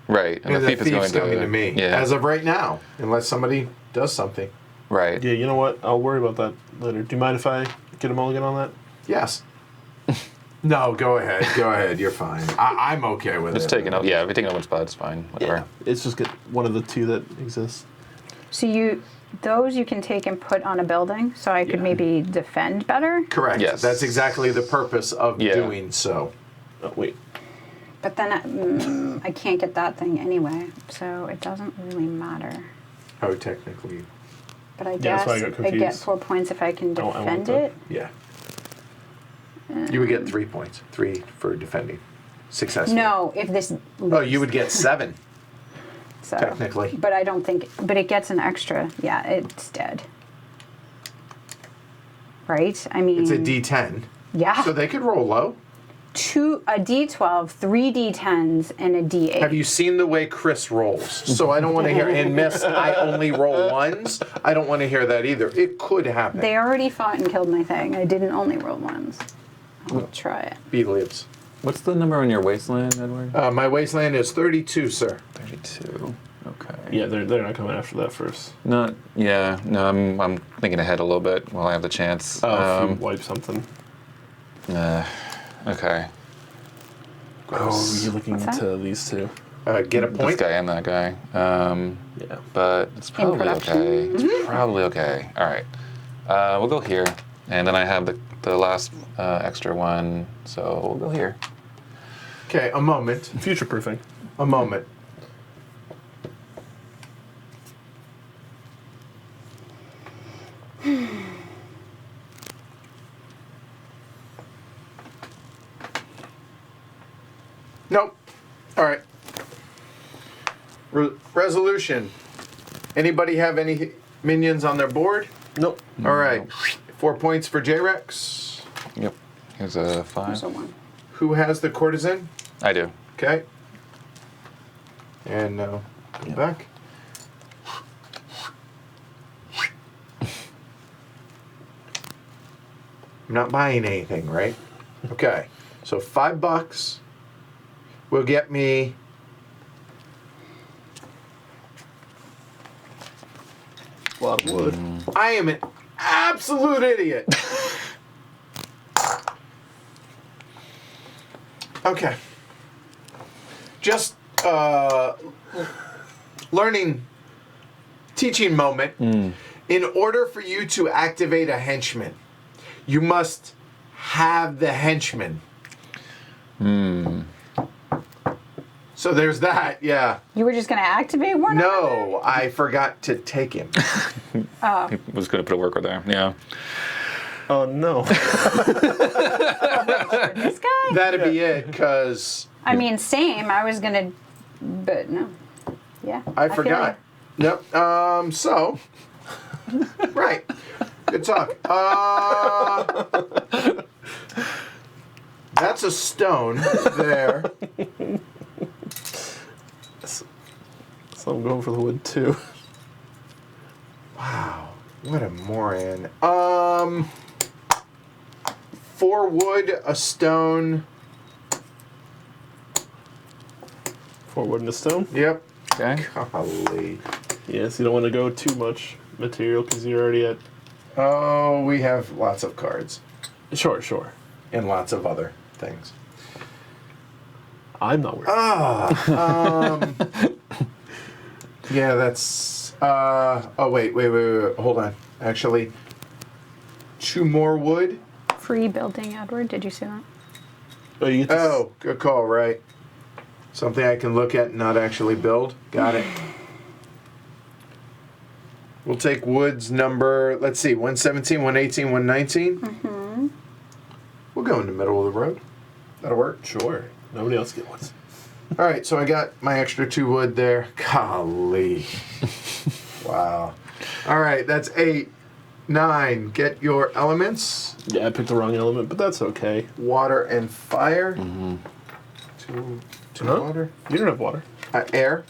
Right. And
Yeah,
the thief is going
thief's coming to me.
Yeah.
As of right now, unless somebody does something.
Right.
Yeah, you know what? I'll worry about that later. Do you mind if I get a mulligan on that?
Yes. No, go ahead. Go ahead. You're fine. I'm okay with
It's
it.
taking up. Yeah, if you're taking up one spot, it's fine. Whatever.
It's just one of the two that exists.
So those you can take and put on a building, so I could maybe defend better.
Correct.
Yes.
That's exactly the purpose of
Yeah.
doing so.
Oh, wait.
But then I can't get that thing anyway, so it doesn't really matter.
Oh, technically,
But I
Yeah,
guess
that's why I got
I get
confused.
4 points if I can
I want
defend
to.
it.
yeah. You would get 3 points. 3 for defending. Successful.
No, if this.
Oh, you would get 7,
So,
technically.
But I don't think. But it gets an extra. Yeah, it's dead. right? I mean,
It's a D10.
yeah.
So they could roll low.
A D12, 3 D10s, and a D8.
Have you seen the way Chris rolls? So I don't want to hear, and Miss, I only roll ones. I don't want to hear that either. It could happen.
They already fought and killed my thing. I didn't only roll ones. I'll try it.
Beadlips.
What's the number on your wasteland, Edward?
My wasteland is 32, sir.
32. Okay.
Yeah, they're not coming after that first.
No, I'm thinking ahead a little bit while I have the chance.
Oh, if you wipe something.
Okay.
Oh, you're looking
What's that?
into these two.
Get a
This
point.
guy and that guy.
Yeah.
But it's probably
production.
okay. It's probably okay. All right. We'll go here. And then I have the last extra one, so we'll go here.
Okay, a moment.
Future proofing.
A moment. Nope. All right. Resolution. Anybody have any minions on their board?
Nope.
All right. 4 points for J-Rex.
Yep. Here's a 5.
There's a 1.
Who has the courtesan?
I do.
Okay. And come back. I'm not buying anything, right? Okay. So $5 will get me
A lot of wood.
I am an absolute idiot. Okay. Just teaching moment. In order for you to activate a henchman, you must have the henchman. So there's that, yeah.
You were just going to activate one?
No, I forgot to take him.
He was going to put a worker there. Yeah.
Oh no.
This guy?
That'd be it, because
I mean, same. I was going to, but no. Yeah.
I
feel
forgot. Yep. So, right. Good talk. That's a stone there.
So I'm going for the wood too.
Wow, what a moron. 4 wood, a stone.
4 wood and a stone.
Yep.
Okay.
Golly.
Yes, you don't want to go too much material because you're already at.
Oh, we have lots of cards
Sure.
and lots of other things.
I'm not worried.
Yeah, that's. Oh, wait. Hold on. Actually, 2 more wood.
Free building, Edward. Did you see that?
Oh, you get to
Oh, good call, right. Something I can look at and not actually build. Got it. We'll take woods number, let's see, 117, 118, 119. Mm-hmm. We'll go in the middle of the road. That'll work.
Sure. Nobody else get one.
All right, so I got my extra 2 wood there. Golly. Wow. All right, that's 8, 9. Get your elements.
Yeah, I picked the wrong element, but that's okay.
Water and fire.
Mm-hmm.
2
Huh?
water.
You don't have water.
Air.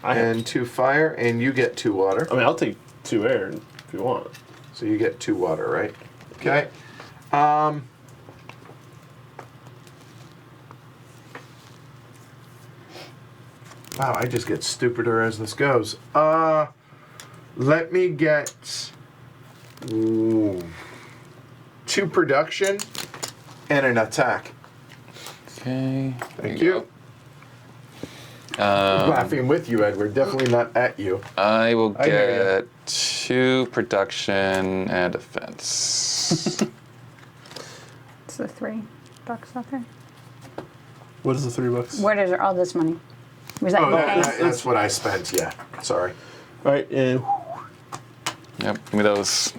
I have.
And 2 fire, and you get 2 water.
I mean, I'll take 2 air if you want.
So you get 2 water, right? Okay. Wow, I just get stupider as this goes. Let me get 2 production and an attack.
Okay.
Thank
There
you. I'm laughing with you, Edward. Definitely not at you.
I will
I hear
get 2 production and defense.
It's the $3 out there.
What is the $3?
Where is all this money? Was that
Oh,
okay?
that's what I spent. Yeah. Sorry.
All right, and
Yep, give me those.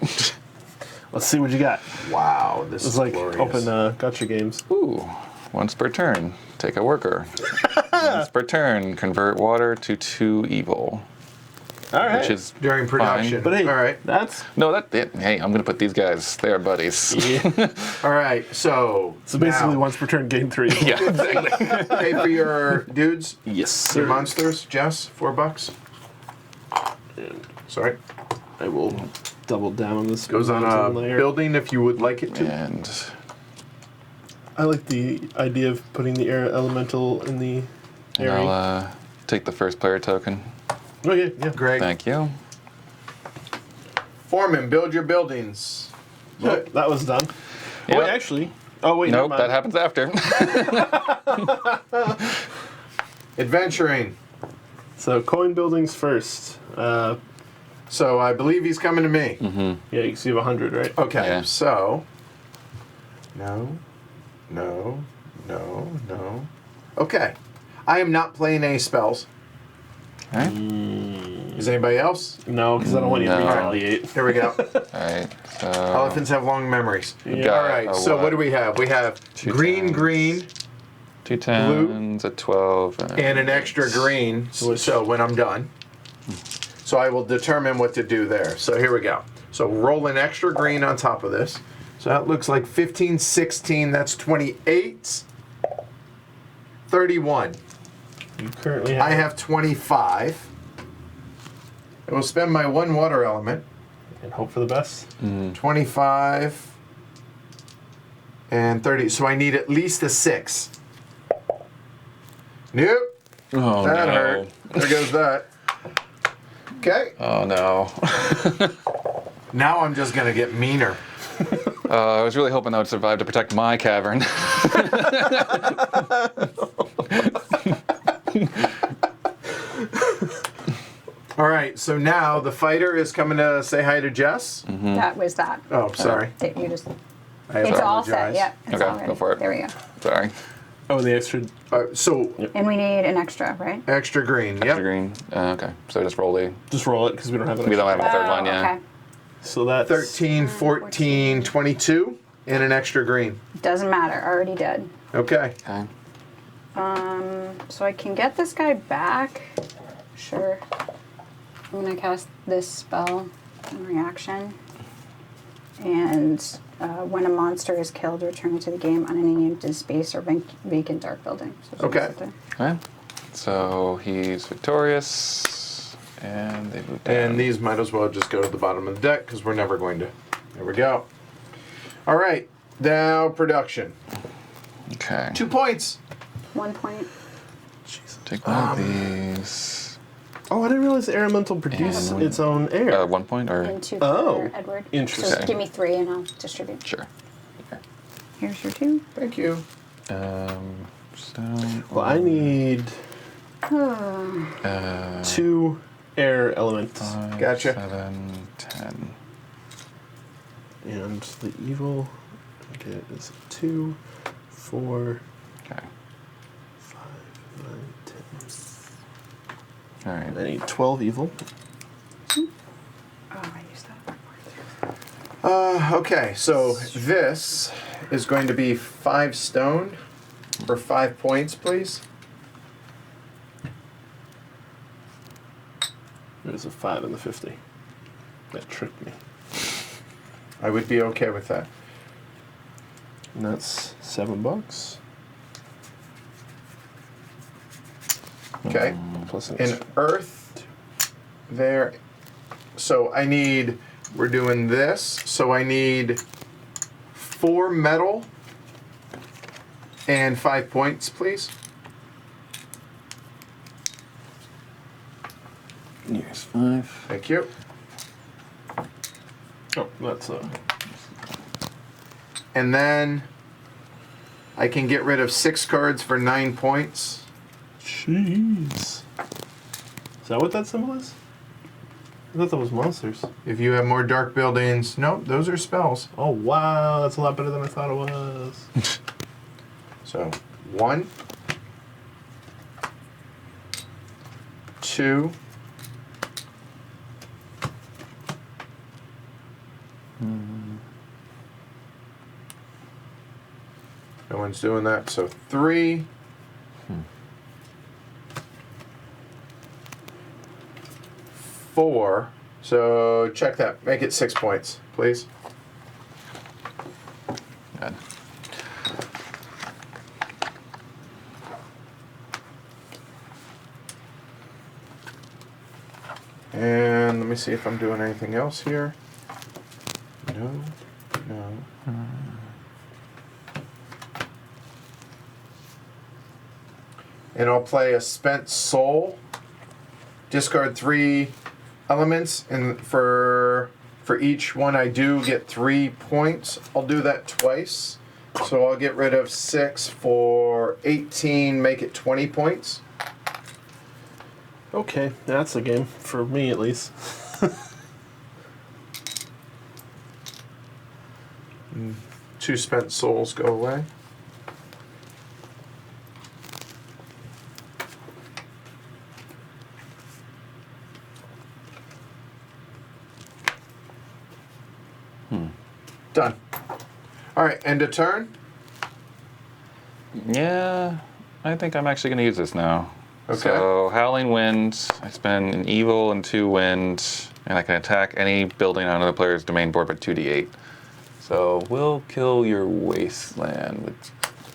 let's see what you got.
Wow, this
It's
is
like
glorious.
open gotcha games.
Ooh, once per turn, take a worker. Once per turn, convert water to 2 evil.
All right.
which is
During production.
fine.
But hey,
All right.
that's
No, hey, I'm gonna put these guys. They are buddies.
All right. So
basically
now,
once per turn, gain 3.
Yeah, exactly.
pay for your dudes,
Yes,
your
sir.
monsters. Jess, $4.
And
Sorry.
I will double down on this.
Goes on a
mountain layer.
building if you would like it to.
And
I like the idea of putting the air elemental in the area.
I'll take the first player token.
Okay, yeah.
Greg.
Thank you.
Foreman, build your buildings.
Well, that was done.
Yep.
Wait, actually. Oh, wait,
Nope,
never
that
mind.
happens after.
Adventuring.
So, coin buildings first.
So I believe he's coming to me.
Yeah, you have 100, right?
Okay,
Yeah.
so. No. Okay. I am not playing any spells.
Alright.
Is anybody else?
No, because I don't want you to
No.
retaliate.
Here we go.
Alright, so
Elephants have long memories.
Yeah.
All right, so what do we have? We have
Two
green,
tens.
green,
2 10s, a 12,
and an extra green. So when I'm done. So I will determine what to do there. So here we go. So roll an extra green on top of this. So that looks like 15, 16, that's 28, 31.
You currently have.
I have 25. I will spend my 1 water element.
And hope for the best.
25 and 30. So I need at least a 6. Nope.
Oh
That
no.
hurt. There goes that. Okay.
Oh no.
Now I'm just going to get meaner.
I was really hoping I would survive to protect my cavern.
All right. So now the fighter is coming to say hi to Jess.
That was that.
Oh, sorry.
That you just.
I
It's all
apologize.
set. Yep. It's
Okay,
all
go
ready.
for it.
There we go.
Sorry.
Oh, the extra.
So
And we need an extra, right?
extra green.
Extra
Yep.
green. Okay, so just roll the.
Just roll it because we don't have an
We
extra.
don't have a third one yet.
Okay.
So that's
13, 14, 22, and an extra green.
Doesn't matter. Already did.
Okay.
Okay.
So I can get this guy back. Sure. I'm gonna cast this spell in reaction. And when a monster is killed, return it to the game on any empty space or vacant dark building. So it's
Okay.
just there.
Okay. So he's victorious, and they move down.
And these might as well just go to the bottom of the deck because we're never going to. There we go. All right. Now production.
Okay.
2 points.
1 point.
Take one of these.
Oh, I didn't realize the air elemental produces
And-
its own air.
1 point or.
And 2
Oh,
for Edward.
interesting.
So give me 3 and I'll distribute.
Sure.
Here's your 2.
Thank you.
So.
Well, I need 2 air elements.
5,
Gotcha.
7, 10.
And the evil I get is 2, 4,
Okay.
5, 9, 10.
All right.
I need 12 evil.
Oh, I used that.
Okay, so this is going to be 5 stone for 5 points, please.
There's a 5 in the 50. That tricked me.
I would be okay with that.
And that's $7.
Okay.
Plus an
And earth there. So I need, we're doing this. So I need 4 metal and 5 points, please.
Here's 5.
Thank you.
Oh, that's
And then I can get rid of 6 cards for 9 points.
Jeez. Is that what that symbol is? I thought that was monsters.
If you have more dark buildings, nope, those are spells.
Oh, wow. That's a lot better than I thought it was.
So 1, 2, no one's doing that. So 3, 4, 4. So check that. Make it 6 points, please.
Good.
And let me see if I'm doing anything else here. No. And I'll play a Spent Soul. Discard 3 elements, and for each one I do, get 3 points. I'll do that twice. So I'll get rid of 6 for 18, make it 20 points.
Okay, that's a game for me at least.
2 Spent Souls go away. Done. All right, end of turn.
Yeah, I think I'm actually going to use this now.
Okay.
So, Howling Wind, I spend an Evil and 2 Wind, and I can attack any building on another player's domain board with 2d8. So, we'll kill your Wasteland with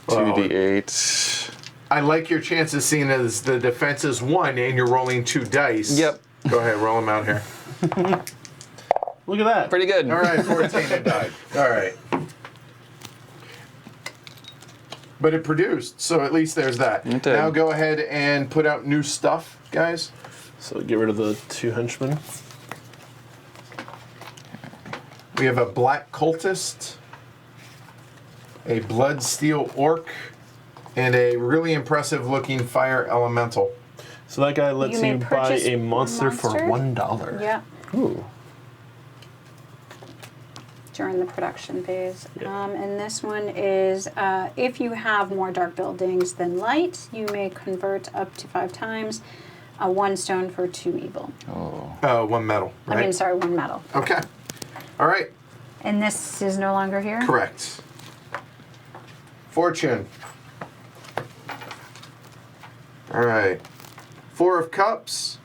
2d8.
I like your chances seeing as the defense is 1 and you're rolling 2 dice.
Yep.
Go ahead, roll them out here.
Look at that.
Pretty good.
All right, 14 and died. All right. But it produced, so at least there's that.
It did.
Now go ahead and put out new stuff, guys.
So get rid of the 2 henchmen.
We have a Black Cultist, a Bloodsteel Orc, and a really impressive looking Fire Elemental.
So that guy lets
You may
you buy
purchase
a monster for
monster?
$1.
Yeah,
Ooh.
during the production phase.
Yeah.
And this one is if you have more dark buildings than light, you may convert up to 5 times a 1 stone for 2 evil.
Oh.
1 metal, right?
I mean, sorry, 1 metal.
Okay. All right.
And this is no longer here?
Correct. Fortune. All right. 4 of Cups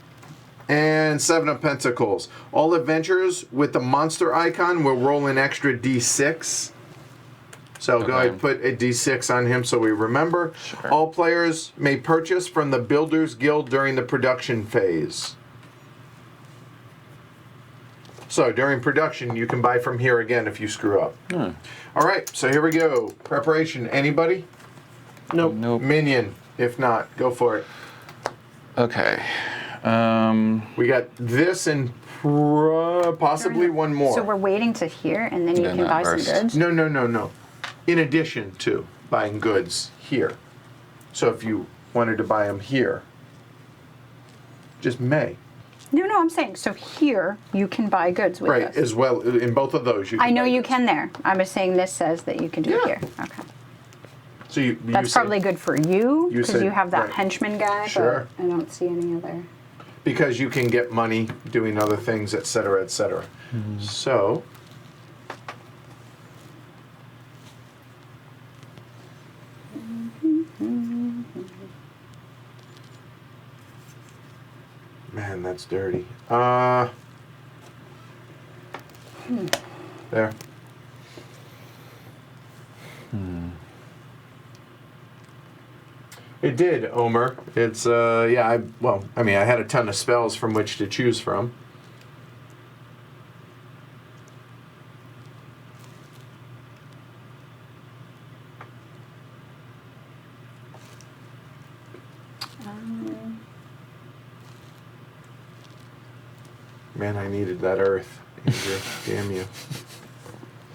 and 7 of Pentacles. All adventurers with the monster icon will roll an extra d6. So go ahead and put a d6 on him so we remember.
Sure.
All players may purchase from the Builders Guild during the production phase. So during production, you can buy from here again if you screw up. All right, so here we go. Preparation. Anybody?
Nope.
Nope.
Minion. If not, go for it.
Okay.
We got this and possibly one more.
So we're waiting to hear, and then you
Then
can
that
buy some
first.
goods?
No. In addition to buying goods here. So if you wanted to buy them here, just may.
No, I'm saying, so here you can buy goods with
Right,
this.
as well. In both of those, you can
I know
buy
you
goods.
can there. I was saying this says that you can do it
Yeah.
here. Okay.
So you
That's
said-
probably good for you, because
said-
you have that
right.
henchman guy,
Sure.
but I don't see any other.
because you can get money doing other things, et cetera, et cetera. So, man, that's dirty. There. It did, Omer. It's yeah. I mean, I had a ton of spells from which to choose from. Man, I needed that earth. Andrew. Damn you.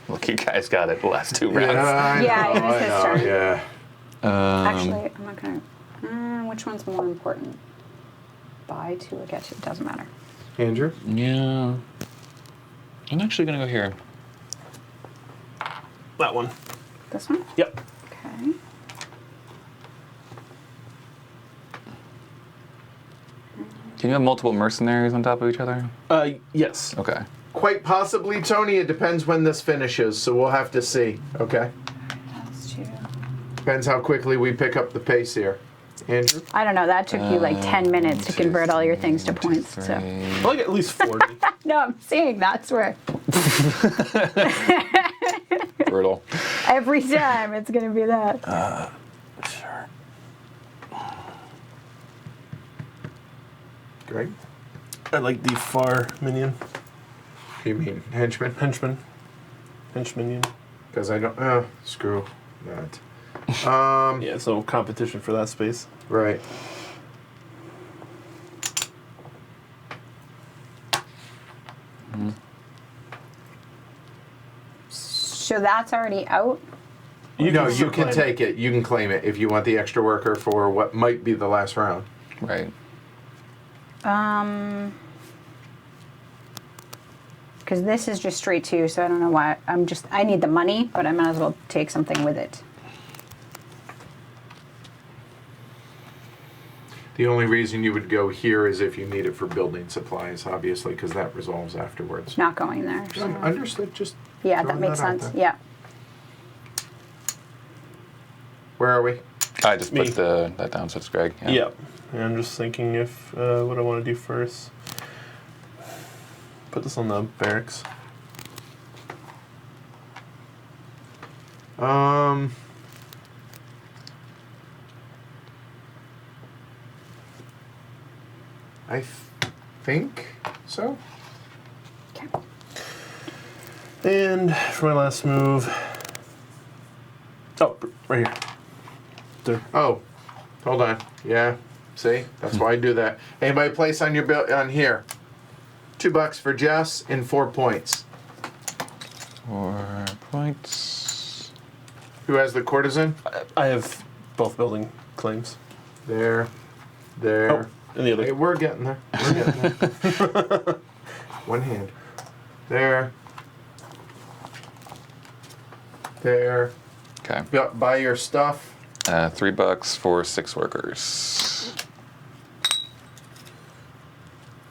Look, you guys got it the last 2 rounds.
I
Yeah, it
know,
was
I
his
know,
turn.
Yeah.
Actually, I'm not going to. Which one's more important? Buy 2 or get 2? Doesn't matter.
Andrew?
Yeah. I'm actually going to go here.
That one.
This one?
Yep.
Okay.
Can you have multiple mercenaries on top of each other?
Yes.
Okay.
Quite possibly, Tony. It depends when this finishes, so we'll have to see. Okay.
That's 2.
Depends how quickly we pick up the pace here. Andrew?
I don't know. That took you like 10 minutes to convert all your things to points. So.
I like at least 40.
No, I'm saying that's where
Brutal.
every time it's going to be that.
Sure.
Greg?
I like the far minion.
You mean henchman?
Henchman. Henchmanion.
Because I don't. Screw that.
Yeah, so competition for that space.
Right.
So that's already out.
You
still
can
claim it.
take it. You can claim it if you want the extra worker for what might be the last round.
Right.
Because this is just straight 2, so I don't know why. I need the money, but I might as well take something with it.
The only reason you would go here is if you need it for building supplies, obviously, because that resolves afterwards.
Not going there. So.
Understood. Just
Yeah,
throwing
that makes
out
sense.
there.
Yeah.
Where are we?
I just
Me.
put that down, so it's Greg.
Yeah. And I'm just thinking if what I want to do first. Put this on the barracks.
I think so.
Okay.
And for my last move. Oh, right here. There.
Oh, hold on. Yeah. See, that's why I do that. Anybody place on your bill on here? $2 for Jess and 4 points.
4 points.
Who has the courtesan?
I have both building claims.
There.
Oh, and the other.
Hey, we're getting there. We're getting there. One hand. There. There.
Okay.
Buy your stuff.
$3 for 6 workers.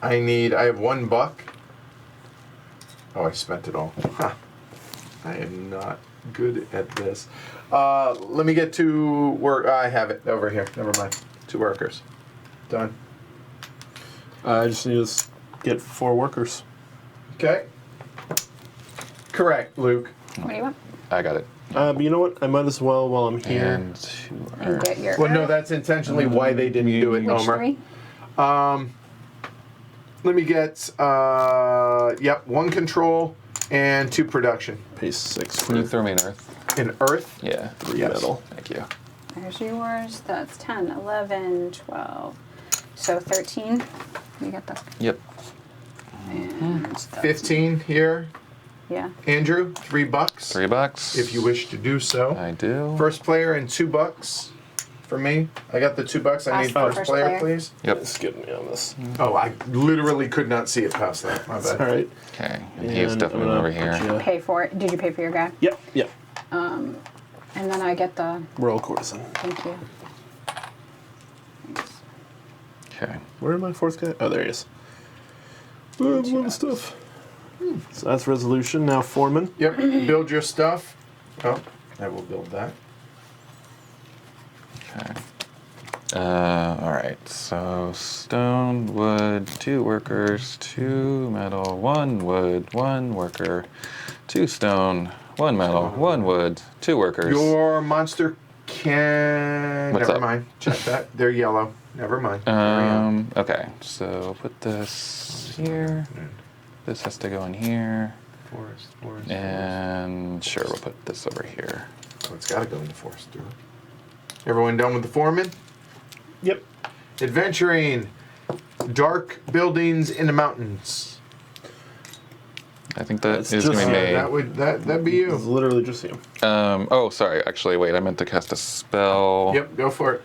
I have $1. Oh, I spent it all. Huh. I am not good at this. Let me get 2 work. I have it over here. Never mind. 2 workers. Done.
I just need to get 4 workers.
Okay. Correct, Luke.
What do you want?
I got it.
But you know what? I might as well while I'm here.
And 2
And get your.
Well, no, that's intentionally why they didn't do it,
Which
Homer.
3?
Let me get, 1 control and 2 production.
Pace 6
Can you
for
throw me an earth?
In earth?
Yeah.
3
Yes.
metal.
Thank you.
There's yours. That's 10, 11, 12. So 13. You got that.
Yep.
And that's
15 here.
Yeah.
Andrew, $3.
$3.
If you wish to do so.
I do.
First player and $2 for me. I got the $2. I need
Ask for
first player, please.
Yep.
It's getting me on this.
Oh, I literally could not see it past that. My bad.
All right.
Okay. And he's
And
definitely
I'm gonna
over
put
here.
you-
Pay for it. Did you pay for your guy?
Yep. Yep.
And then I get the.
Royal courtesan.
Thank you.
Okay.
Where am I? 4th guy? Oh, there he is. Oh, I love stuff. So that's resolution. Now Foreman.
Yep, build your stuff. Oh, I will build that.
Okay. All right. So stone, wood, 2 workers, 2 metal, 1 wood, 1 worker, 2 stone, 1 metal, 1 wood, 2 workers.
Your monster can.
What's
Never
up?
mind. Check that. They're yellow. Never mind. Carry on.
Okay. So put this here. This has to go in here.
Forest.
And sure, we'll put this over here.
Oh, it's got to go in the forest. Do it. Everyone done with the foreman?
Yep.
Adventuring. Dark buildings in the mountains.
I think that
It's
is going to
just-
be
Yeah,
made.
that'd be you.
It's literally just you.
Oh, sorry. Actually, wait. I meant to cast a spell.
Yep, go for it.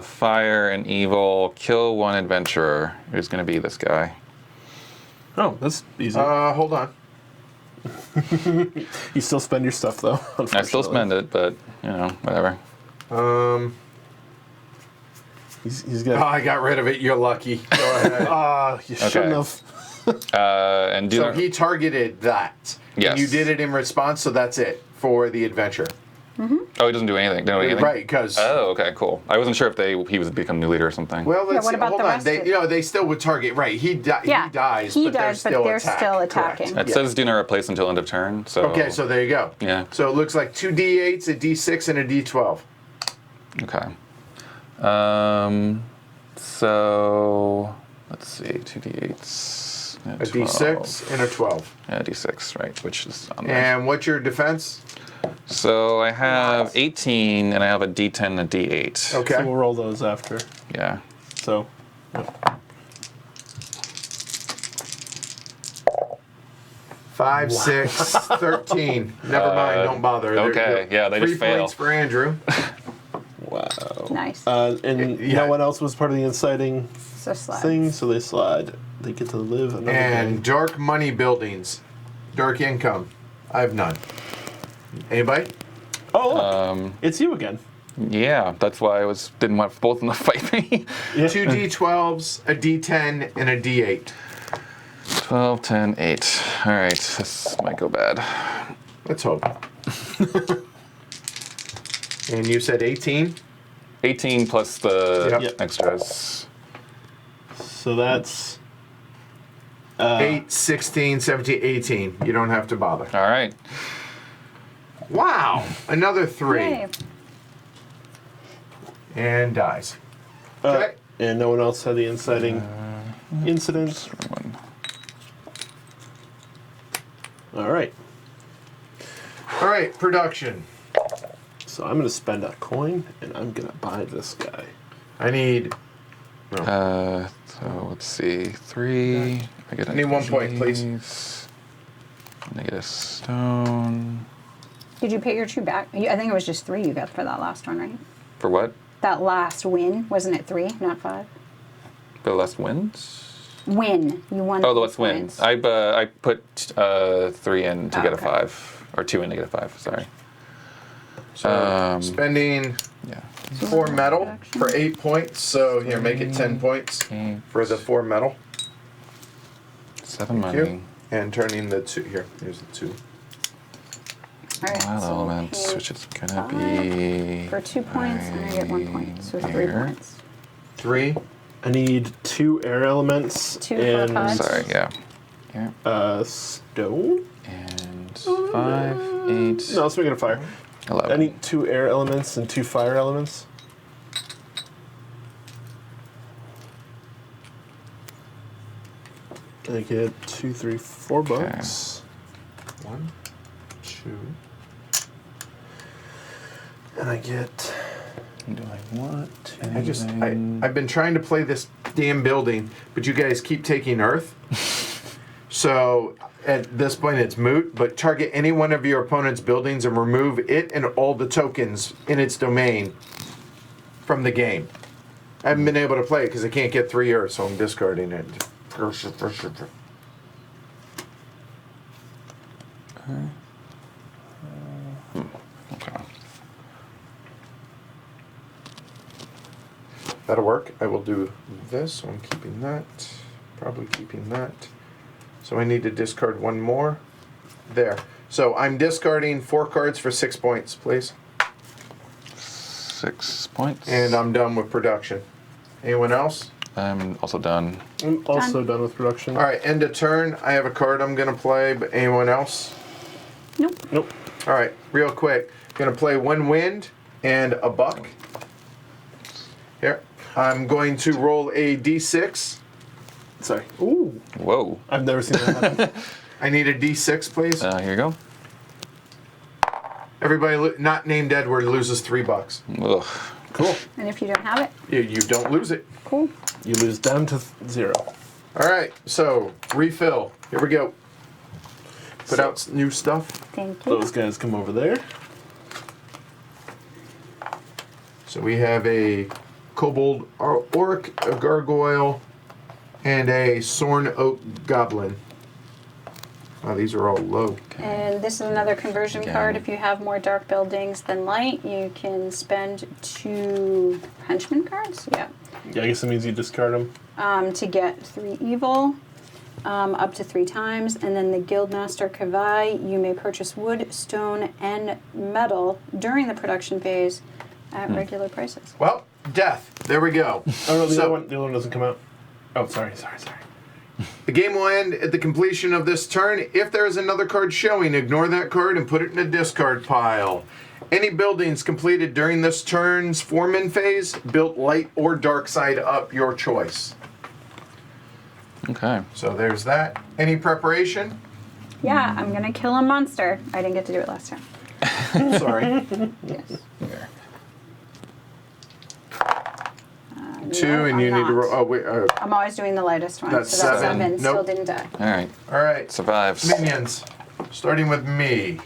Fire and evil. Kill 1 adventurer. Who's going to be this guy?
Oh, that's easy.
Hold on.
You still spend your stuff though.
I still spend it, but whatever.
He's
Oh,
got.
I got rid of it. You're lucky. Go ahead.
You shouldn't have.
And do
So
that.
he targeted that.
Yes.
And you did it in response, so that's it for the adventure.
Oh, he doesn't do anything. Don't do anything.
Right, because
Oh, okay, cool. I wasn't sure if he was become new leader or something.
well, let's
what
see.
about
Hold
the
on.
rest
They,
of-
they still would target. Right, he
Yeah,
dies,
he
but they're
dies, but
still
they're
attack.
still
Correct.
attacking.
It says do not replace until end of turn. So
Okay, so there you go.
Yeah.
So it looks like 2 D8s, a D6, and a D12.
Okay. So let's see, 2d8s.
A D6 and a 12.
Yeah, d6, right, which is on there.
And what's your defense?
So I have 18, and I have a d10 and a d8.
Okay.
So we'll roll those after.
Yeah.
So,
5, 6, 13. Never mind, don't bother.
okay, yeah, they
3
just fail.
points for Andrew.
wow.
Nice.
And
Yeah.
no one else was part of the inciting
So slide.
thing, so they slide. They get to live another
And
day.
dark money buildings. Dark income. I have none. Anybody?
Oh, look. It's you again.
Yeah, that's why I didn't want both of them to fight me.
Yeah.
2 D12s, a D10, and a D8.
12, 10, 8. All right, this might go bad.
Let's hope. And you said 18?
18 plus the
Yep.
extras.
So that's
8, 16, 17, 18. You don't have to bother.
All right.
Wow! Another 3.
Yay.
And dies. Okay.
and no one else had the inciting incident.
One.
All right.
All right, production.
So I'm gonna spend a coin and I'm gonna buy this guy.
I need
So let's see. 3. I get
I need 1 point, please.
cheese. And I get a stone.
Did you pay your 2 back? I think it was just 3 you got for that last one, right?
For what?
That last win, wasn't it 3, not 5?
The last wins?
Win. You won.
Oh, the last win.
points.
I put 3 in to get a
Okay.
5. Or 2 in to get a 5, sorry.
so spending
Yeah.
4 metal for 8 points. So here, make it 10 points
Okay.
for the 4 metal.
7
Thank
money.
you. And turning the 2 here. Here's the 2.
All right,
Wild
so we'll
elements,
pay
which is gonna
5
be
for 2 points, and I get 1 point, so 3
here.
points.
3.
I need 2 air elements
2 for a
and
five.
Sorry, yeah. Yeah.
Stone.
And 5, 8,
No, let's make it a fire.
11.
I need 2 air elements and 2 fire elements. I get 2, 3, 4 bucks.
1, 2.
And I get.
Do I want
I've been trying to play this damn building, but you guys keep taking Earth. So at this point it's moot, but target any one of your opponent's buildings and remove it and all the tokens in its domain from the game. I haven't been able to play it because I can't get 3 Earth, so I'm discarding it.
Okay.
That'll work. I will do this, so I'm keeping that. Probably keeping that. So I need to discard 1 more. There. So I'm discarding 4 cards for 6 points, please.
6 points.
And I'm done with production. Anyone else?
I'm also done.
I'm also done with production.
All right, end of turn. I have a card I'm going to play, but anyone else?
Nope.
Nope.
All right, real quick. Going to play 1 wind and a buck. Here. I'm going to roll a d6.
Sorry. Ooh.
Whoa.
I've never seen that happen.
I need a d6, please.
Here you go.
Everybody not named Edward loses $3.
Ugh.
Cool.
And if you don't have it,
You don't lose it.
cool.
You lose down to 0.
All right, so refill. Here we go. Put out new stuff.
Thank you.
Those guys come over there.
So we have a kobold orc, a gargoyle, and a Sorn Oak goblin. Wow, these are all low.
And this is another conversion
Again.
card. If you have more dark buildings than light, you can spend 2 henchman cards. Yeah.
Yeah, I guess it means you discard them.
To get 3 evil. up to 3 times. And then the Guildmaster Kavai, you may purchase wood, stone, and metal during the production phase at regular prices.
Well, death. There we go.
Oh no, the
So-
other one doesn't come out. Oh, sorry.
The game will end at the completion of this turn. If there is another card showing, ignore that card and put it in a discard pile. Any buildings completed during this turn's Foreman phase, built light or dark side up, your choice.
Okay.
So there's that. Any preparation?
Yeah, I'm going to kill a monster. I didn't get to do it last time.
Sorry.
Yes.
Here.
2,
No,
and you
I'm
need to
not.
roll. Oh, wait.
I'm always doing the lightest one.
That's
so that's
7.
7. Still
Nope.
didn't die.
All right.
All right.
Survives.
Minions. Starting with me.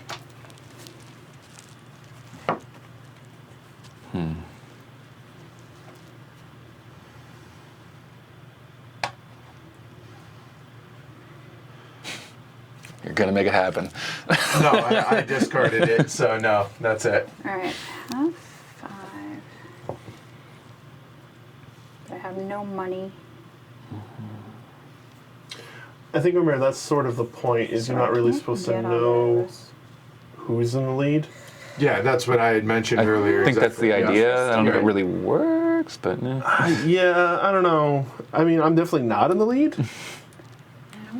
You're gonna make it happen.
No, I discarded it, so no, that's it.
All right. Have 5. But I have no money.
I think, remember, that's sort of the point, is you're not really supposed to
Get on
know
those.
who's in the lead.
Yeah, that's what I had mentioned earlier.
I think that's the
exactly.
idea. I don't know if it
Right.
really works, but
Yeah, I don't know. I mean, I'm definitely not in the lead.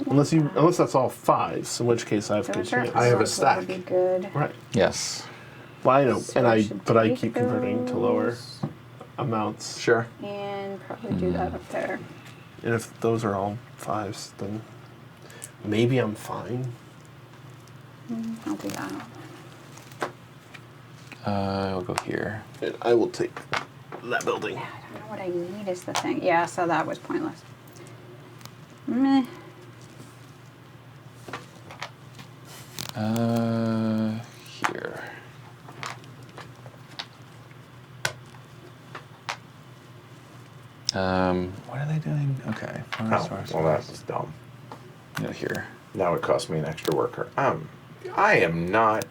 Unless that's all 5s, in which case I have good
Those are
chance.
I have a
also
stack.
Would be good.
Right.
yes.
Well, I know,
So
and
I should
but I
take
keep converting to lower
those
amounts.
Sure.
And probably do that up there.
And if those are all 5s, then maybe I'm fine.
I'll do that.
I'll go here.
And I will take that building.
I don't know what I need is the thing. Yeah, so that was pointless. Meh.
Here. What are they doing? Okay.
Oh, well, that's dumb.
Yeah, here.
Now it cost me an extra worker. I am not.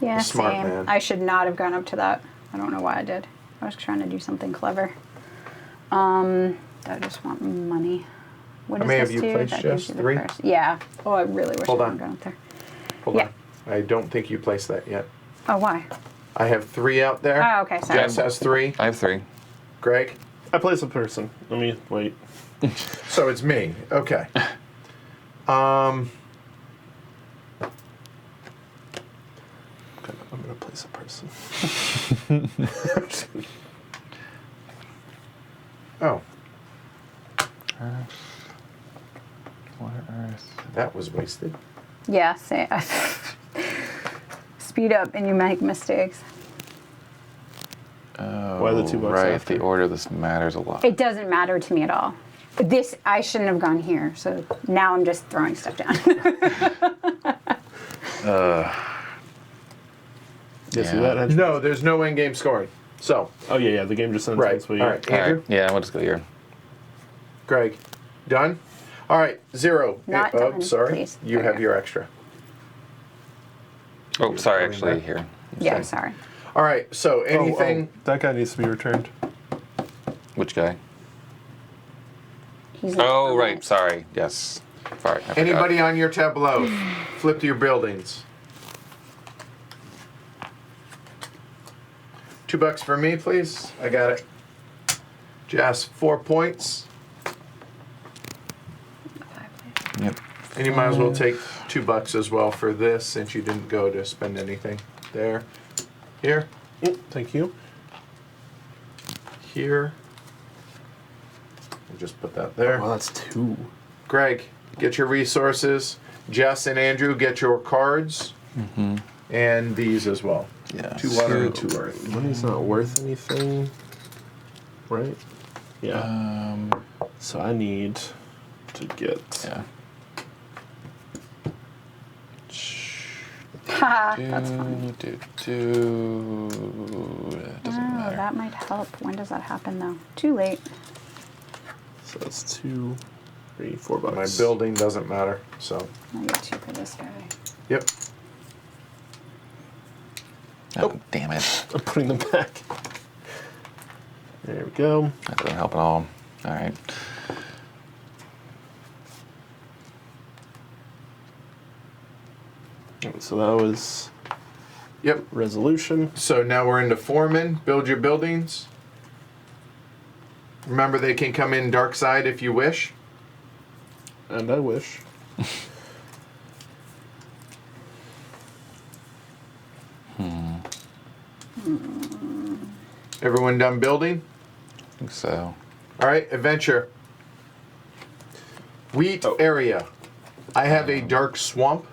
Yeah,
Smart
same.
man.
I should not have gone up to that. I don't know why I did. I was trying to do something clever. I just want money. What
How
does
many
this
have you
do?
placed,
That gives
Jess?
you the
3?
first- Yeah. Oh, I really wish
Hold
I
on.
hadn't gone up there.
Hold
Yeah.
on. I don't think you placed that yet.
Oh, why?
I have 3 out there.
Oh, okay, sorry.
Jess has 3.
I have 3.
Greg.
I place a person. Let me wait.
So it's me. Okay.
I'm gonna place a person.
Oh,
What Earth?
that was wasted.
Yeah, say speed up and you make mistakes.
Why the $2
Right,
after?
the order of this matters a lot.
It doesn't matter to me at all. This, I shouldn't have gone here, so now I'm just throwing stuff down.
Yeah, see
Yeah.
that?
No, there's no in-game scoring. So,
Oh yeah, the game just ends.
right.
once we-
All right,
All
Andrew,
right. Yeah, we'll just go here.
Greg, done. All right, 0.
Not
Oh,
done,
sorry.
please.
You have your extra.
Oh, sorry,
coming
actually,
back.
here.
Yeah, sorry.
All right. So
Oh,
anything.
that guy needs to be returned.
Which guy?
He's not
Oh,
on
right.
it.
Sorry. Yes. Sorry. I forgot.
Anybody on your tableau, flip to your buildings. $2 for me, please. I got it. Jess, 4 points.
Yep.
And you might as well take $2 as well for this, since you didn't go to spend anything. There. Here.
Thank you.
Here. We'll just put that there.
Well, that's 2.
Greg, get your resources. Jess and Andrew, get your cards. And these as well.
Yeah.
2 water and 2 earth.
Money's not worth anything, right? Yeah. So I need to get.
Yeah.
Ha, that's fun.
That doesn't
Oh,
matter.
that might help. When does that happen, though? Too late.
So that's 2, 3, $4.
My building doesn't matter, so.
I get 2 for this guy.
Yep.
Oh, damn it.
I'm putting them back. There we go.
That doesn't help at all. All right.
so that was
Yep.
resolution.
So now we're into Foreman. Build your buildings. Remember, they can come in dark side if you wish.
And I wish.
Everyone done building?
I think so.
All right, adventure. Wheat area. I have a dark swamp.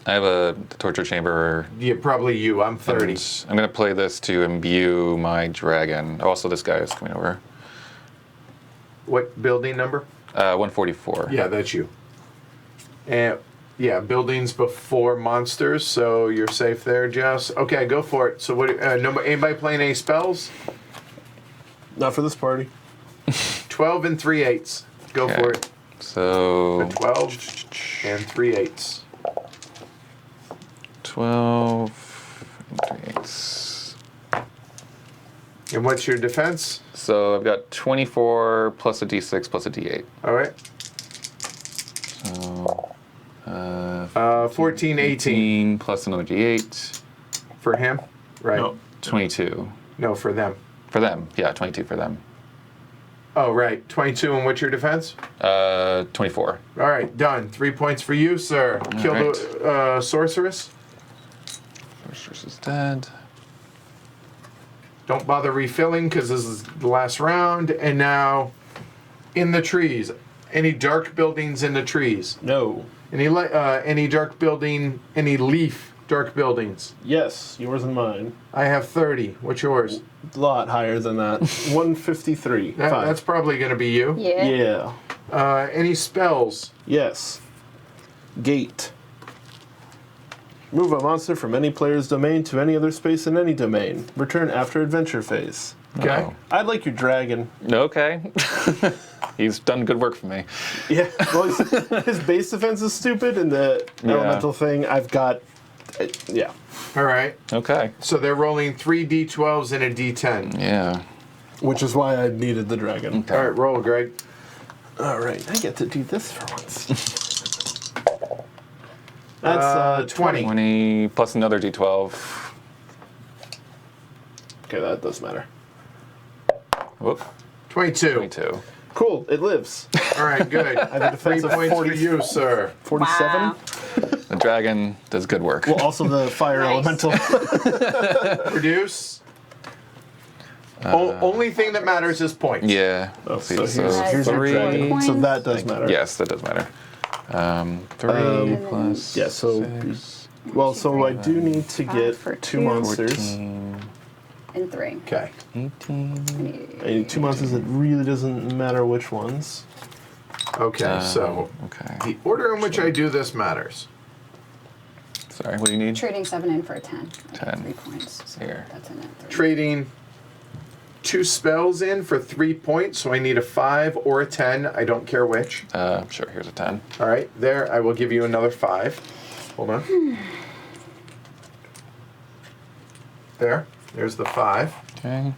I have a torture chamber.
Yeah, probably you. I'm 30.
And I'm going to play this to imbue my dragon. Also, this guy is coming over.
What building number?
144.
Yeah, that's you. And yeah, buildings before monsters, so you're safe there, Jess. Okay, go for it. So what? Anybody playing any spells?
Not for this party.
12 and 3/8. Go
Okay.
for it.
So
A 12 and 3/8.
12 and 3/8.
And what's your defense?
So I've got 24 plus a d6 plus a d8.
All right.
So
14, 18
18 plus another d8.
for him. Right.
No.
22.
No, for them.
For them. Yeah, 22 for them.
Oh, right. 22, and what's your defense?
24.
All right, done. 3 points for you, sir. Kill
right.
the sorceress.
Sorceress is dead.
Don't bother refilling because this is the last round. And now, in the trees. Any dark buildings in the trees?
No.
Any dark building? Any leaf dark buildings?
Yes, yours and mine.
I have 30. What's yours?
A lot higher than that. 153.
That's probably going to be you.
Yeah.
Yeah.
Any spells?
Yes. Gate. Move a monster from any player's domain to any other space in any domain. Return after adventure phase.
Okay.
Oh.
I'd like your dragon.
Okay. He's done good work for me.
Yeah. Well, his base defense is stupid, and the elemental thing I've got. Yeah.
All right.
Okay.
So they're rolling 3 d12s and a d10.
Yeah.
Which is why I needed the dragon.
Okay.
All right, roll, Greg.
All right, I get to do this for once. That's 20.
20 plus another d12.
Okay, that does matter.
Whoop.
22.
22.
Cool, it lives.
All right, good.
I have a
3
defense of
points
40,
for you, sir.
47.
Wow.
The dragon does good work.
Well, also the fire
Nice.
elemental.
Produce. Only thing that matters is points.
Yeah.
Oh,
Let's see.
so here's your
3.
dragon. So that does matter.
Yes, that does matter. 3 plus.
Yeah, so.
6,
Well, so I do need to
5
get
for
2
2.
monsters.
14,
And 3.
Okay.
18.
I need 2 monsters. It really doesn't matter which ones.
Okay, so
Okay.
the order in which I do this matters.
Sorry, what do you need?
Trading 7 in for a 10.
10.
3 points. So
Here.
that's a net 3.
Trading 2 spells in for 3 points, so I need a 5 or a 10. I don't care which.
Sure, here's a 10.
All right, there. I will give you another 5. Hold on. There. There's the 5.
Okay.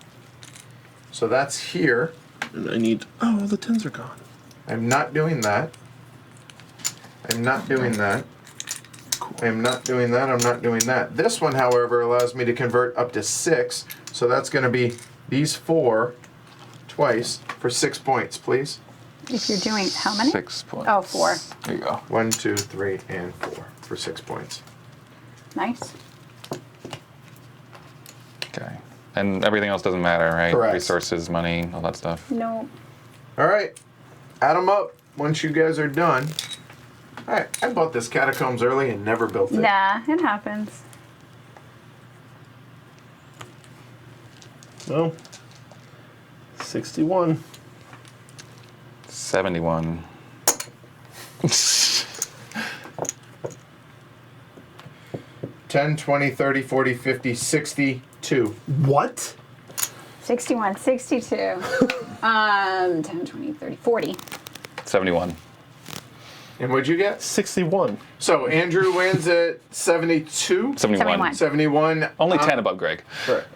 So that's here.
And I need. Oh, the 10s are gone.
I'm not doing that. I'm not doing that. I'm not doing that. I'm not doing that. This one, however, allows me to convert up to 6. So that's going to be these 4 twice for 6 points, please.
If you're doing how many?
6 points.
Oh, 4.
There you go.
1, 2, 3, and 4 for 6 points.
Nice.
Okay. And everything else doesn't matter, right?
Correct.
Resources, money, all that stuff.
No.
All right. Add them up once you guys are done. All right. I bought this catacombs early and never built it.
Nah, it happens.
No. 61.
71.
10, 20, 30, 40, 50, 62.
What?
61, 62. 10, 20, 30, 40.
71.
And what'd you get?
61.
So Andrew wins at 72.
71.
71.
71.
Only 10 above Greg.
Correct.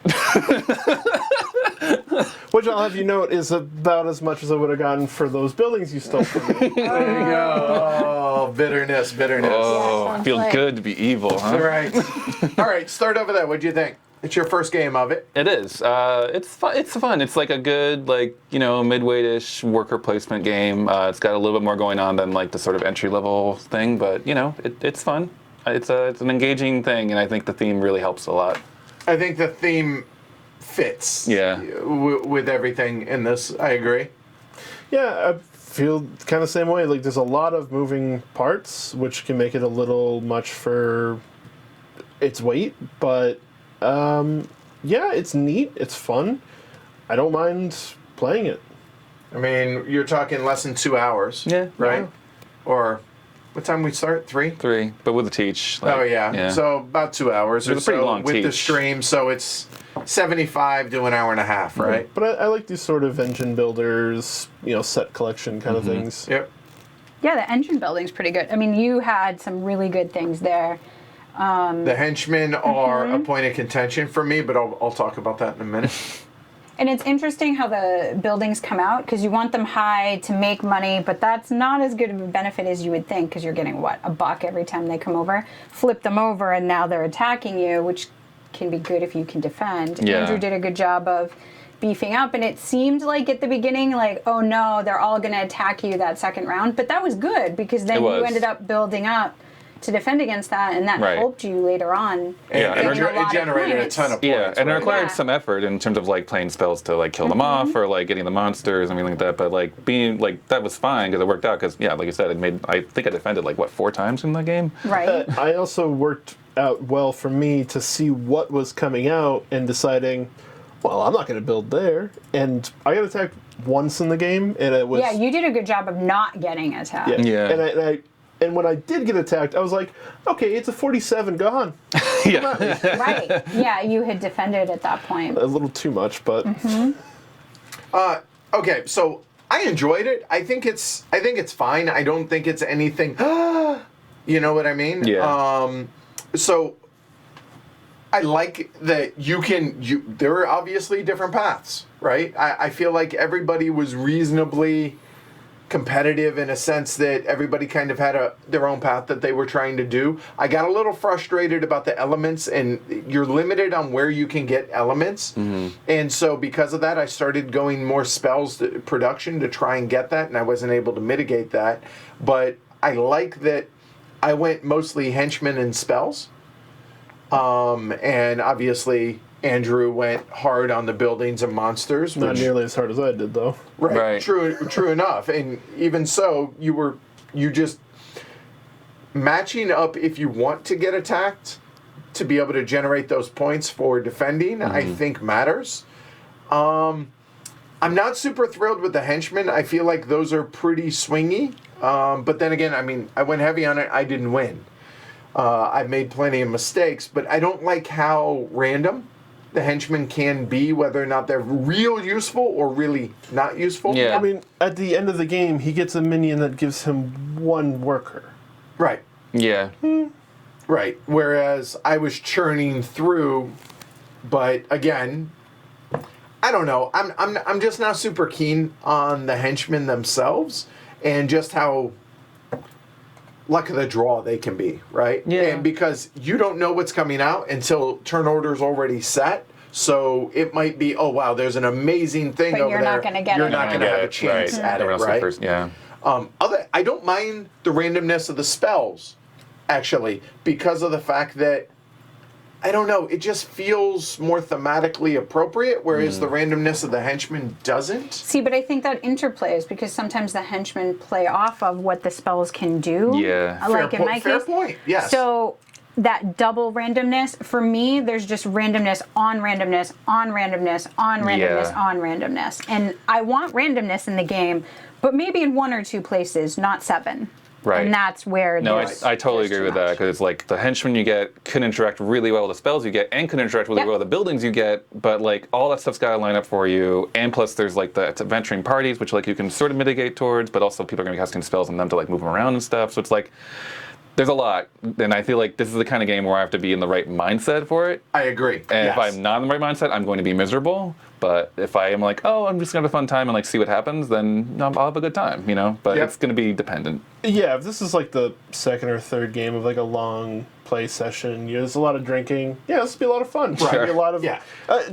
Which I'll have you note is about as much as I would have gotten for those buildings you stole from me.
There you go. Oh, bitterness.
Oh,
sounds
feels
like-
good to be evil, huh?
All right. All right, start over there. What'd you think? It's your first game of it.
It is. It's fun. It's fun. It's like a good, midweight-ish worker placement game. It's got a little bit more going on than like the sort of entry-level thing, but it's fun. It's an engaging thing, and I think the theme really helps a lot.
I think the theme fits.
Yeah.
With everything in this. I agree.
Yeah, I feel kind of the same way. Like, there's a lot of moving parts, which can make it a little much for its weight, but yeah, it's neat. It's fun. I don't mind playing it.
I mean, you're talking less than 2 hours.
Yeah.
Right?
Yeah.
Or what time we start? 3?
3, but with a teach.
Oh, yeah. So about 2 hours or
It's a pretty
so
long
with the
teach.
stream. So it's 75 to an hour and a half, right?
But I like these sort of engine builders, set collection kind of things.
Yep.
Yeah, the engine building's pretty good. I mean, you had some really good things there.
The henchmen are a point of contention for me, but I'll talk about that in a minute.
And it's interesting how the buildings come out because you want them high to make money, but that's not as good of a benefit as you would think because you're getting, $1 every time they come over. Flip them over and now they're attacking you, which can be good if you can defend.
Yeah.
Andrew did a good job of beefing up, and it seemed like at the beginning, oh no, they're all going to attack you that second round, but that was good because then
It was.
you ended up building up to defend against that, and that
Right.
helped you later on.
Yeah,
And
and
it,
a lot of
generated
points.
a ton of points.
Yeah, and it
right?
required
Yeah.
some effort in terms of playing spells to kill them off or getting the monsters and everything like that. But being that was fine because it worked out. Because like you said, I think I defended 4 times in the game.
Right.
I also worked out well for me to see what was coming out and deciding, well, I'm not going to build there. And I got attacked once in the game, and it was...
Yeah, you did a good job of not getting attacked.
Yeah.
Yeah.
And when I did get attacked, I was like, okay, it's a 47, go on.
Yeah.
Right. Yeah, you had defended at that point.
A little too much, but...
Okay, so I enjoyed it. I think it's fine. I don't think it's anything. You know what I mean?
Yeah.
So I like that there are obviously different paths, right? I feel like everybody was reasonably competitive in a sense that everybody kind of had their own path that they were trying to do. I got a little frustrated about the elements, and you're limited on where you can get elements. And so because of that, I started going more spells production to try and get that, and I wasn't able to mitigate that. But I like that I went mostly henchmen and spells. And obviously Andrew went hard on the buildings and monsters.
Not
which-
nearly as hard as I did, though.
Right. True enough. And even so, you just matching up if you want to get attacked to be able to generate those points for defending, I think matters. I'm not super thrilled with the henchmen. I feel like those are pretty swingy. But then again, I mean, I went heavy on it. I didn't win. I've made plenty of mistakes, but I don't like how random the henchmen can be, whether or not they're real useful or really not useful.
Yeah.
I mean, at the end of the game, he gets a minion that gives him 1 worker.
Right.
Yeah.
Right. Whereas I was churning through, but again, I don't know. I'm just not super keen on the henchmen themselves and just how luck of the draw they can be, right?
Yeah.
And because you don't know what's coming out until turn order's already set. So it might be, oh wow, there's an amazing thing
But
over
you're
there.
not gonna get
You're
it.
not going to have a chance at it,
Everyone else
right?
first. Yeah.
I don't mind the randomness of the spells, actually, because of the fact that I don't know, it just feels more thematically appropriate, whereas the randomness of the henchman doesn't.
See, but I think that interplays because sometimes the henchmen play off of what the spells can do.
Yeah.
Like in my
Fair
case.
point, yes.
So that double randomness, for me, there's just randomness on randomness on randomness on randomness
Yeah.
on randomness. And I want randomness in the game, but maybe in 1 or 2 places, not 7.
Right.
And that's where
No,
there's,
I totally
there's
agree
too
with that
much.
because it's like the henchmen you get can interact really well with the spells you get and can interact really
Yep.
well with the buildings you get, but all that stuff's got to line up for you. And plus, there's the adventuring parties, which you can sort of mitigate towards, but also people are going to be casting spells on them to move them around and stuff. So it's There's a lot, and I feel like this is the kind of game where I have to be in the right mindset for it.
I agree.
And
Yes.
if I'm not in the right mindset, I'm going to be miserable. But if I am like, oh, I'm just gonna have a fun time and like see what happens, then I'll have a good time, you know. But
Yep.
it's gonna be dependent.
Yeah, if this is like the second or third game of like a long play session, there's a lot of drinking. Yeah, this will be a lot of fun.
Right.
Be a lot of
Yeah.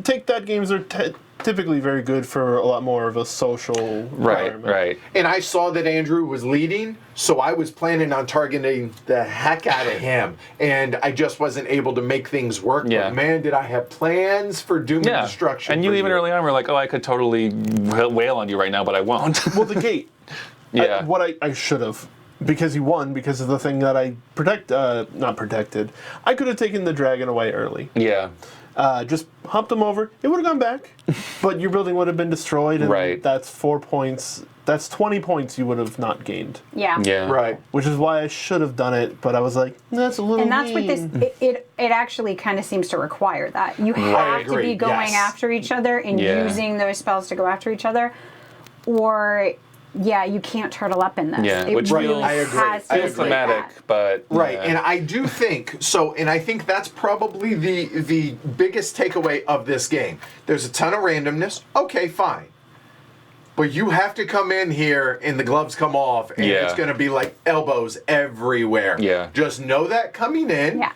Take that games are typically very good for a lot more of a social environment.
Right.
And I saw that Andrew was leading, so I was planning on targeting the heck out of him. And I just wasn't able to make things work.
Yeah.
But man, did I have plans for doom and destruction.
And you
for
even early on were like, oh, I could totally wail on you right now, but I won't.
Well, the gate.
Yeah.
I should have. Because he won, because of the thing that I not protected. I could have taken the dragon away early.
Yeah.
Just humped him over. It would have gone back, but your building would have been destroyed, and
Right.
that's 4 points. That's 20 points you would have not gained.
Yeah.
Yeah.
Right.
Which is why I should have done it, but I was like, that's a little
And that's what
mean.
this it actually kind of seems to require that. You have to
agree,
be going
yes.
after each other and
Yeah.
using those spells to go after each other. Or you can't turtle up in this.
Yeah,
It
which
really
feels-
I agree.
has to
I
be
agree.
Thematic,
that.
but
Right,
yeah.
and I do think so, and I think that's probably the biggest takeaway of this game. There's a ton of randomness. Okay, fine, but you have to come in here and the gloves come off, and
Yeah.
it's going to be like elbows everywhere.
Yeah.
Just know that coming in.
Yeah.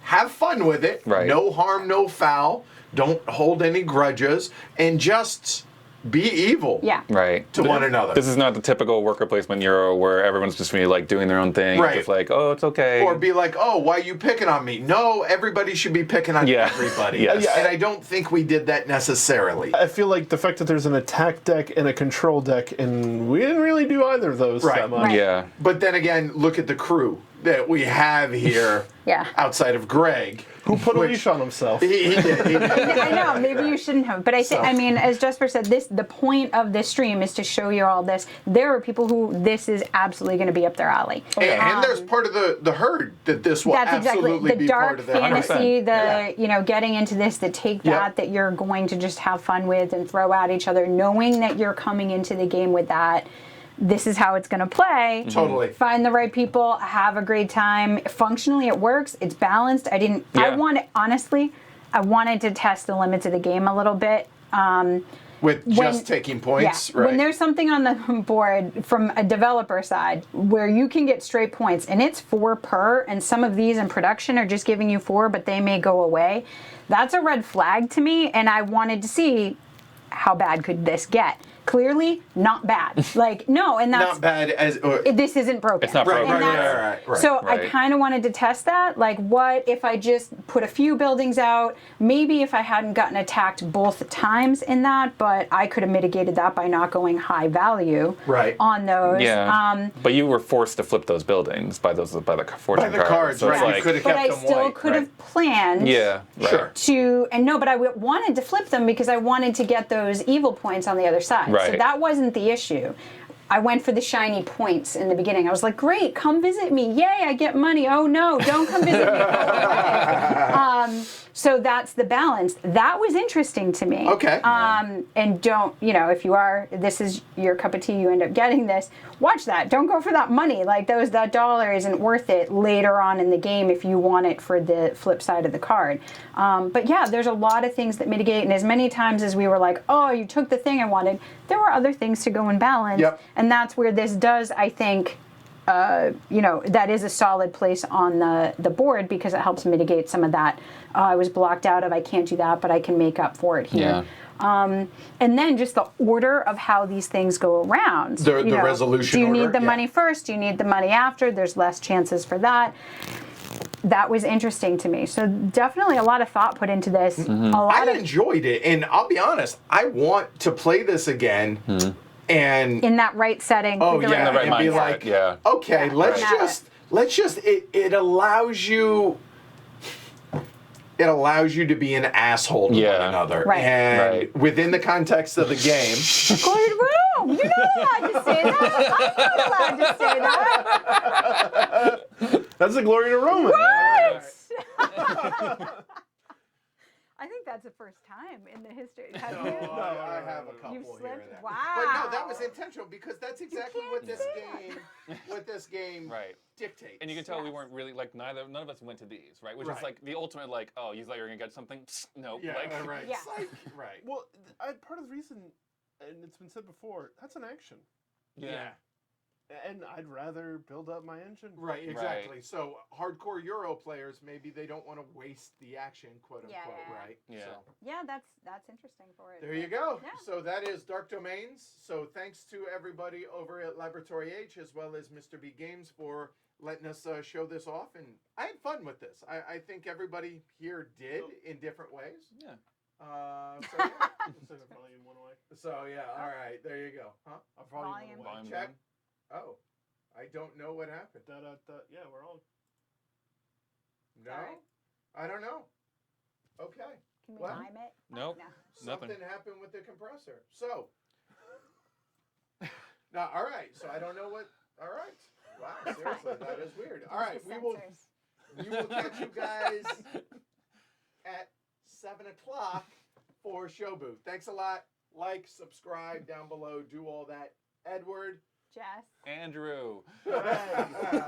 Have fun with it.
Right.
No harm, no foul. Don't hold any grudges, and just be evil.
Yeah.
Right.
To one another.
This is not the typical worker placement Euro where everyone's just really like doing their own thing.
Right.
Just like, oh, it's okay.
Or be like, oh, why are you picking on me? No, everybody should be picking on
Yeah.
everybody.
Yes.
And I don't think we did that necessarily.
I feel like the fact that there's an attack deck and a control deck, and we didn't really do either of those
Right.
that much.
Right.
Yeah.
But then again, look at the crew that we have here
Yeah.
outside of Greg.
Who put a
Which-
leash on himself?
He did. He did.
I know, maybe you shouldn't have. But I think,
So-
I mean, as Jesper said, the point of this stream is to show you all this. There are people who this is absolutely going to be up their alley.
And there's part of the herd that this will
That's exactly
absolutely
the
be part
dark
of their
fantasy,
100%.
the getting into this, the take
Yep.
that you're going to just have fun with and throw at each other, knowing that you're coming into the game with that. This is how it's going to play.
Totally.
Find the right people, have a great time. Functionally, it works. It's balanced.
Yeah.
I wanted to test the limits of the game a little bit.
With
When-
just taking points.
Yeah.
Right.
When there's something on the board from a developer side where you can get straight points and it's 4 per, and some of these in production are just giving you 4, but they may go away, that's a red flag to me, and I wanted to see how bad could this get. Clearly, not bad. Like, no, and that's
Not bad as.
this isn't broken.
It's not
Right,
broken.
And
right,
that's-
right.
So I
Right.
kind of wanted to test that. Like, what if I just put a few buildings out? Maybe if I hadn't gotten attacked both times in that, but I could have mitigated that by not going high value
Right.
on those.
Yeah. But you were forced to flip those buildings by the fortune
By the cards,
So
right.
it's
You
like,
could have
But
kept
I
them
still
white.
could
right.
have planned.
yeah. Right.
Sure.
But I wanted to flip them because I wanted to get those evil points on the other side. So
Right.
that wasn't the issue. I went for the shiny points in the beginning. I was like, great, come visit me. Yay, I get money. Oh no, don't come visit me. Go away. So that's the balance. That was interesting to me.
Okay.
And don't, if this is your cup of tea, you end up getting this, watch that. Don't go for that money. Like that dollar isn't worth it later on in the game if you want it for the flip side of the card. But yeah, there's a lot of things that mitigate. And as many times as we were like, oh, you took the thing I wanted, there were other things to go and balance.
Yep.
And that's where this does, I think, that is a solid place on the board because it helps mitigate some of that. I was blocked out of, I can't do that, but I can make up for it here.
Yeah.
And then just the order of how these things go around.
The resolution
Do you
order,
need the
yeah.
money first? Do you need the money after? There's less chances for that. That was interesting to me. So definitely a lot of thought put into this.
Mm-hmm.
A lot
I
of
enjoyed it, and I'll be honest, I want to play this again. And
in that right setting.
oh
with the
yeah,
the right
and be
mindset,
like,
yeah.
okay, let's just. It allows you. It allows you to be an asshole to
Yeah.
one another,
Right.
and
Right.
within the context of the game.
Going wrong. You're not allowed to say that. I'm not allowed to say that.
That's the glory to Roman.
I think that's the first time in the history.
No,
Have you?
I have a couple
You've
here
slipped?
and there.
Wow.
But no, that was intentional because that's exactly what this
can't
game
Right.
dictates.
And you can tell we
Yes.
weren't really like none of us went to these, right? Which
Right.
is like the ultimate like, oh, you thought you were gonna get something? No,
Yeah,
like,
right.
Yeah.
It's like, right.
Well, part of the reason, and it's been said before, that's an action.
Yeah.
And I'd rather build up my engine.
Right, exactly.
Right.
So hardcore Euro players, maybe they don't want to waste the action, quote unquote,
Yeah.
right?
Yeah.
So,
Yeah, that's interesting for it.
there you go.
Yeah.
So that is Dark Domains. So thanks to everybody over at Laboratory H as well as Mr. B Games for letting us show this off. And I had fun with this. I think everybody here did in different ways.
Yeah.
So yeah.
Send the volume one away.
So yeah, all right, there you go. Huh?
A volume,
Volume.
one away.
Volume
Check.
down.
Oh, I don't know what happened.
Yeah, we're all.
No,
Sorry.
I don't know. Okay.
Can we
What?
time it?
Nope.
No.
Something
Nothing.
happened with the compressor. So, now, all right. So I don't know what. All right. Wow. Seriously, that is weird. All right,
The
we will
sensors.
catch you guys at 7:00 for Show Booth. Thanks a lot. Like, subscribe down below. Do all that. Edward.
Jess.
Andrew.
Greg.